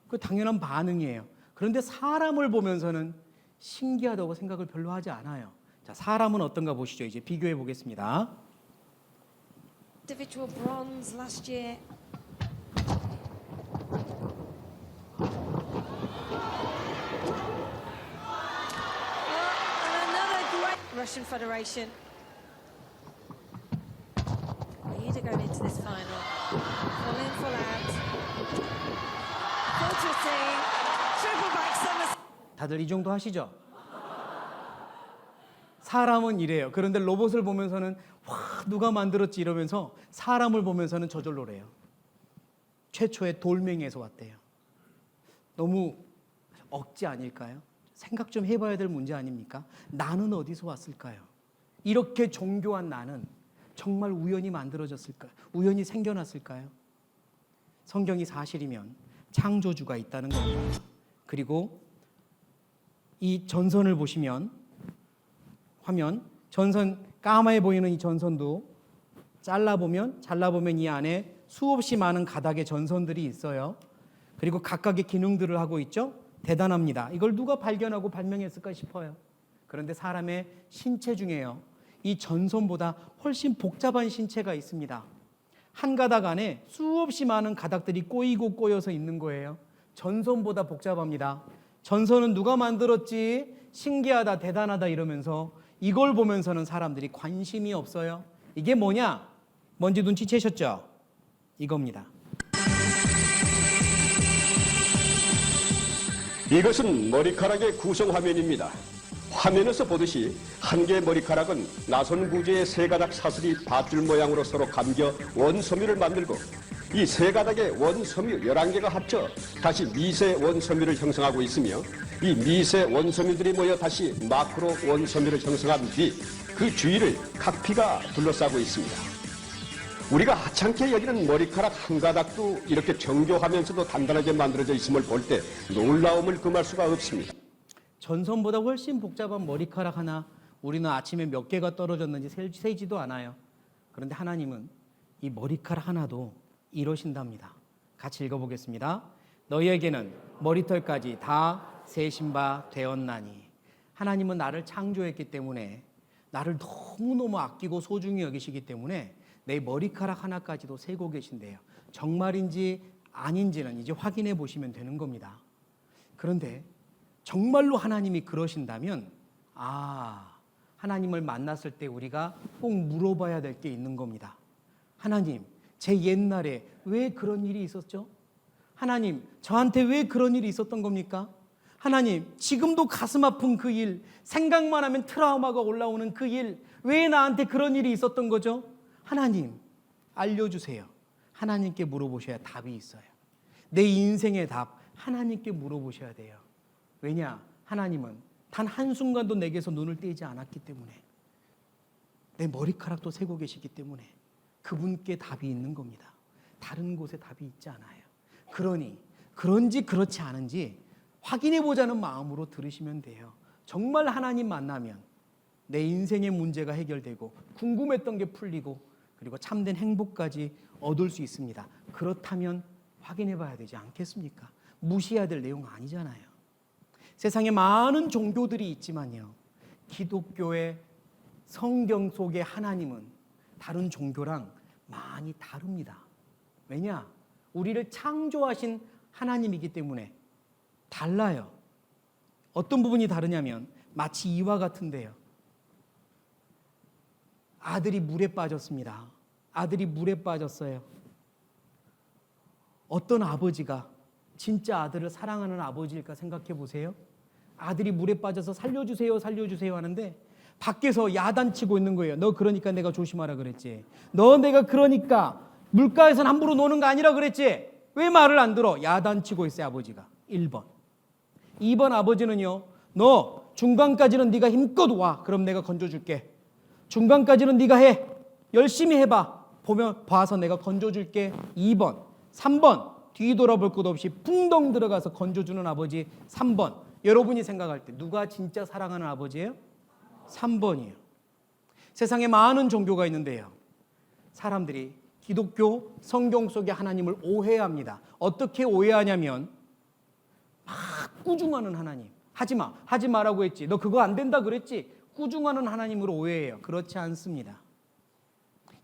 그 당연한 반응이에요. 그런데 사람을 보면서는 신기하다고 생각을 별로 하지 않아요. 자, 사람은 어떤가 보시죠. 이제 비교해 보겠습니다. Individual bronze last year. And another great Russian Federation. Aida going into this final. Full in, full out. Full twisting. Triple back somersault. 다들 이 정도 하시죠? 사람은 이래요. 그런데 로봇을 보면서는 와 누가 만들었지 이러면서 사람을 보면서는 저절로래요. 최초의 돌멩이에서 왔대요. 너무 억지 아닐까요? 생각 좀 해봐야 될 문제 아닙니까? 나는 어디서 왔을까요? 이렇게 정교한 나는 정말 우연히 만들어졌을까요? 우연히 생겨났을까요? 성경이 사실이면 창조주가 있다는 겁니다. 그리고 이 전선을 보시면 화면 전선 까마해 보이는 이 전선도 잘라보면 이 안에 수없이 많은 가닥의 전선들이 있어요. 그리고 각각의 기능들을 하고 있죠. 대단합니다. 이걸 누가 발견하고 발명했을까 싶어요. 그런데 사람의 신체 중에요, 이 전선보다 훨씬 복잡한 신체가 있습니다. 한 가닥 안에 수없이 많은 가닥들이 꼬이고 꼬여서 있는 거예요. 전선보다 복잡합니다. 전선은 누가 만들었지? 신기하다, 대단하다 이러면서 이걸 보면서는 사람들이 관심이 없어요. 이게 뭐냐? 뭔지 눈치채셨죠? 이겁니다. 이것은 머리카락의 구성 화면입니다. 화면에서 보듯이 한 개의 머리카락은 나선 구조의 세 가닥 사슬이 밧줄 모양으로 서로 감겨 원섬유를 만들고 이 세 가닥의 원섬유 11개가 합쳐 다시 미세 원섬유를 형성하고 있으며 이 미세 원섬유들이 모여 다시 마크로 원섬유를 형성한 뒤 그 주위를 각피가 둘러싸고 있습니다. 우리가 하찮게 여기는 머리카락 한 가닥도 이렇게 정교하면서도 단단하게 만들어져 있음을 볼 때 놀라움을 금할 수가 없습니다. 전선보다 훨씬 복잡한 머리카락 하나, 우리는 아침에 몇 개가 떨어졌는지 세지도 않아요. 그런데 하나님은 이 머리카락 하나도 이러신답니다. 같이 읽어보겠습니다. 너희에게는 머리털까지 다 세신 바 되었나니. 하나님은 나를 창조했기 때문에, 나를 너무너무 아끼고 소중히 여기시기 때문에 내 머리카락 하나까지도 세고 계신대요. 정말인지 아닌지는 이제 확인해 보시면 되는 겁니다. 그런데 정말로 하나님이 그러신다면, 하나님을 만났을 때 우리가 꼭 물어봐야 될 게 있는 겁니다. 하나님, 제 옛날에 왜 그런 일이 있었죠? 하나님, 저한테 왜 그런 일이 있었던 겁니까? 하나님, 지금도 가슴 아픈 그 일, 생각만 하면 트라우마가 올라오는 그 일, 왜 나한테 그런 일이 있었던 거죠? 하나님, 알려주세요. 하나님께 물어보셔야 답이 있어요. 내 인생의 답, 하나님께 물어보셔야 돼요. 왜냐? 하나님은 단 한순간도 내게서 눈을 떼지 않았기 때문에, 내 머리카락도 세고 계시기 때문에 그분께 답이 있는 겁니다. 다른 곳에 답이 있지 않아요. 그러니 그런지 그렇지 않은지 확인해 보자는 마음으로 들으시면 돼요. 정말 하나님 만나면 내 인생의 문제가 해결되고 궁금했던 게 풀리고 그리고 참된 행복까지 얻을 수 있습니다. 그렇다면 확인해 봐야 되지 않겠습니까? 무시해야 될 내용 아니잖아요. 세상에 많은 종교들이 있지만요, 기독교의 성경 속의 하나님은 다른 종교랑 많이 다릅니다. 왜냐? 우리를 창조하신 하나님이기 때문에 달라요. 어떤 부분이 다르냐면 마치 이와 같은데요. 아들이 물에 빠졌습니다. 아들이 물에 빠졌어요. 어떤 아버지가 진짜 아들을 사랑하는 아버지일까 생각해 보세요. 아들이 물에 빠져서 살려주세요, 살려주세요 하는데 밖에서 야단치고 있는 거예요. 너 그러니까 내가 조심하라 그랬지. 너 내가 그러니까 물가에선 함부로 노는 거 아니라 그랬지? 왜 말을 안 들어? 야단치고 있어요, 아버지가. 1번. 2번 아버지는요, 너 중간까지는 네가 힘껏 와. 그럼 내가 건져줄게. 중간까지는 네가 해. 열심히 해봐. 봐서 내가 건져줄게. 2번. 3번. 뒤돌아볼 것 없이 풍덩 들어가서 건져주는 아버지. 3번. 여러분이 생각할 때 누가 진짜 사랑하는 아버지예요? 3번이에요. 세상에 많은 종교가 있는데요, 사람들이 기독교 성경 속의 하나님을 오해합니다. 어떻게 오해하냐면 막 꾸중하는 하나님. 하지마, 하지 마라고 했지. 너 그거 안 된다 그랬지. 꾸중하는 하나님으로 오해해요. 그렇지 않습니다.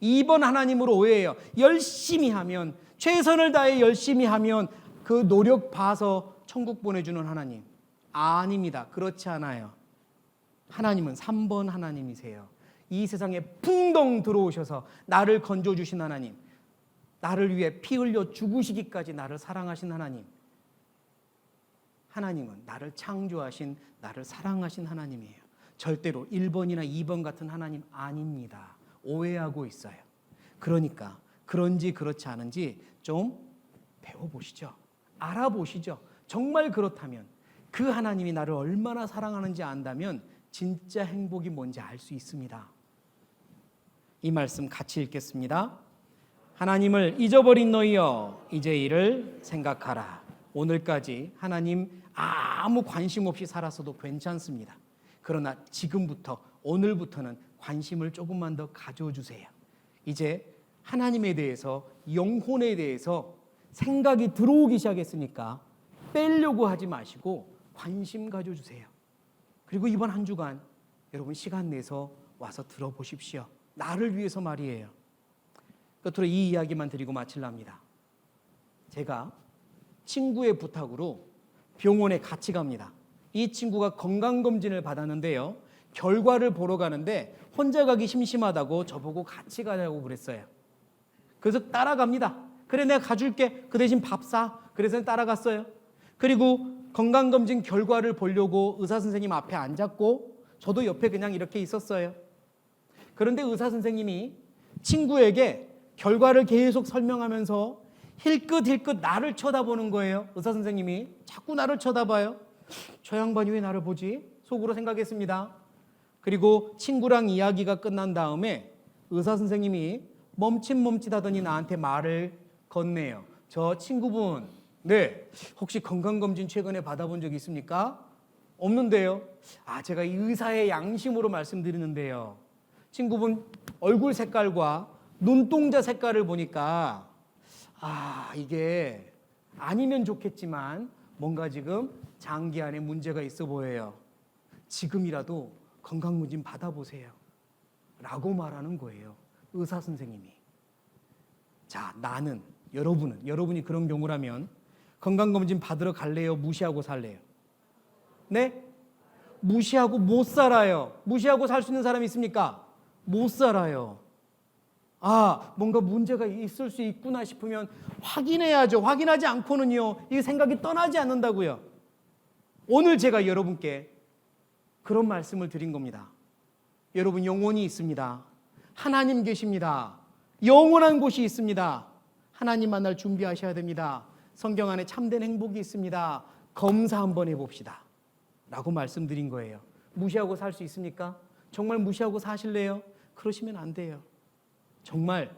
2번 하나님으로 오해해요. 열심히 하면, 최선을 다해 열심히 하면 그 노력 봐서 천국 보내주는 하나님. 아닙니다. 그렇지 않아요. 하나님은 3번 하나님이세요. 이 세상에 풍덩 들어오셔서 나를 건져주신 하나님, 나를 위해 피 흘려 죽으시기까지 나를 사랑하신 하나님. 하나님은 나를 창조하신, 나를 사랑하신 하나님이에요. 절대로 1번이나 2번 같은 하나님 아닙니다. 오해하고 있어요. 그러니까 그런지 그렇지 않은지 좀 배워보시죠. 알아보시죠. 정말 그렇다면, 그 하나님이 나를 얼마나 사랑하는지 안다면 진짜 행복이 뭔지 알 수 있습니다. 이 말씀 같이 읽겠습니다. 하나님을 잊어버린 너희여, 이제 이를 생각하라. 오늘까지 하나님 아무 관심 없이 살았어도 괜찮습니다. 그러나 지금부터, 오늘부터는 관심을 조금만 더 가져주세요. 이제 하나님에 대해서, 영혼에 대해서 생각이 들어오기 시작했으니까 빼려고 하지 마시고 관심 가져주세요. 그리고 이번 한 주간 여러분 시간 내서 와서 들어보십시오. 나를 위해서 말이에요. 끝으로 이 이야기만 드리고 마칠랍니다. 제가 친구의 부탁으로 병원에 같이 갑니다. 이 친구가 건강검진을 받았는데요, 결과를 보러 가는데 혼자 가기 심심하다고 저보고 같이 가자고 그랬어요. 그래서 따라갑니다. 그래, 내가 가줄게. 그 대신 밥 사. 그래서 따라갔어요. 그리고 건강검진 결과를 보려고 의사선생님 앞에 앉았고 저도 옆에 그냥 이렇게 있었어요. 그런데 의사선생님이 친구에게 결과를 계속 설명하면서 힐끗힐끗 나를 쳐다보는 거예요. 의사선생님이 자꾸 나를 쳐다봐요. 저 양반이 왜 나를 보지? 속으로 생각했습니다. 그리고 친구랑 이야기가 끝난 다음에 의사선생님이 멈칫멈칫하더니 나한테 말을 건네요. 저 친구분, 네, 혹시 건강검진 최근에 받아본 적 있습니까? 없는데요. 제가 이 의사의 양심으로 말씀드리는데요, 친구분 얼굴 색깔과 눈동자 색깔을 보니까 이게 아니면 좋겠지만 뭔가 지금 장기 안에 문제가 있어 보여요. 지금이라도 건강검진 받아보세요 라고 말하는 거예요, 의사 선생님이. 자, 나는, 여러분이 그런 경우라면 건강검진 받으러 갈래요? 무시하고 살래요? 네? 무시하고 못 살아요. 무시하고 살 수 있는 사람이 있습니까? 못 살아요. 뭔가 문제가 있을 수 있구나 싶으면 확인해야죠. 확인하지 않고는요, 이 생각이 떠나지 않는다고요. 오늘 제가 여러분께 그런 말씀을 드린 겁니다. 여러분, 영혼이 있습니다. 하나님 계십니다. 영원한 곳이 있습니다. 하나님 만날 준비하셔야 됩니다. 성경 안에 참된 행복이 있습니다. 검사 한번 해봅시다 라고 말씀드린 거예요. 무시하고 살 수 있습니까? 정말 무시하고 사실래요? 그러시면 안 돼요. 정말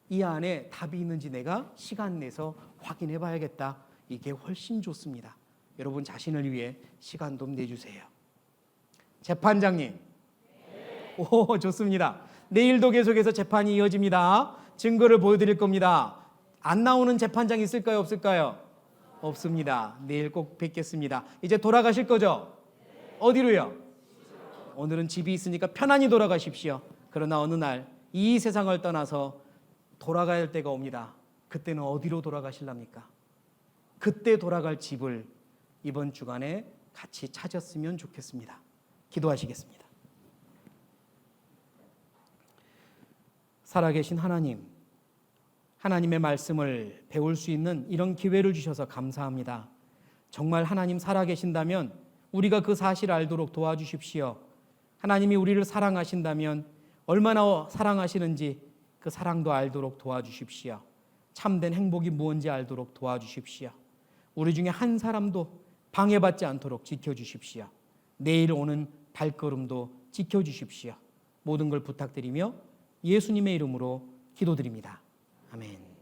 이 안에 답이 있는지 내가 시간 내서 확인해 봐야겠다. 이게 훨씬 좋습니다. 여러분 자신을 위해 시간 좀 내주세요. 재판장님. 오, 좋습니다. 내일도 계속해서 재판이 이어집니다. 증거를 보여드릴 겁니다. 안 나오는 재판장 있을까요? 없을까요? 없습니다. 내일 꼭 뵙겠습니다. 이제 돌아가실 거죠? 어디로요? 오늘은 집이 있으니까 편안히 돌아가십시오. 그러나 어느 날 이 세상을 떠나서 돌아가야 할 때가 옵니다. 그때는 어디로 돌아가실랍니까? 그때 돌아갈 집을 이번 주간에 같이 찾았으면 좋겠습니다. 기도하시겠습니다. 살아계신 하나님, 하나님의 말씀을 배울 수 있는 이런 기회를 주셔서 감사합니다. 정말 하나님 살아계신다면 우리가 그 사실을 알도록 도와주십시오. 하나님이 우리를 사랑하신다면 얼마나 사랑하시는지 그 사랑도 알도록 도와주십시오. 참된 행복이 무엇인지 알도록 도와주십시오. 우리 중에 한 사람도 방해받지 않도록 지켜주십시오. 내일 오는 발걸음도 지켜주십시오. 모든 걸 부탁드리며 예수님의 이름으로 기도드립니다. 아멘.